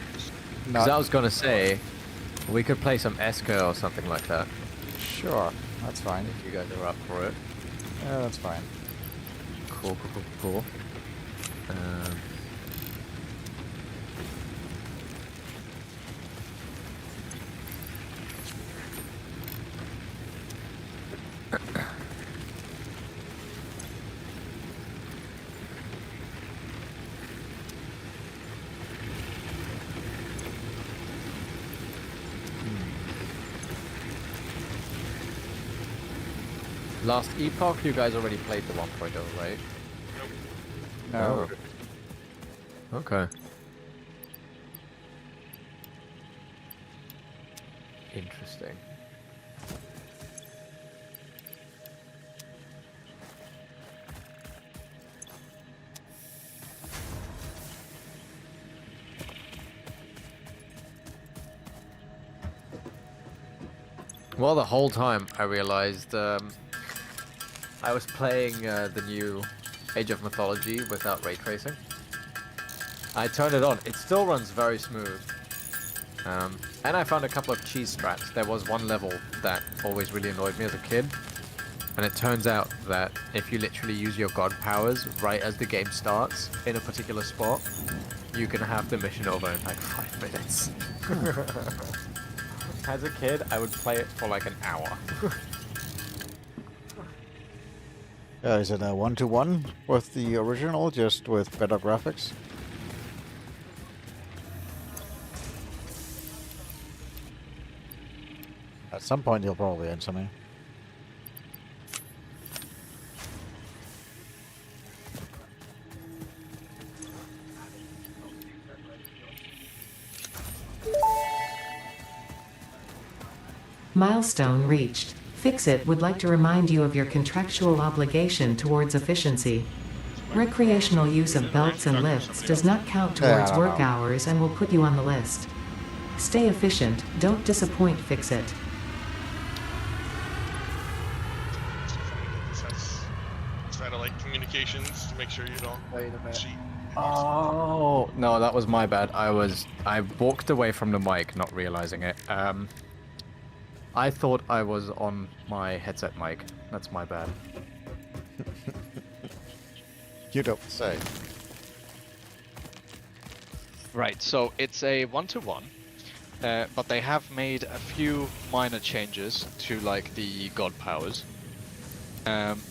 Because I was gonna say, we could play some Esker or something like that. Sure, that's fine. If you guys are up for it. Yeah, that's fine. Cool. Last Epoch, you guys already played the 1.0, right? No. Okay. Interesting. Well, the whole time I realized I was playing the new Age of Mythology without ray tracing. I turned it on. It still runs very smooth. And I found a couple of cheese strats. There was one level that always really annoyed me as a kid. And it turns out that if you literally use your god powers right as the game starts in a particular spot, you can have the mission over in like 5 minutes. As a kid, I would play it for like an hour. Is it a 1-to-1 with the original, just with better graphics? At some point, you'll probably answer me. Milestone reached. FICSIT would like to remind you of your contractual obligation towards efficiency. Recreational use of belts and lifts does not count towards work hours and will put you on the list. Stay efficient, don't disappoint FICSIT. It's satellite communications to make sure you don't cheat. Oh no, that was my bad. I walked away from the mic, not realizing it. I thought I was on my headset mic. That's my bad. You don't say. Right, so it's a 1-to-1, but they have made a few minor changes to like the god powers.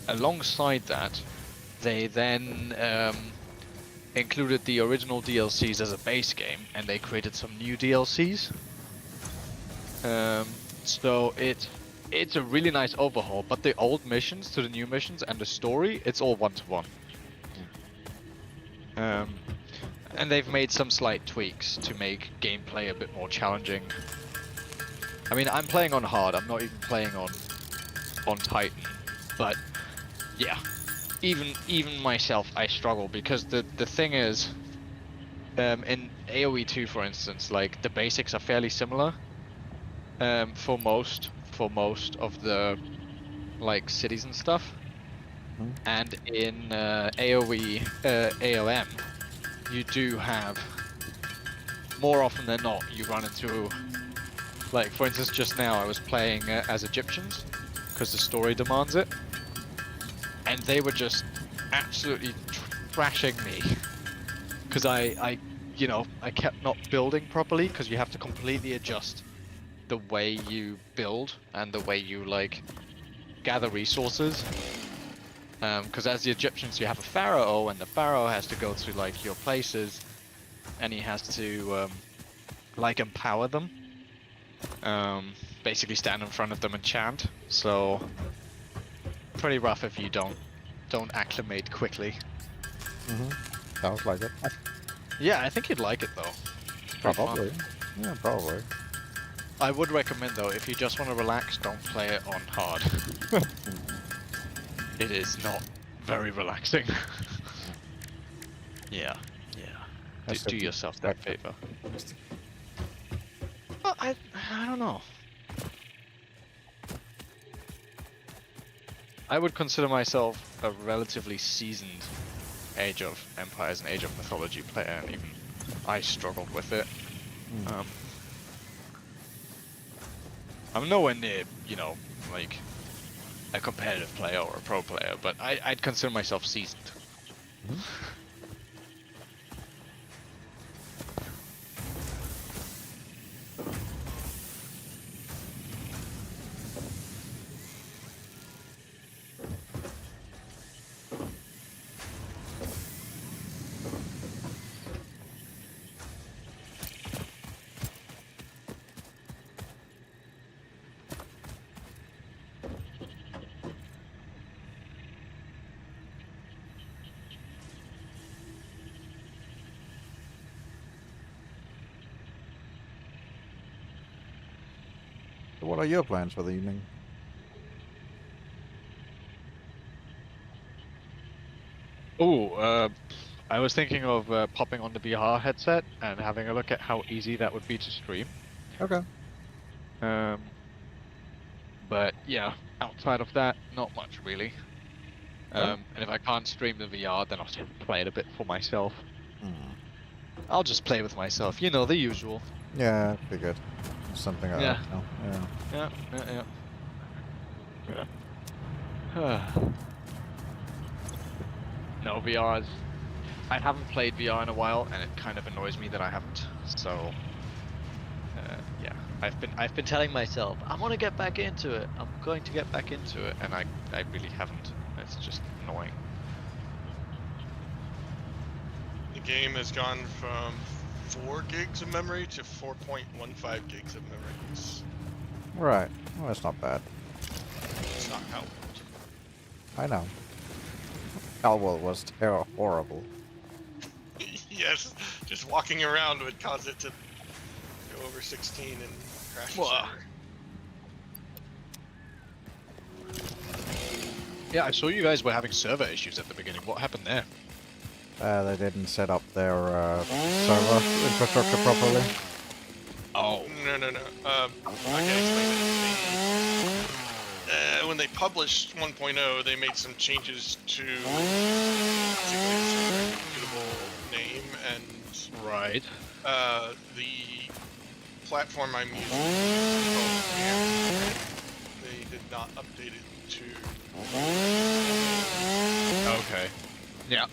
Alongside that, they then included the original DLCs as a base game, and they created some new DLCs. So it's a really nice overhaul, but the old missions to the new missions and the story, it's all 1-to-1. And they've made some slight tweaks to make gameplay a bit more challenging. I mean, I'm playing on hard, I'm not even playing on Titan, but yeah, even myself, I struggle because the thing is, in AoE 2, for instance, like the basics are fairly similar, for most of the like cities and stuff, and in AoE AOM, you do have, more often than not, you run into, like for instance, just now I was playing as Egyptians because the story demands it. And they were just absolutely trashing me because I kept not building properly because you have to completely adjust the way you build and the way you like gather resources. Because as the Egyptians, you have a pharaoh, and the pharaoh has to go to like your places, and he has to like empower them. Basically stand in front of them and chant. So pretty rough if you don't acclimate quickly. Sounds like it. Yeah, I think you'd like it though. It's pretty Probably. fun. Yeah, probably. I would recommend though, if you just want to relax, don't play it on hard. It is not very relaxing. Yeah. Do yourself that favor. Well, I don't know. I would consider myself a relatively seasoned Age of Empires and Age of Mythology player, and even I struggled with it. I'm nowhere near, like a competitive player or a pro player, but I'd consider myself seasoned. So what are your plans for the evening? Oh, I was thinking of popping on the VR headset and having a look at how easy that would be to stream. Okay. But yeah, outside of that, not much really. And if I can't stream the VR, then I'll just play it a bit for myself. I'll just play with myself, the usual. Yeah, be good. Something like that. Yeah. No, VR is... I haven't played VR in a while, and it kind of annoys me that I haven't. So, yeah, I've been telling myself I want to get back into it. I'm going to get back into it, and I really haven't. It's just annoying. The game has gone from 4 gigs of memory to 4.15 gigs of memory. Right. Well, that's not bad. It's not how old. I know. Elwell was horrible. Yes, just walking around would cause it to go over 16 and crash the server. Yeah, I saw you guys were having server issues at the beginning. What happened there? They didn't set up their server infrastructure properly. Oh. No. I can explain it. When they published 1.0, they made some changes to basically the computable name, and Right. the platform I'm using is called AMP, and they did not update it to. Okay. Yeah.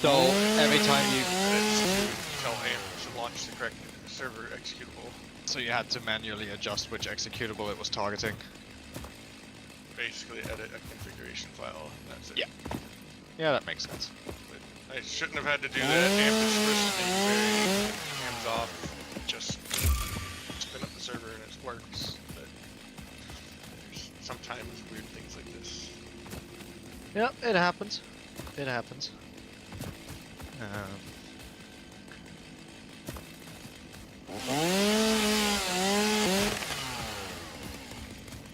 So every time you, It's to tell AMP to launch the correct server executable. so you had to manually adjust which executable it was targeting. Basically, edit a configuration file, and that's it. Yeah. Yeah, that makes sense. But I shouldn't have had to do that. AMP is supposed to be very hands-off. Just spin up the server and it works. But there's sometimes weird things like this. Yep, it happens. It happens.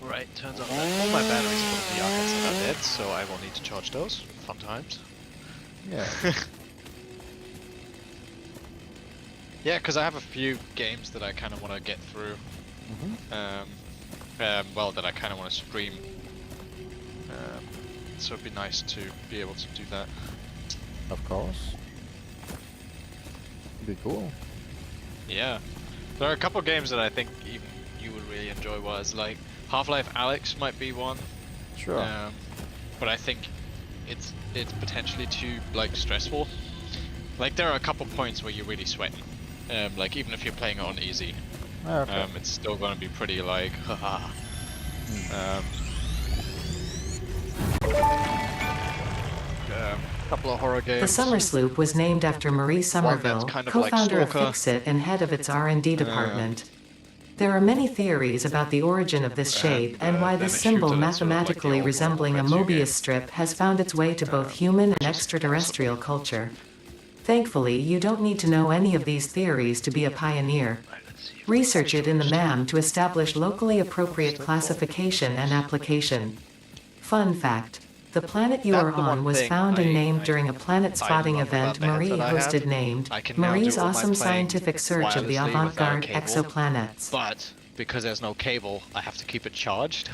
Right, turns out that all my batteries for the arcades are dead, so I will need to charge those. Fun times. Yeah. Yeah, because I have a few games that I kind of want to get through. Well, that I kind of want to stream. So it'd be nice to be able to do that. Of course. Be cool. Yeah. There are a couple games that I think even you would really enjoy, was like Half-Life Alyx might be one. Sure. But I think it's potentially too like stressful. Like there are a couple points where you're really sweating. Like even if you're playing it on easy, Okay. it's still gonna be pretty like haha. Couple of horror games. The Summer Sloop was named after Marie Somerville, kind of like co-founder of Stalker. FICSIT and head of its R&D department. There are many theories about the origin of this shape and why then this it symbol shoots at it sort of like the mathematically old resembling a World War II game. Mobius strip has found its way to both human and extraterrestrial culture. Thankfully, you don't need to know any of these theories to be a pioneer. Research it in the MAM to establish locally appropriate classification and application. Fun fact. The planet you That's are the on one was thing found and I named during a planet spotting love event about the Marie headset I have. hosted named I can now do Marie's all my awesome playing scientific search of the wirelessly avant-garde without a cable. exoplanets. But because there's no cable, I have to keep it charged.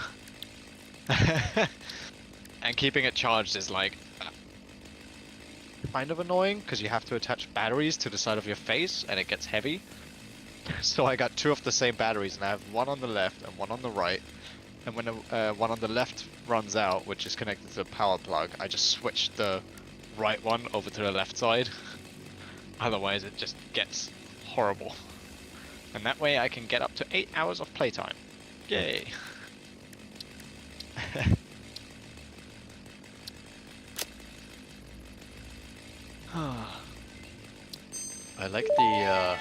And keeping it charged is like kind of annoying because you have to attach batteries to the side of your face and it gets heavy. So I got two of the same batteries and I have one on the left and one on the right. And when the one on the left runs out, which is connected to the power plug, I just switch the right one over to the left side. Otherwise it just gets horrible. And that way I can get up to 8 hours of playtime. Yay! I like the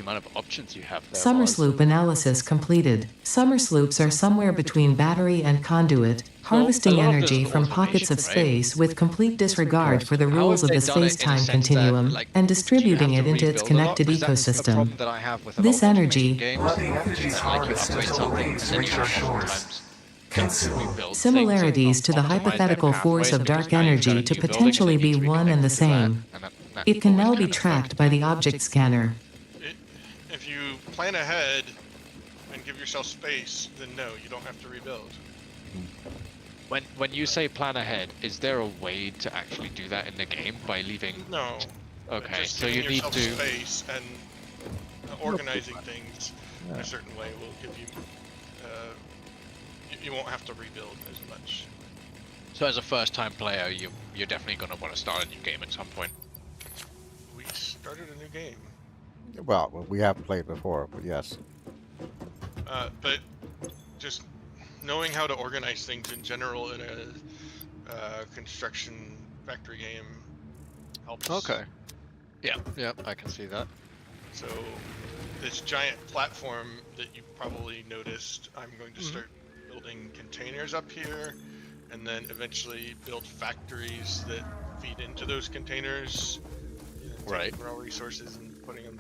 amount of options you have there. Summer Waz. sloop analysis completed. Summer sloops are somewhere between battery and conduit, harvesting a lot of energy this is from pockets of automation, right? space with complete disregard for the How rules have of they the done it in a space-time sense that, continuum like, and do you distributing have it to into its rebuild a lot? connected 'Cause that's a problem ecosystem. that I have with a This lot of energy, automation games. Let the effigies Like you harvested upgrade the something, waves and then reach you our have to shores. sometimes Consume. rebuild things similarities to the and optimize their hypothetical force pathways, of and dark now you've got a energy new to building potentially that be needs to be one and the connected to that, same. and that It can always now kind be of tracked by the object scanner. If you plan ahead and give yourself space, then no, you don't have to rebuild. When you say plan ahead, is there a way to actually do that in the game by leaving? No. Okay, Just so giving you need yourself to. space and organizing things a certain way will give you. You won't have to rebuild as much. So as a first-time player, you're definitely gonna want to start a new game at some point. We started a new game, Well, we haven't played before, but yes. but just knowing how to organize things in general in a construction factory game helps. Okay. Yeah, I can see that. So this giant platform that you probably noticed, I'm going to start building containers up here, and then eventually build factories that feed into those containers. Right. Taking raw resources and putting them.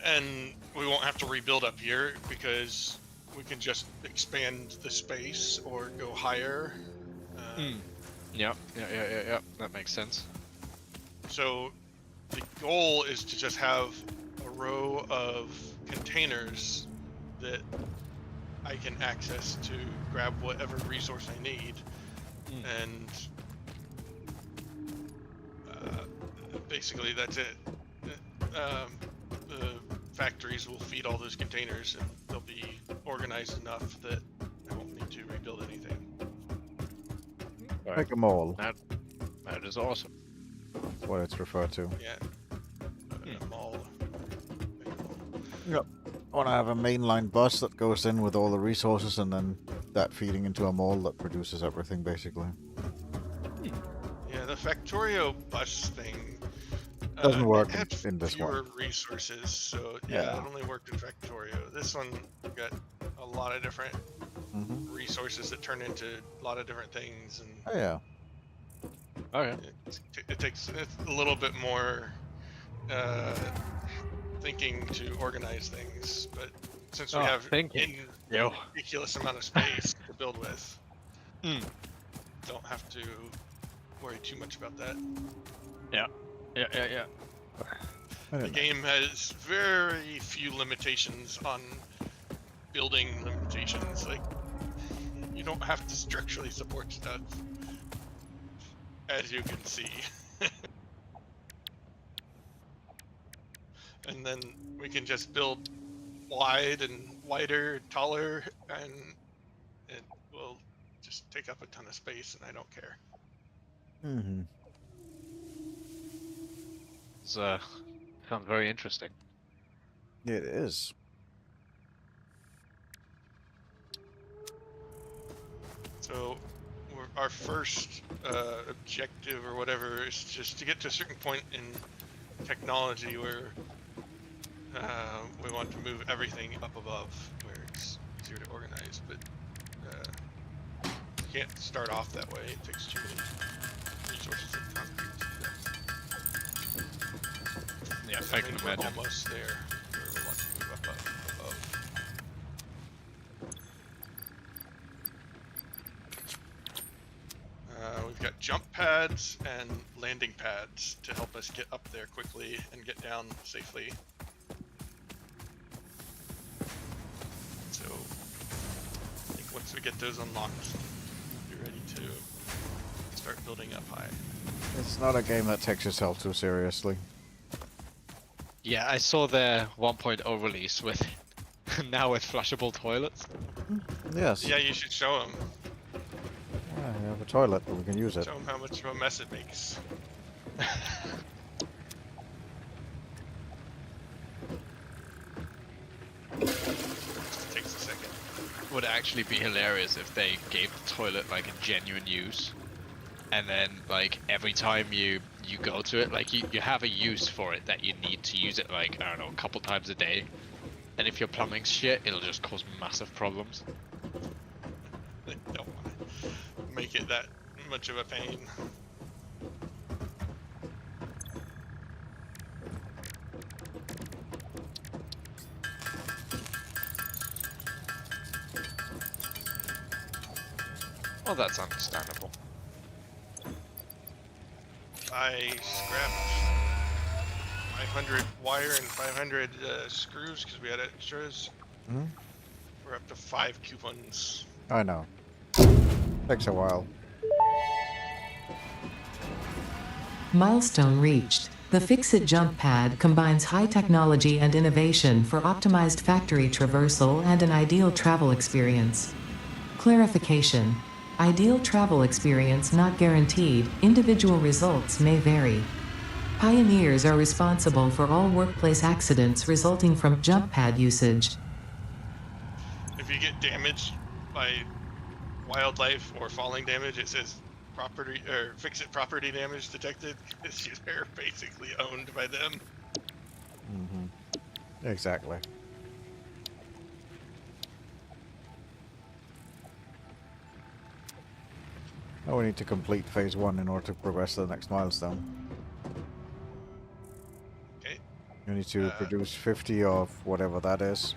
And we won't have to rebuild up here because we can just expand the space or go higher. Yeah. That makes sense. So the goal is to just have a row of containers that I can access to grab whatever resource I need, and basically that's it. The factories will feed all those containers, and they'll be organized enough that I won't need to rebuild anything. Like a mall, That is awesome. that's what it's referred to. Yeah. A mall. Yep. I want to have a mainline bus that goes in with all the resources, and then that feeding into a mall that produces everything, basically. Yeah, the Factorio bus thing Doesn't work it had in this fewer one. resources, so Yeah. it only worked in Factorio. This one got a lot of different Mm-hmm. resources that turn into a lot of different things, and Oh yeah. Okay. it takes a little bit more thinking to organize things. But since we have thinking. a Yo. ridiculous amount of space to build with, don't have to worry too much about that. Yeah. The game has very few limitations on building limitations. Like, you don't have to structurally support stuff, as you can see. And then we can just build wide and wider, taller, and it will just take up a ton of space, and I don't care. Mm-hmm. It's, sounds very interesting. It is. So our first objective or whatever is just to get to a certain point in technology where we want to move everything up above, where it's easier to organize, but you can't start off that way. It takes too many resources and concrete to do that. Yeah, I I can mean, we're imagine. almost there where we want to move up above. We've got jump pads and landing pads to help us get up there quickly and get down safely. So I think once we get those unlocked, we'll be ready to start building up high. It's not a game that takes itself too seriously. Yeah, I saw their 1.0 release with now with flushable toilets. Yes. Yeah, you should show them. Yeah, we have a toilet, but we can use it. Show them how much of a mess it makes. Just takes a second. Would actually be hilarious if they gave the toilet like a genuine use, and then like every time you go to it, like you have a use for it that you need to use it, like I don't know, a couple times a day, and if your plumbing's shit, it'll just cause massive problems. They don't want to make it that much of a pain. Well, that's understandable. I scrapped 500 wire and 500 screws because we had extras. Hmm? We're up to 5 coupons. I know. Takes a while. Milestone reached. The FICSIT jump pad combines high technology and innovation for optimized factory traversal and an ideal travel experience. Clarification. Ideal travel experience not guaranteed, individual results may vary. Pioneers are responsible for all workplace accidents resulting from jump pad usage. If you get damaged by wildlife or falling damage, it says property or FICSIT property damage detected because you're basically owned by them. Mm-hmm. Exactly. Now we need to complete phase 1 in order to progress to the next milestone. Okay. You need to produce 50 of whatever that is.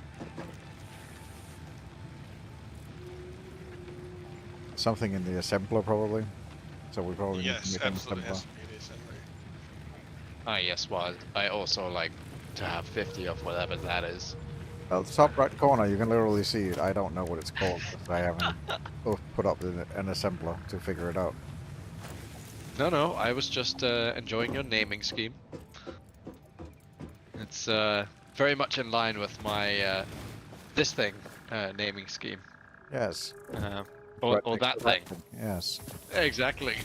Something in the assembler, probably. So we probably need to Yes, make an absolutely assembler. has to be the assembly. Ah, yes, well, I also like to have 50 of whatever that is. Well, the top right corner, you can literally see it. I don't know what it's called because I haven't put up an assembler to figure it out. No, I was just enjoying your naming scheme. It's very much in line with my this thing naming scheme. Yes. Or that thing. Yes. Exactly.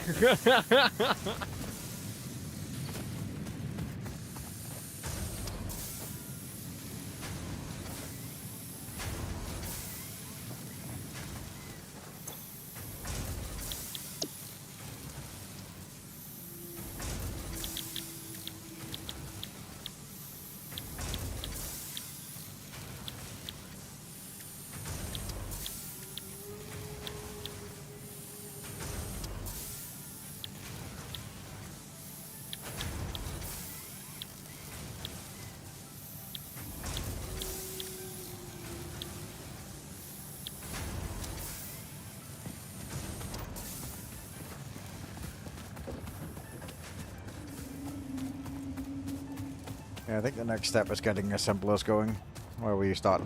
Yeah, I think the next step is getting assemblers going, where we start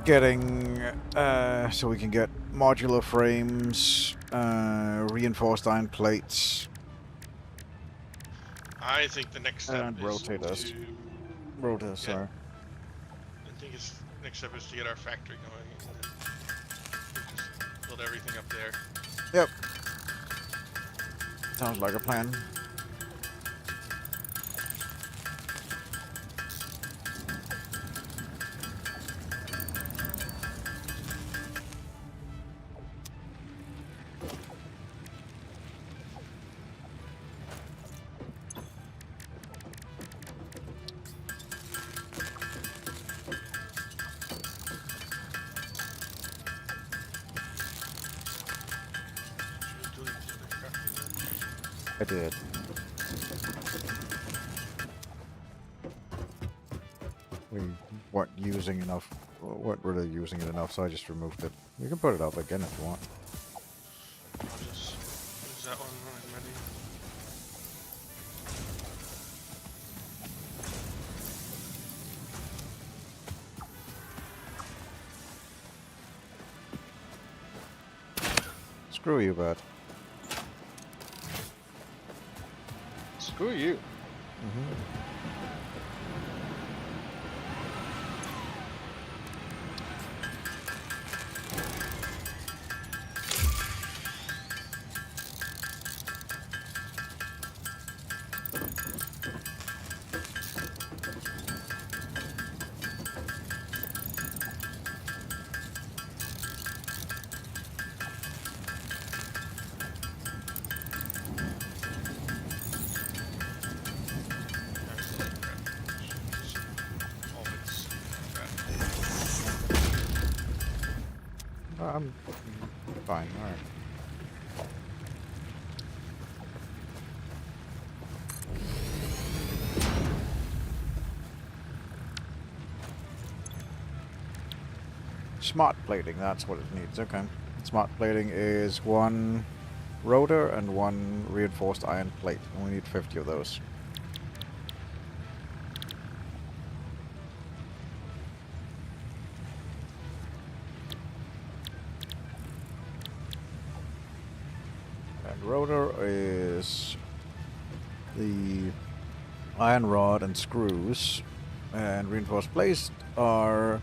getting, so we can get modular frames, reinforced iron plates, I think the next step and is rotators. to Rotors, sorry. I think it's next step is to get our factory going and then just build everything up there. Yep. Sounds like a plan. I did. We weren't using enough, weren't really using it enough, so I just removed it. You can put it up again if you want. I'll just use that one when I'm ready. Screw you, bud. Screw you. I'm fine, alright. Smart plating, that's what it needs, okay. Smart plating is one rotor and one reinforced iron plate, and we need 50 of those. And rotor is the iron rod and screws, and reinforced plates are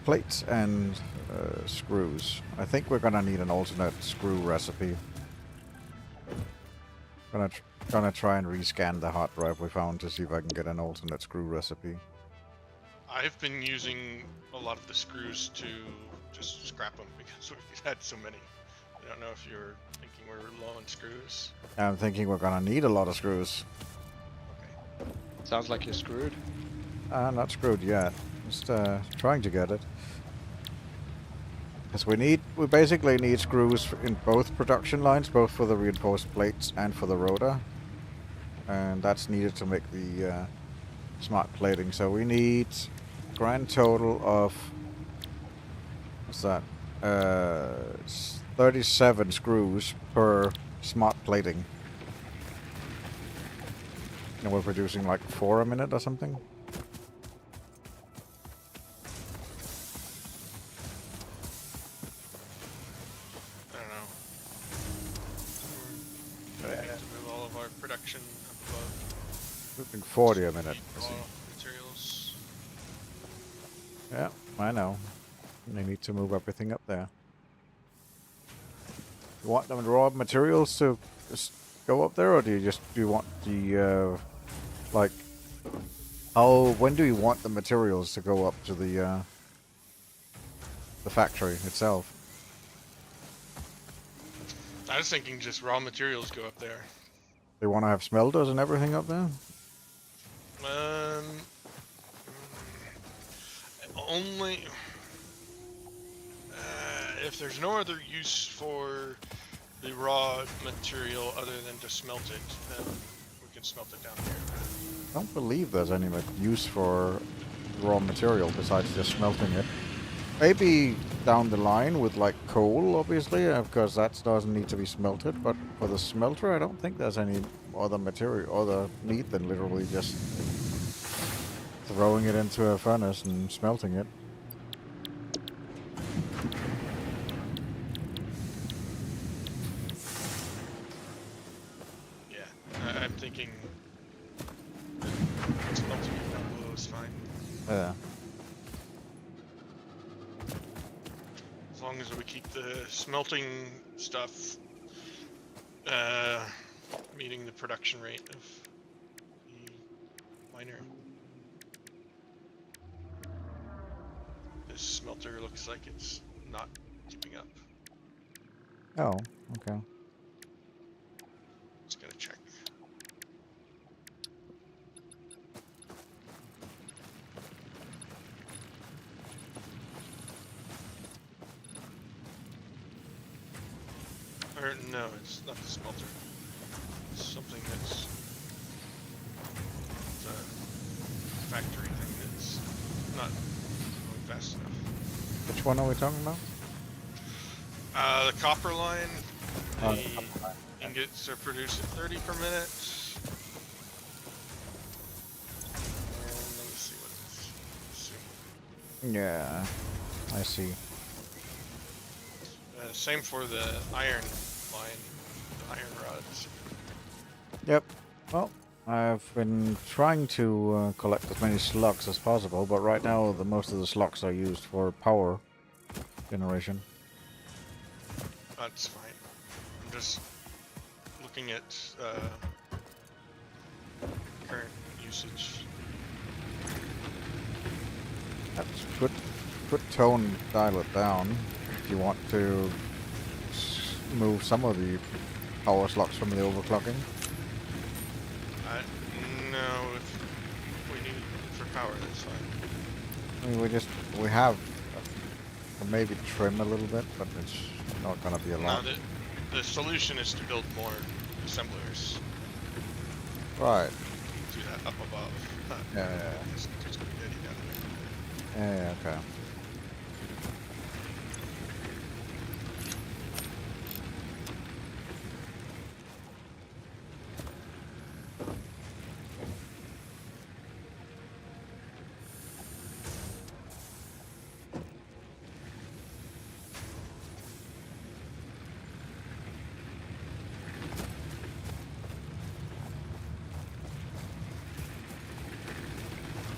plates and screws. I think we're gonna need an alternate screw recipe. Gonna try and rescan the hard drive we found to see if I can get an alternate screw recipe. I've been using a lot of the screws to just scrap them because we've had so many. I don't know if you're thinking we're low on screws. I'm thinking we're gonna need a lot of screws. Okay. Sounds like you're screwed. Not screwed yet. Just trying to get it. Because we basically need screws in both production lines, both for the reinforced plates and for the rotor. And that's needed to make the smart plating. So we need grand total of, what's that? 37 screws per smart plating. And we're producing like 4 a minute or something. I don't We need to move all of our production up above. Moving 40 a minute. Need I see. raw materials. Yeah, I know. They need to move everything up there. You want the raw materials to just go up there, or do you want the like when do you want the materials to go up to the factory itself? I was thinking just raw materials go up there. They want to have smelters and everything up there? Only if there's no other use for the raw material other than to smelt it, then we can smelt it down here. I don't believe there's any use for raw material besides just smelting it. Maybe down the line with like coal, obviously, because that doesn't need to be smelted. But for the smelter, I don't think there's any other material, other need than literally just throwing it into a furnace and smelting it. Yeah, I'm thinking smelting it down below is fine. Yeah. As long as we keep the smelting stuff meeting the production rate of the miner. This smelter looks like it's not keeping up. Oh, okay. Just gonna check. Or no, it's not the smelter. It's something that's it's a factory thing that's not going fast enough. Which one are we talking about? The copper line, Oh, the the copper line. ingots are produced at 30 per minute. And let me see what it's assuming. Yeah, I see. Same for the iron line, the iron rods. Yep. Well, I've been trying to collect as many slugs as possible, but right now most of the slugs are used for power generation. That's fine. I'm just looking at current usage. That's good tone, dial it down if you want to move some of the power slugs from the overclocking. No, if we need it for power, that's fine. I mean, we have maybe trim a little bit, but it's not gonna be a No, lot. the solution is to build more assemblers. Right. Do that up above. Yeah, yeah, yeah. There's spaghetti down there. Yeah, okay.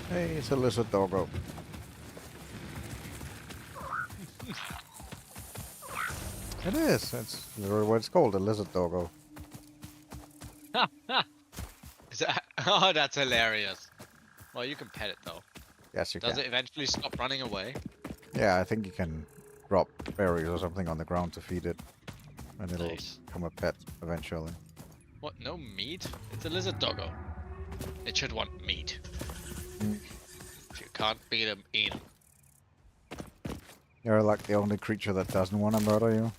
Hey, it's a lizard doggo. It is. It's literally what it's called, a lizard doggo. Is that? Oh, that's hilarious. Well, you can pet it though. Yes, you Does can. it eventually stop running away? Yeah, I think you can drop berries or something on the ground to feed it, and it'll Nice. become a pet eventually. What? No meat? It's a lizard doggo. It should want meat. Mm. If you can't beat him, eat him. You're like the only creature that doesn't want to murder you.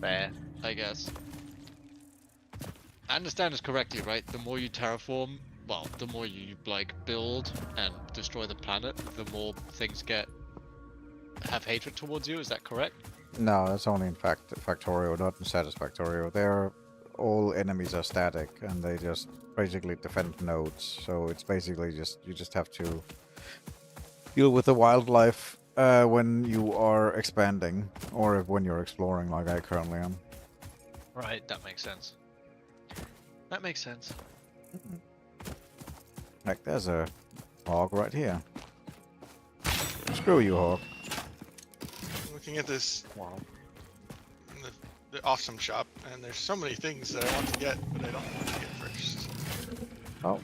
Fair, I guess. I understand this correctly, right? The more you terraform, well, the more you like build and destroy the planet, the more things have hatred towards you. Is that correct? No, that's only in fact Factorio, not in Satisfactory. They're all enemies are static, and they just basically defend nodes. So it's basically you just have to deal with the wildlife when you are expanding, or when you're exploring, like I currently am. Right, that makes sense. That makes sense. Like, there's a hog right here. Screw you, hog. Looking at this, Wow. the awesome shop, and there's so many things that I want to get, but I don't know what to get first. Oh,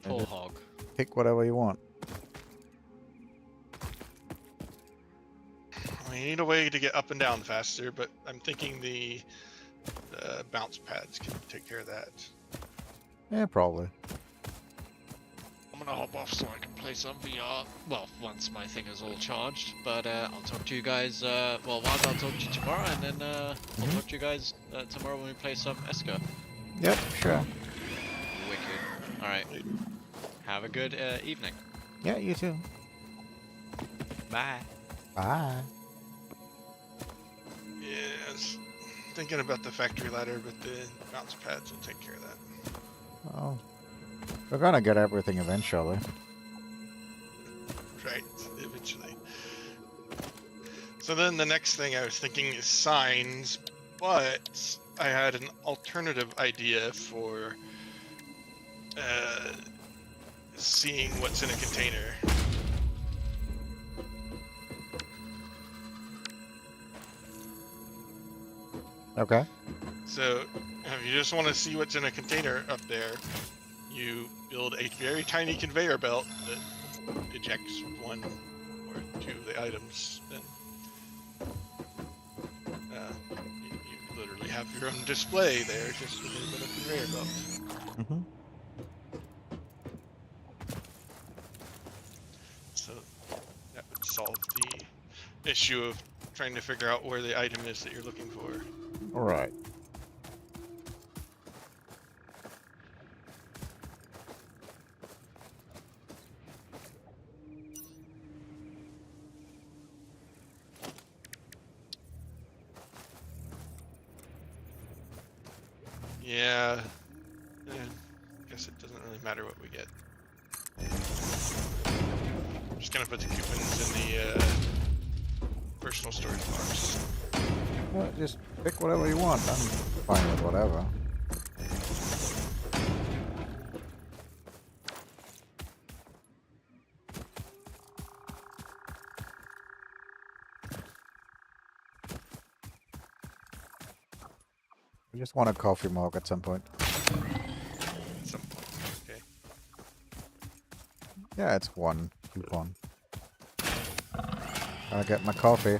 Poor just hog. pick whatever you want. We need a way to get up and down faster, but I'm thinking the bounce pads can take care of that. Yeah, probably. I'm gonna hop off so I can play some VR. Well, once my thing is all charged. But I'll talk to you guys. Well, Waz, I'll talk to you tomorrow, and then I'll talk to you guys tomorrow when we play some Esker. Yep, sure. Wicked. All right. Have a good evening. Yeah, you too. Bye. Bye. Yes. Thinking about the factory ladder, but the bounce pads will take care of that. Oh. We're gonna get everything eventually. Right, eventually. So then the next thing I was thinking is signs, but I had an alternative idea for seeing what's in a container. Okay. So if you just want to see what's in a container up there, you build a very tiny conveyor belt that ejects one or two of the items. Then you literally have your own display there, just with a little conveyor belt. Mm-hmm. So that would solve the issue of trying to figure out where the item is that you're looking for. Alright. Yeah, I guess it doesn't really matter what we get. I'm just gonna put the coupons in the personal storage box. Well, just pick whatever you want. I'm fine with whatever. I just want a coffee mug at some point. At some point, okay. Yeah, it's one coupon. Gotta get my coffee.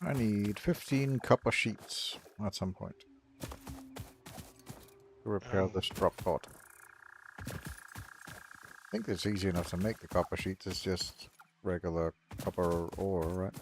I need 15 copper sheets at some point to repair this drop pod. I think it's easy enough to make the copper sheets. It's just regular copper ore, right?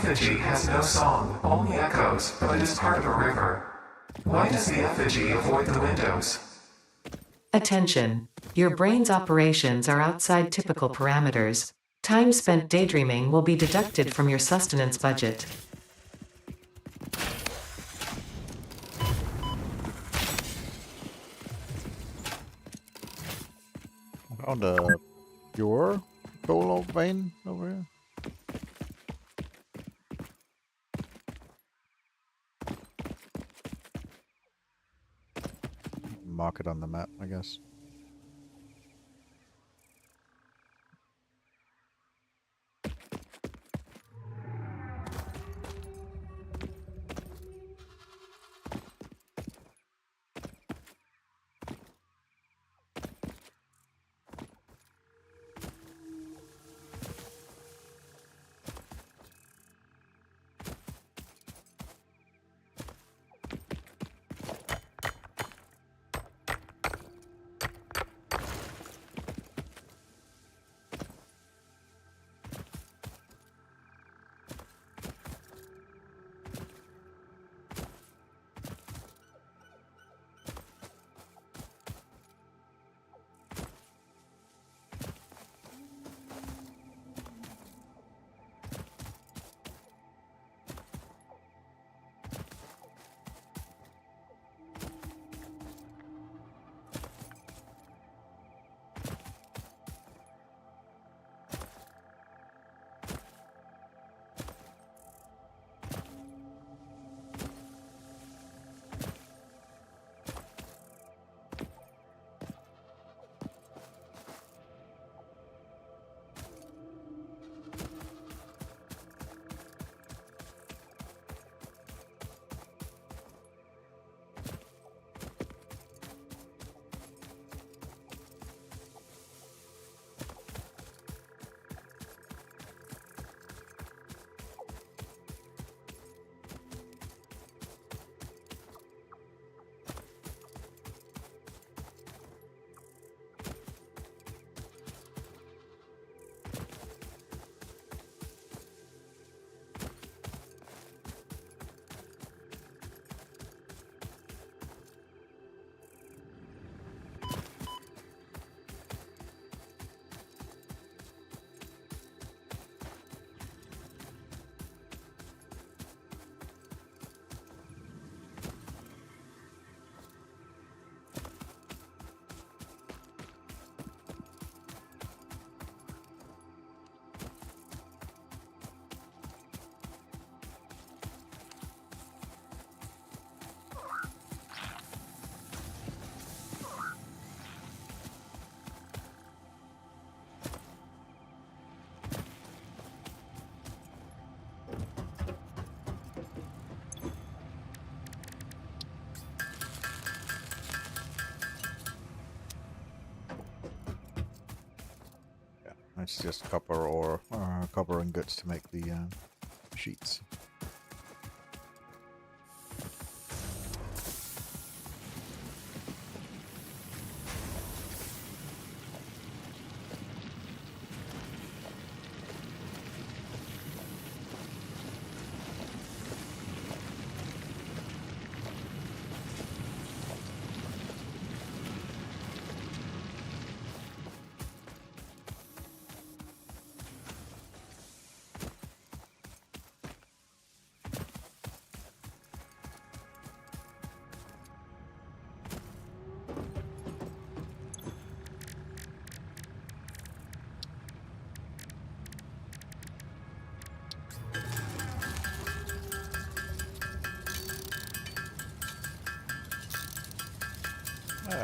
effigy has no song, only echoes, but is part of a river. Why does the effigy avoid the windows? Attention! Your brain's operations are outside typical parameters. Time spent daydreaming will be deducted from your sustenance budget. Found a pure coal vein over here. Mark it on the map, I guess. It's just copper ore, copper ingots to make the sheets.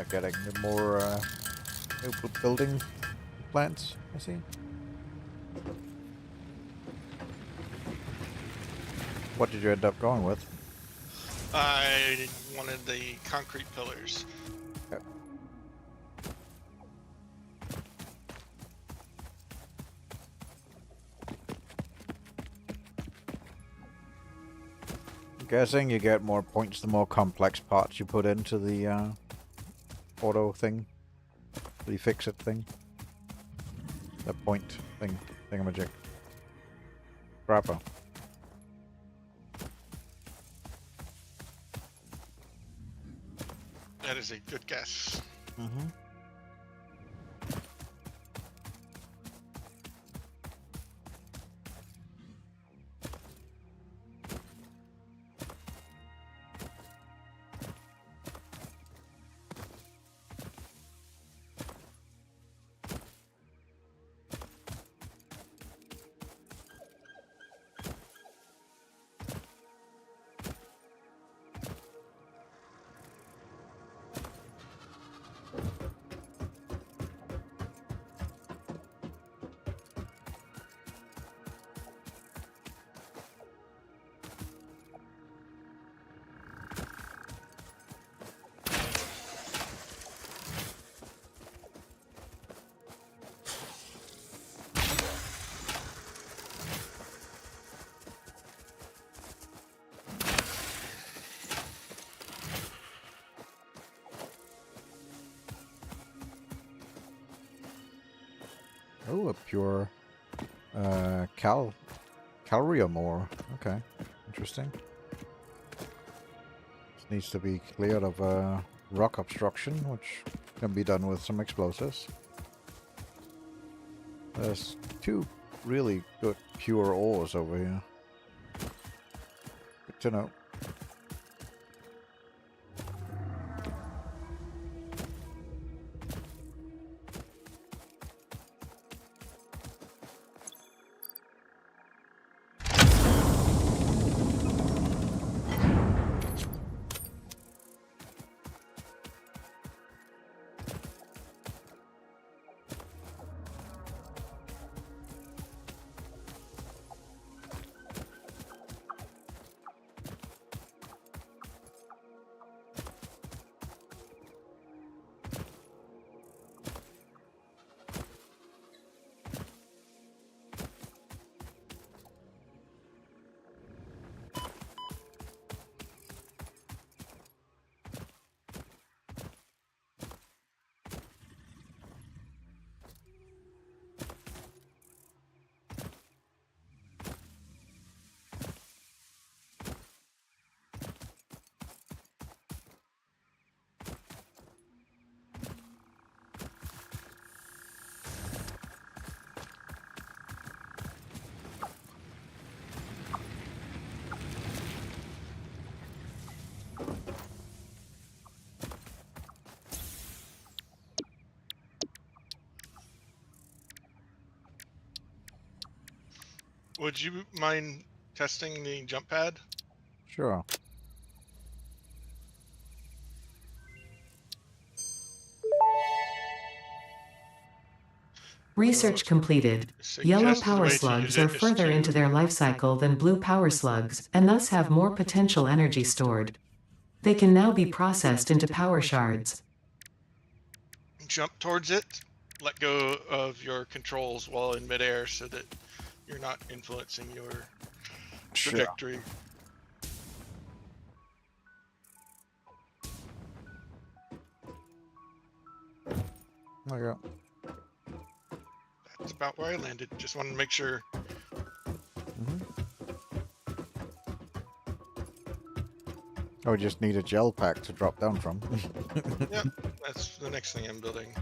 Getting more building plants, I see. What did you end up going with? I wanted the concrete pillars. Yep. I'm guessing you get more points the more complex parts you put into the auto thing, the FICSIT thing, the point thing, thingamajig. Grappa. That is a good guess. Mm-hmm. Oh, a pure calrium ore. Okay, interesting. This needs to be cleared of rock obstruction, which can be done with some explosives. There's 2 really good pure ores over here. Good to know. Would you mind testing the jump pad? Sure. Research completed. Yellow power slugs are further into their life cycle than blue power slugs, and thus have more potential energy stored. They can now be processed into power shards. Jump towards it, let go of your controls while in midair so that you're not influencing your trajectory. There you go. That's about where I landed. Just wanted to make sure. Oh, we just need a gel pack to drop down from. Yep, that's the next thing I'm building.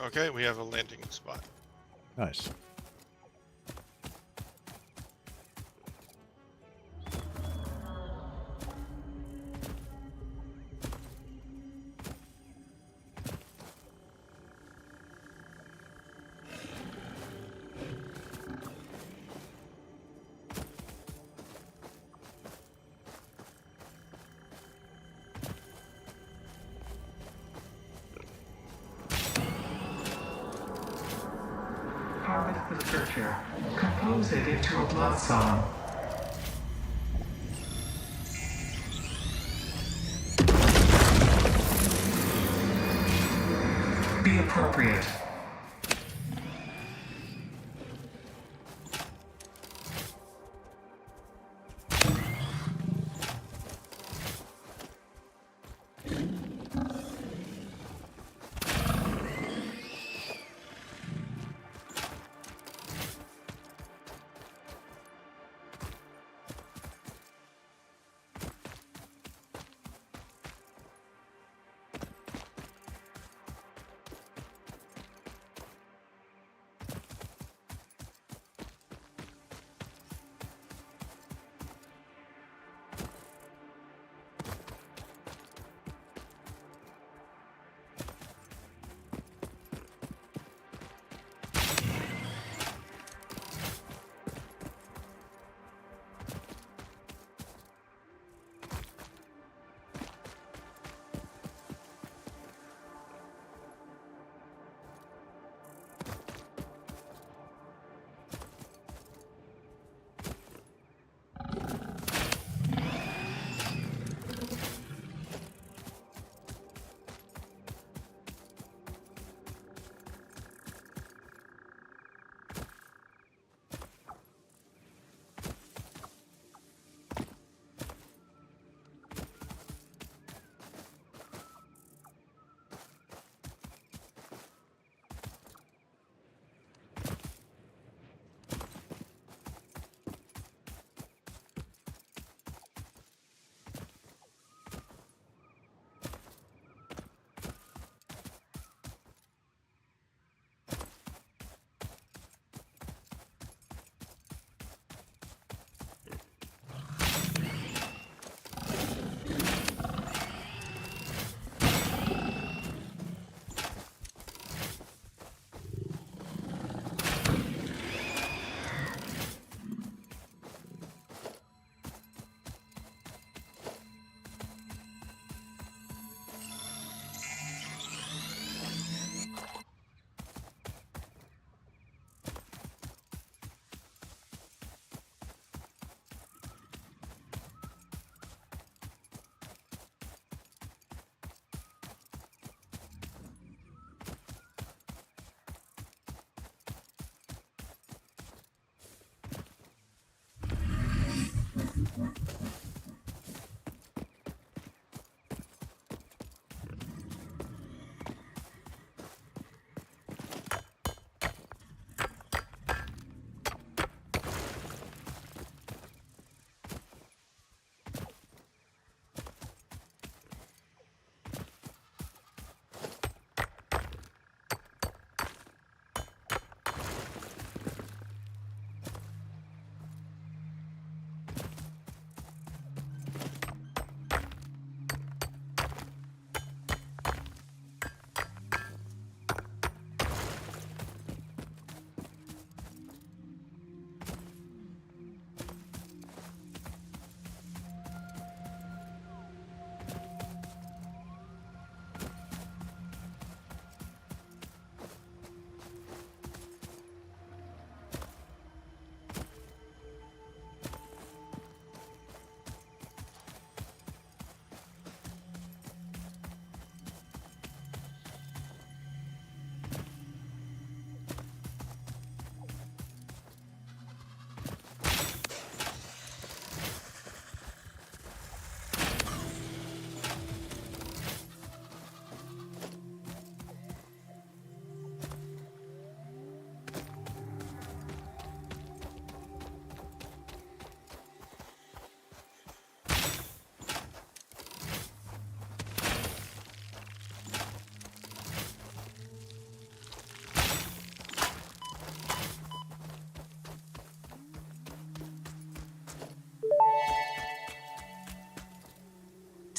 Okay, we have a landing spot. Nice. Harvest the scripture. Compose it into a blood song. Be appropriate.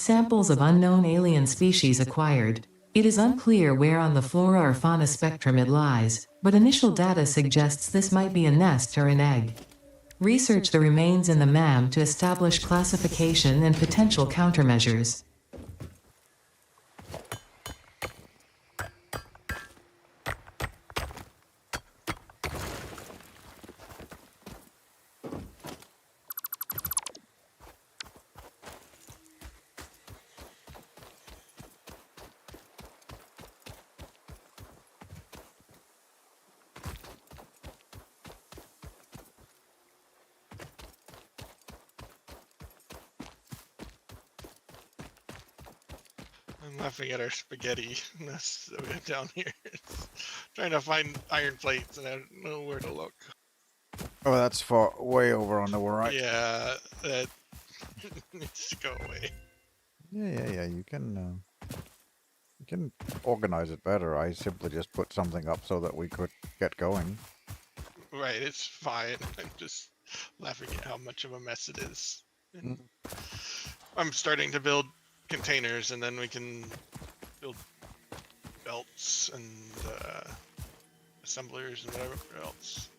Samples of unknown alien species acquired. It is unclear where on the flora or fauna spectrum it lies, but initial data suggests this might be a nest or an egg. Research the remains in the MAM to establish classification and potential countermeasures. I'm laughing at our spaghetti mess that we have down here. It's trying to find iron plates and I don't know where to look. Oh, that's far way over on the right. Yeah, that needs to go away. Yeah. You can organize it better. I simply just put something up so that we could get going. Right, it's fine. I'm just laughing at how much of a mess it is. And I'm starting to build containers and then we can build belts and assemblers and whatever else.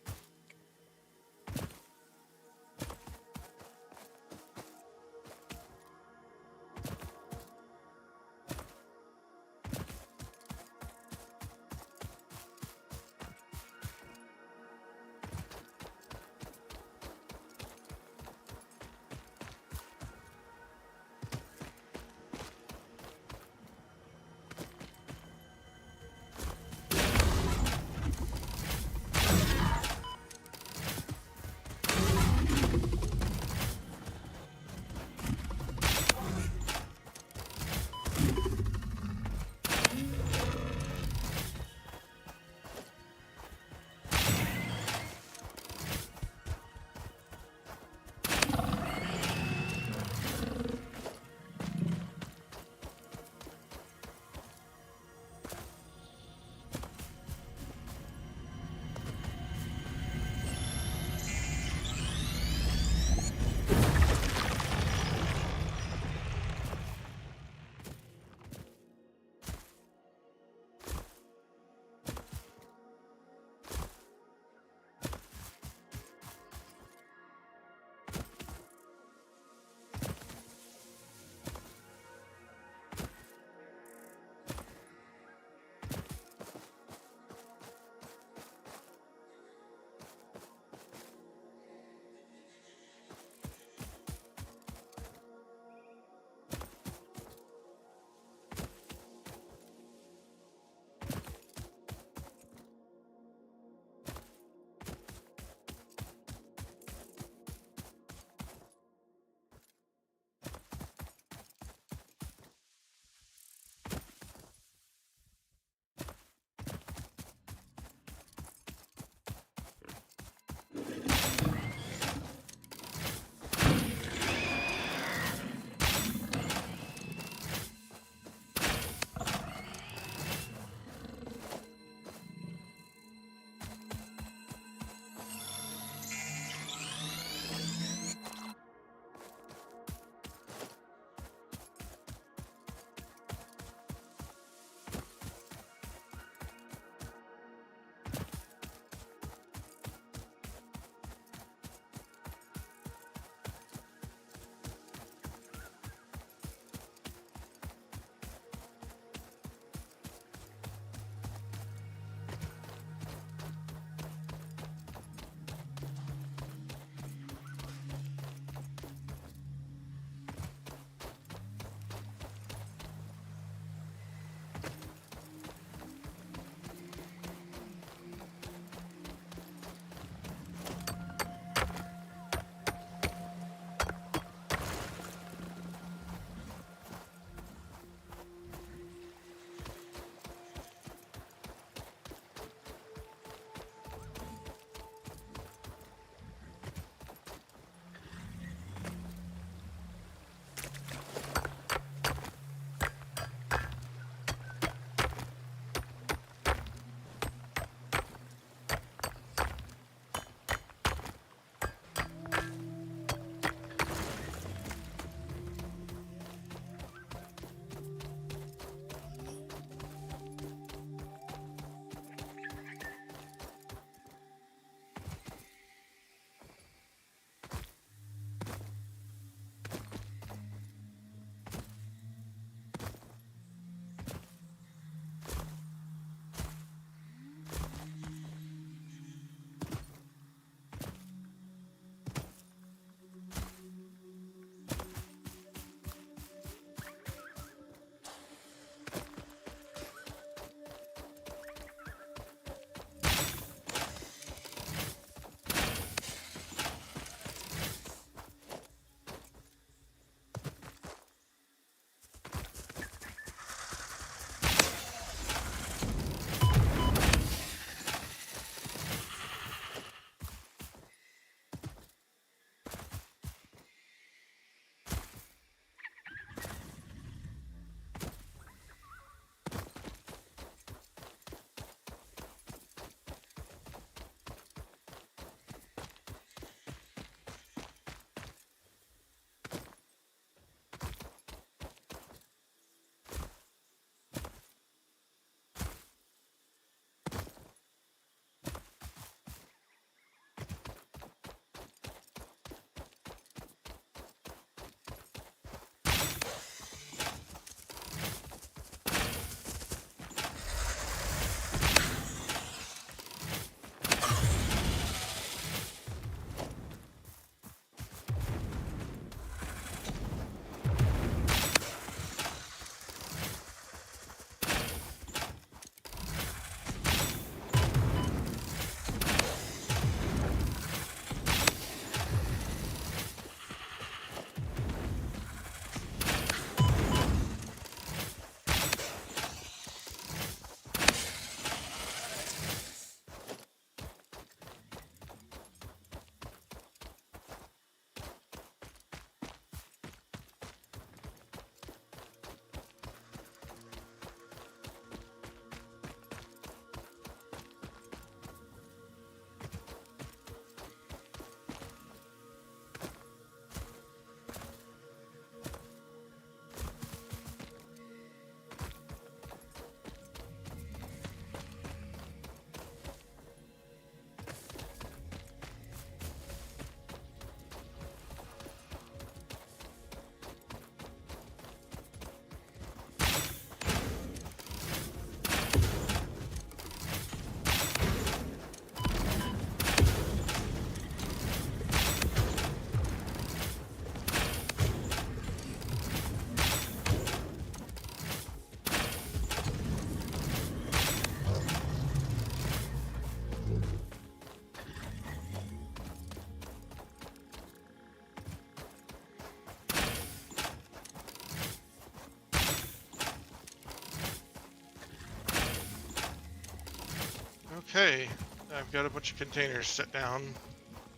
Okay, I've got a bunch of containers set down,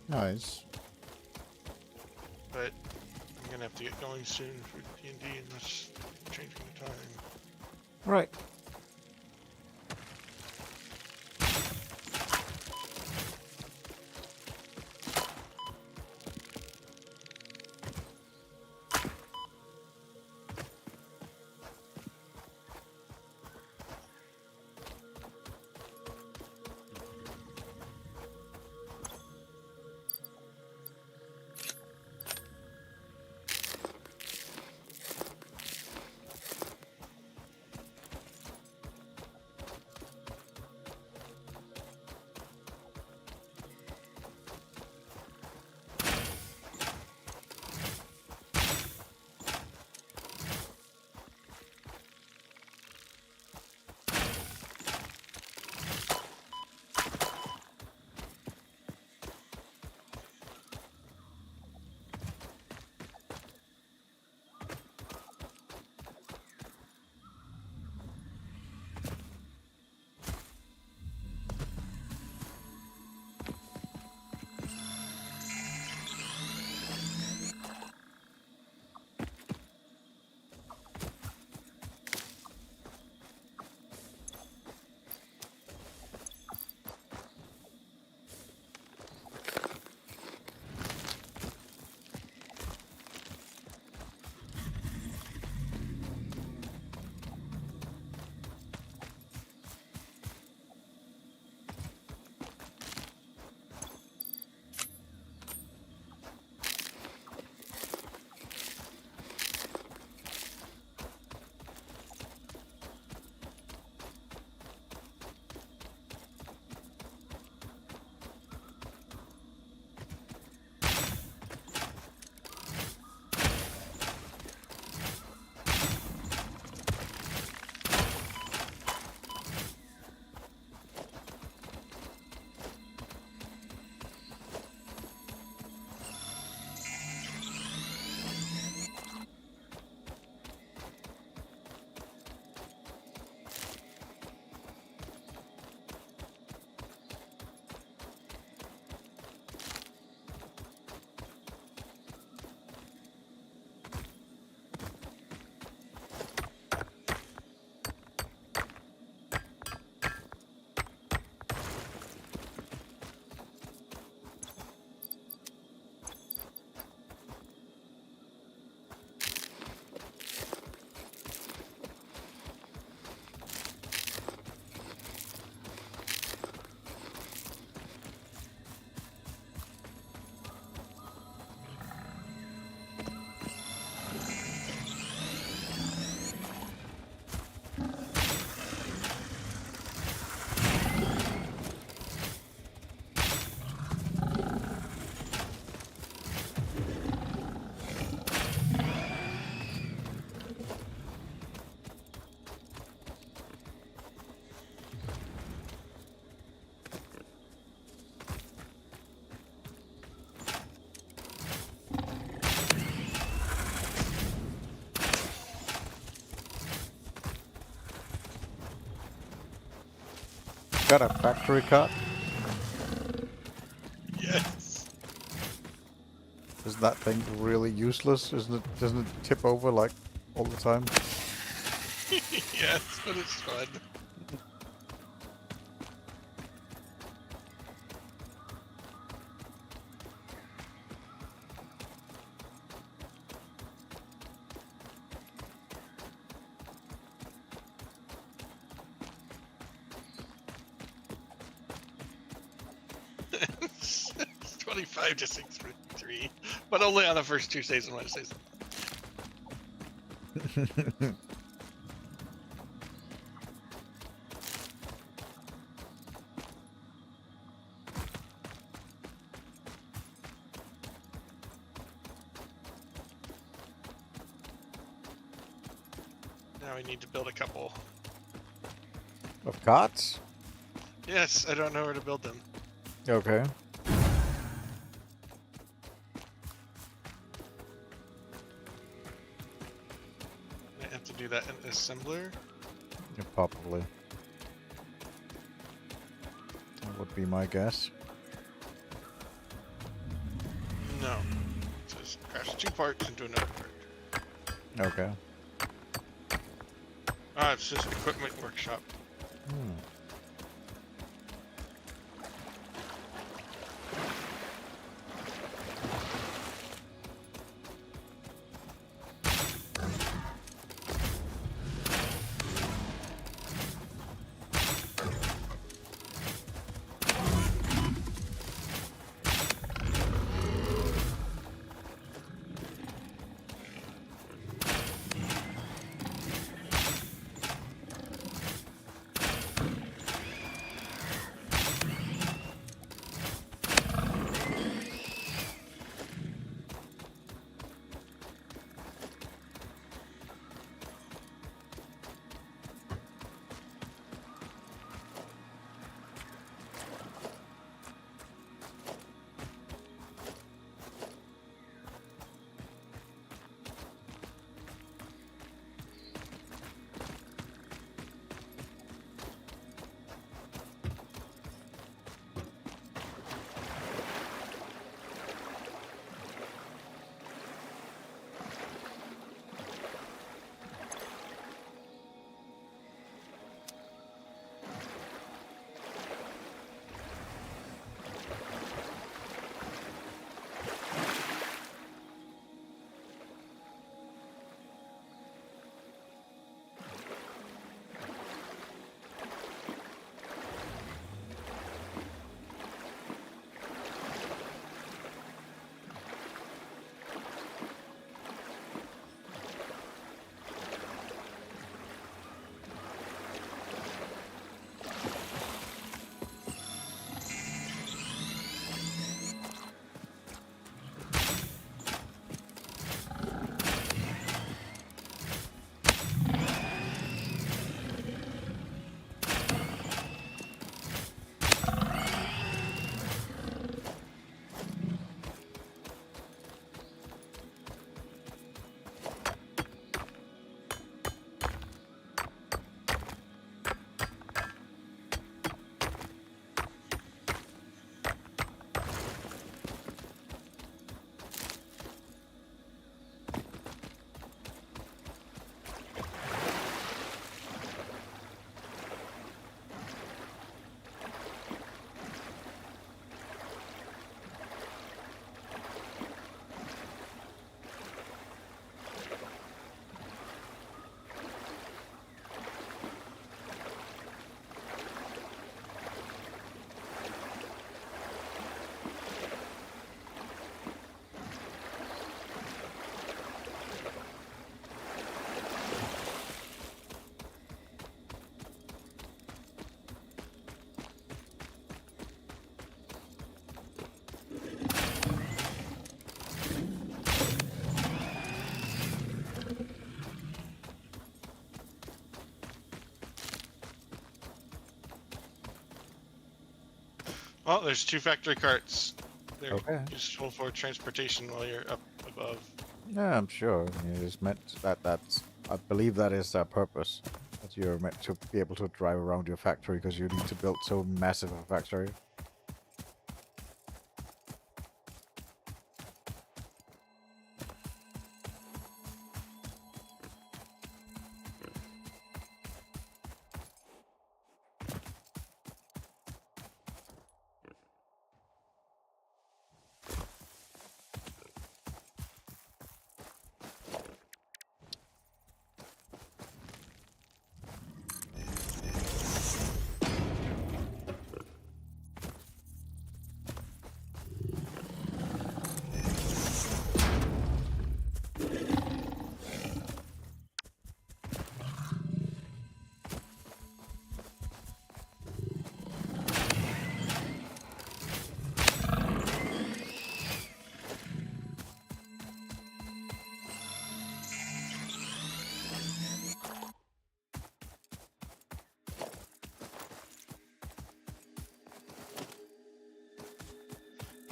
Nice. but I'm gonna have to get going soon for D&D unless I'm changing the time. Right. Got a factory cut? Yes. Is that thing really useless? Doesn't it tip over like all the time? Yes, but it's fun. It's 25 to 6 for 3, but only on the first 2 stays and Wednesdays. Now we need to build a couple. Of cots? Yes, I don't know where to build them. Okay. I have to do that in assembler. Yeah, probably. would be my guess. No. It says crash 2 parts into another part. Okay. Ah, it's just equipment workshop. Hmm. Well, there's 2 factory carts. They're Okay. useful for transportation while you're up above. Yeah, I'm sure. I mean, it is meant that's. I believe that is their purpose. That you're meant to be able to drive around your factory because you need to build so massive a factory.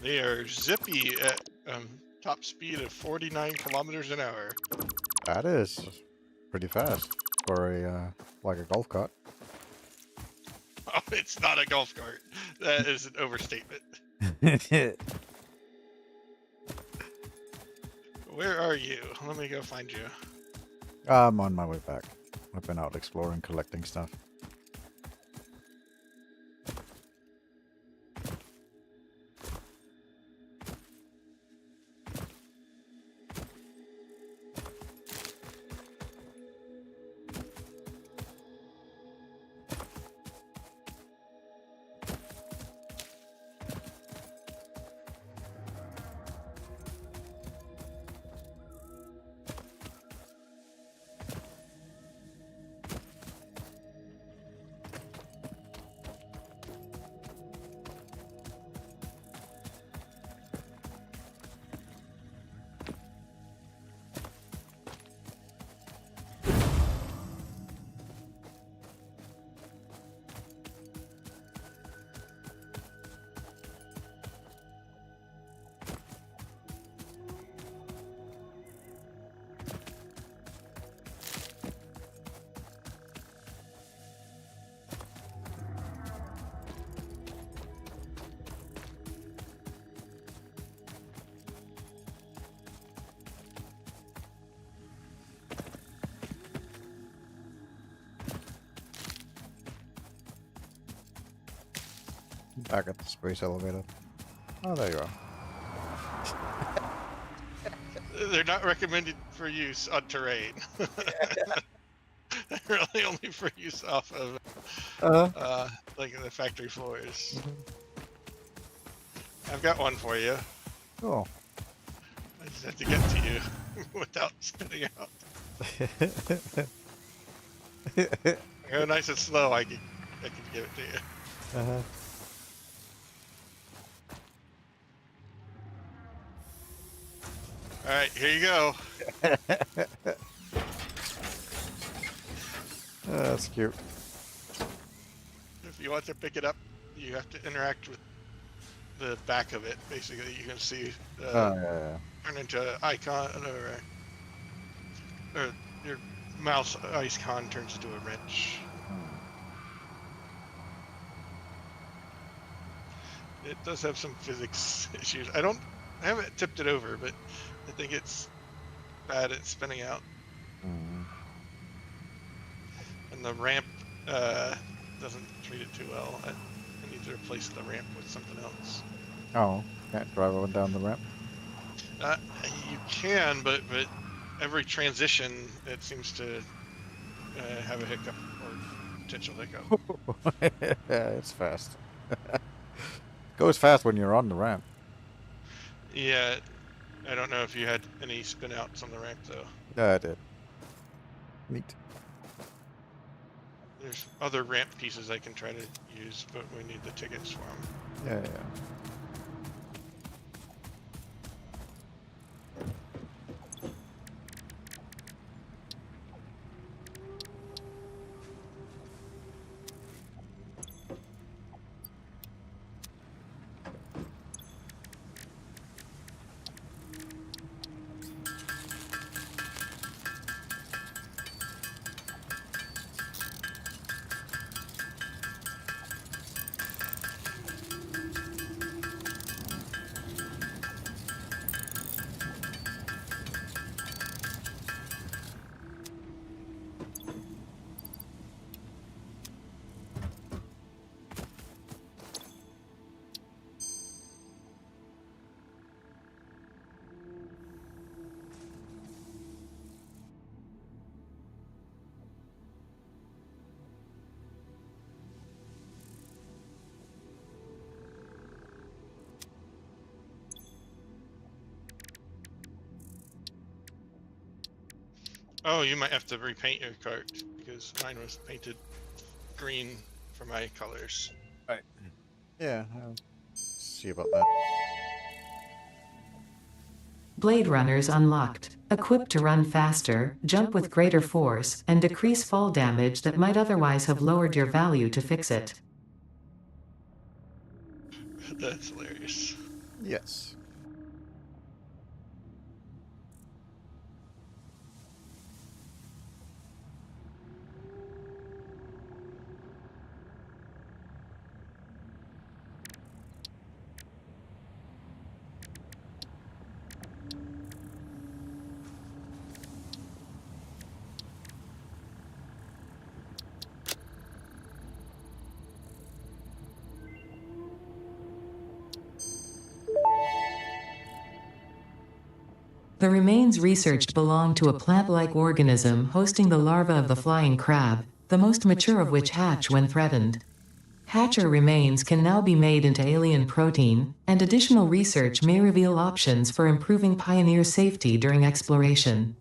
They are zippy at top speed of 49 kilometers an hour. That is pretty fast for a like a golf cart. Oh, it's not a golf cart. That is an overstatement. Where are you? Let me go find you. I'm on my way back. I've been out exploring, collecting stuff. Back at the space elevator. Oh, there you are. They're not recommended for use on terrain. They're really only for use off of like the factory floors. I've got one for you. Cool. I just have to get to you without spinning out. Go nice and slow. I can give it to you. All right, here you go. That's cute. If you want to pick it up, you have to interact with the back of it. Basically, you can see Yeah. turn into an icon, or your mouse icon turns into a wrench. It does have some physics issues. I haven't tipped it over, but I think it's bad at spinning out. And the ramp doesn't treat it too well. I need to replace the ramp with something else. Oh, can't drive up and down the ramp. You can, but every transition it seems to have a hiccup or potential hiccup. Yeah, it's fast. Goes fast when you're on the ramp. Yeah, I don't know if you had any spin outs on the ramp though. Yeah, I did. Neat. There's other ramp pieces I can try to use, but we need the tickets for them. Yeah. Oh, you might have to repaint your cart because mine was painted green for my colors. Right. Yeah, I'll see about that. Blade Runners unlocked. Equipped to run faster, jump with greater force, and decrease fall damage that might otherwise have lowered your value to FICSIT. That's hilarious. Yes. The remains researched belong to a plant-like organism hosting the larva of the flying crab, the most mature of which hatch when threatened. Hatcher remains can now be made into alien protein, and additional research may reveal options for improving Pioneer safety during exploration.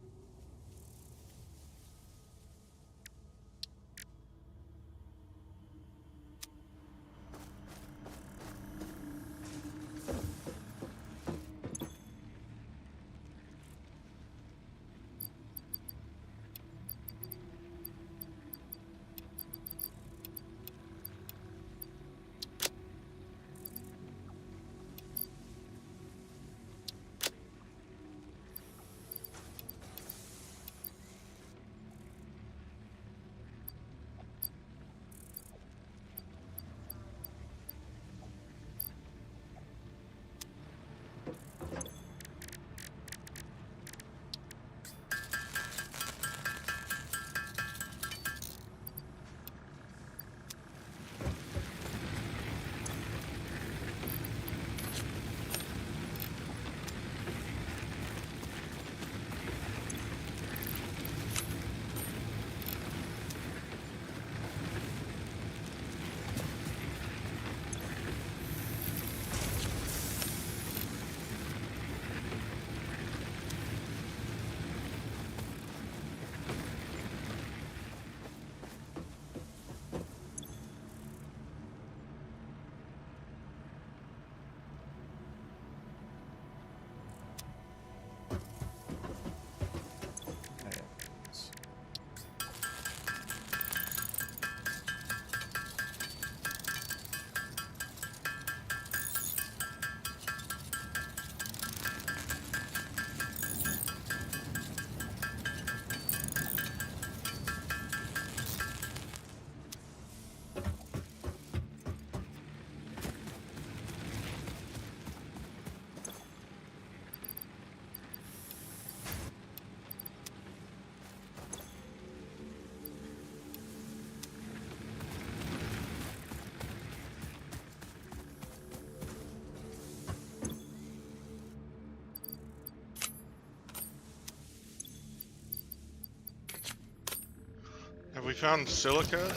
Have we found silica?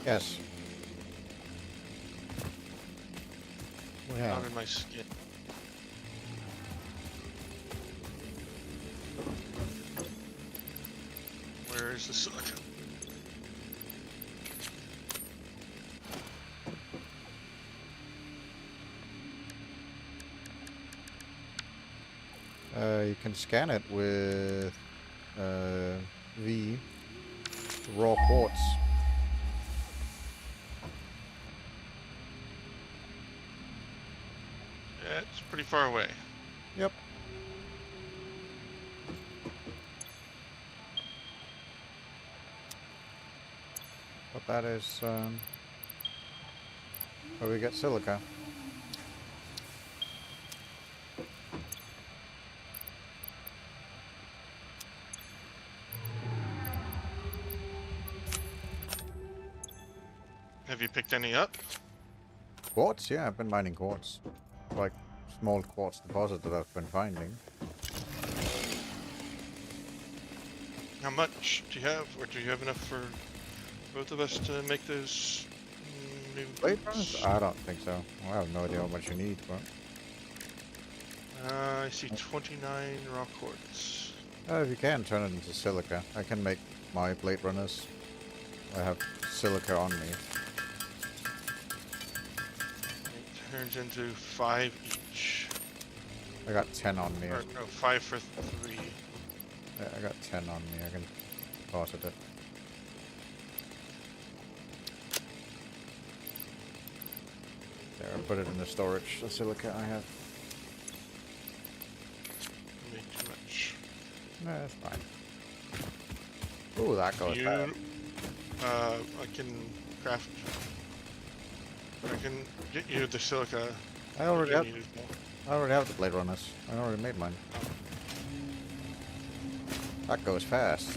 Yes. Not in my skin. Where is the silica? You can scan it with V. Raw quartz. Yeah, it's pretty far away. Yep. But that is where we get silica. Have you picked any up? Quartz? Yeah, I've been mining quartz. Like small quartz deposit that I've been finding. How much do you have? Or do you have enough for both of us to make those new Blade boots? runners? I don't think so. I have no idea how much you need, but... I see 29 raw quartz. if you can, turn it into silica. I can make my blade runners. I have silica on me. It turns into 5 each. I got 10 on me. Or, no, 5 for 3. Yeah, I got 10 on me. I can deposit it. There, I put it in the storage. The silica I have. Maybe too much. No, that's fine. Ooh, that goes bad. I can craft. I can get you the silica. I already you have. need as well. I already have the blade runners. I already made mine. That goes fast.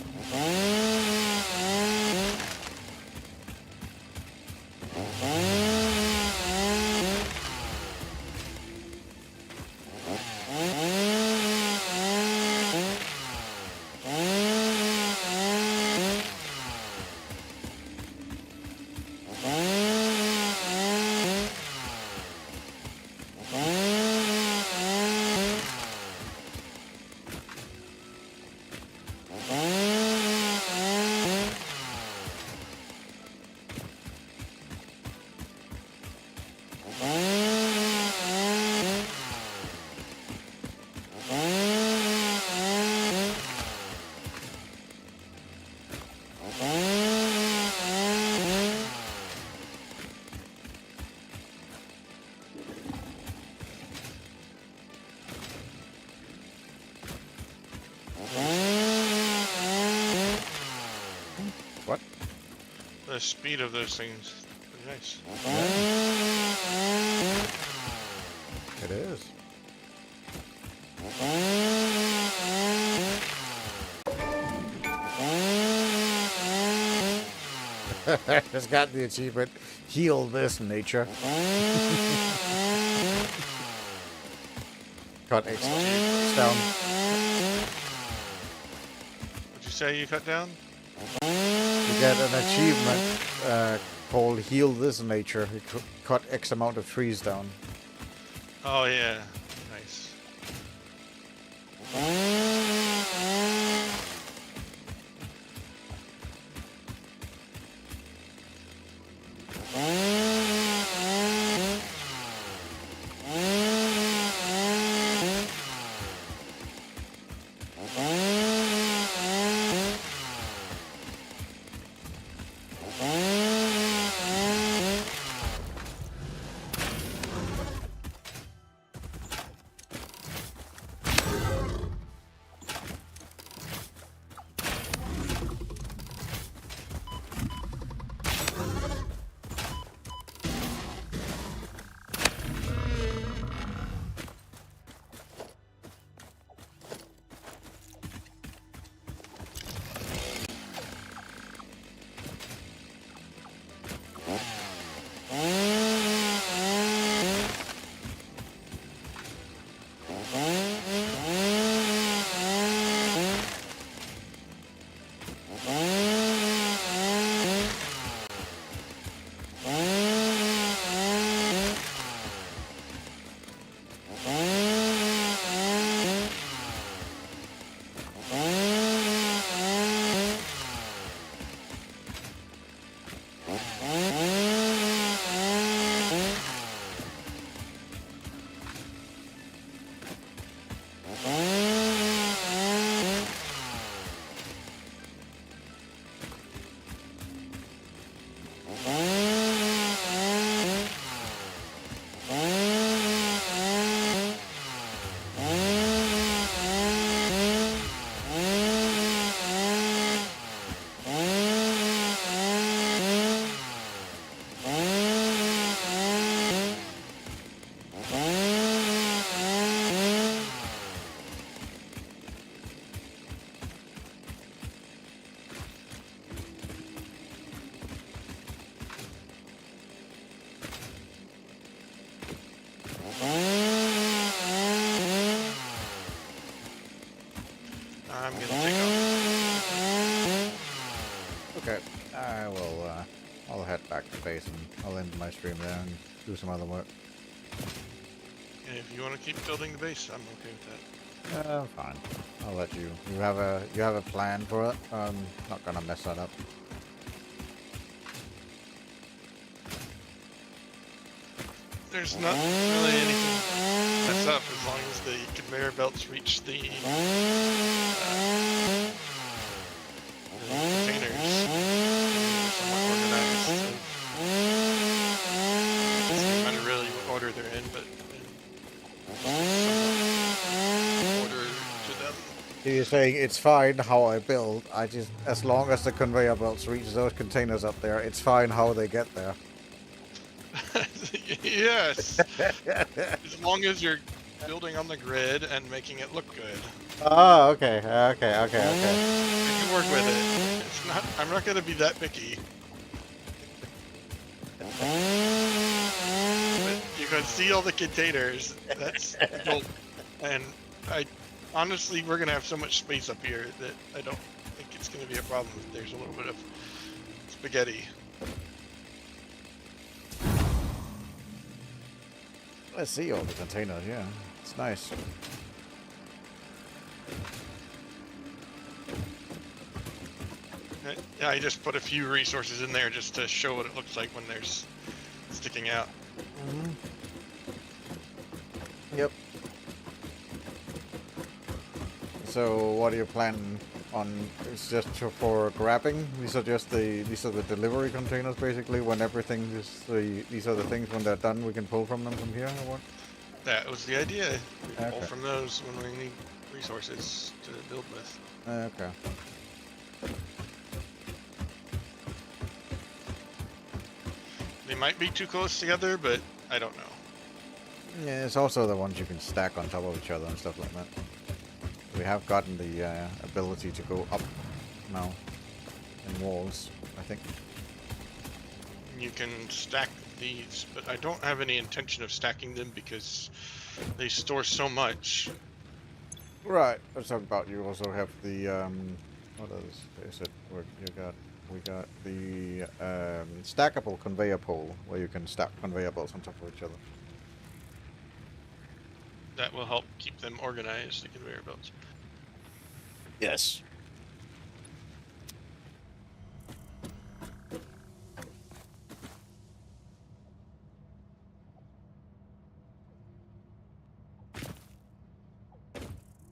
The speed of those things. Pretty nice. It is. Just got the achievement. Heal this nature. Cut X down. What'd you say you cut down? You get an achievement called Heal This Nature. You cut X amount of trees down. Oh yeah, nice. I'm gonna take off. Okay, I will. I'll head back to base and I'll end my stream there and do some other work. And if you want to keep building the base, I'm okay with that. Fine. I'll let you. You have a plan for it. I'm not gonna mess that up. There's not really anything to mess up as long as the conveyor belts reach the containers. They're somewhat organized. It doesn't matter really what order they're in, but order to them. You're saying it's fine how I build. I just, as long as the conveyor belts reach those containers up there, it's fine how they get there. Yes. As long as you're building on the grid and making it look good. Oh, okay, okay. I can work with it. It's not. I'm not gonna be that picky. But you can see all the containers. That's the goal. And honestly, we're gonna have so much space up here that I don't think it's gonna be a problem if there's a little bit of spaghetti. I see all the containers, yeah. It's nice. Yeah, I just put a few resources in there just to show what it looks like when there's sticking out. Mm-hmm. Yep. So what are you planning on? It's just for grabbing? These are the delivery containers basically. When everything is these are the things when they're done we can pull from them from here or what? That was the idea. We can pull Okay. from those when we need resources to build with. Okay. might be too close together, but I don't know. Yeah, it's also the ones you can stack on top of each other and stuff like that. We have gotten the ability to go up now in walls, I think. You can stack these, but I don't have any intention of stacking them because they store so much. Right. Let's talk about. You also have the what is it? We got the stackable conveyor pole where you can stack conveyor belts on top of each other. That will help keep them organized, the conveyor belts. Yes.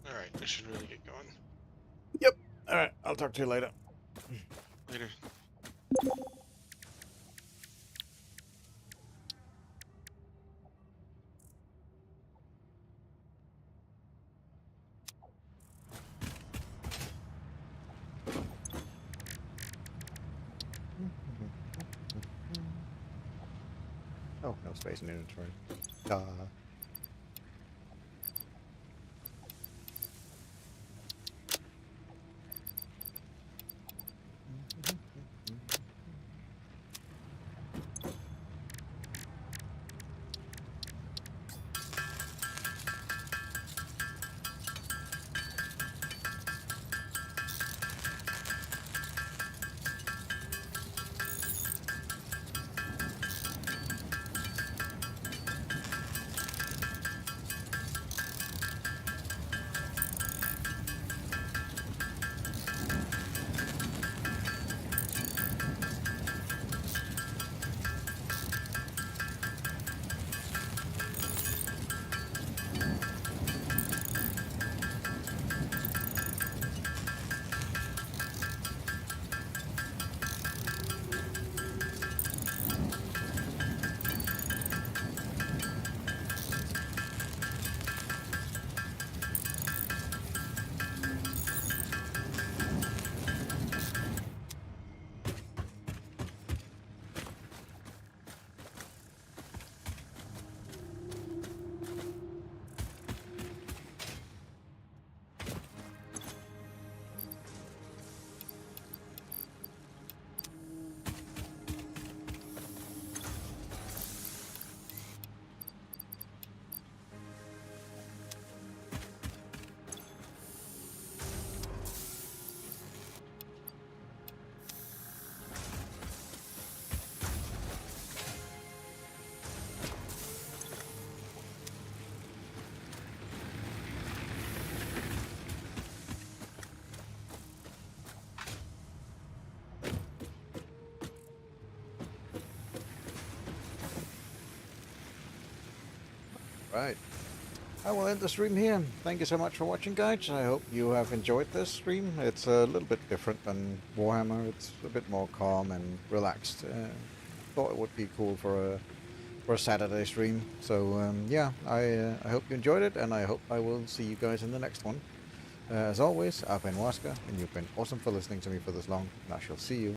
Alright, this should really get going. Yep. All right. I'll talk to you later. Later. Oh, no space in inventory. Duh. Right. I will end the stream here. Thank you so much for watching, guys. I hope you have enjoyed this stream. It's a little bit different than Warhammer. It's a bit more calm and relaxed. Thought it would be cool for a Saturday stream. So yeah, I hope you enjoyed it, and I hope I will see you guys in the next one. As always, I've been Wazka, and you've been awesome for listening to me for this long, and I shall see you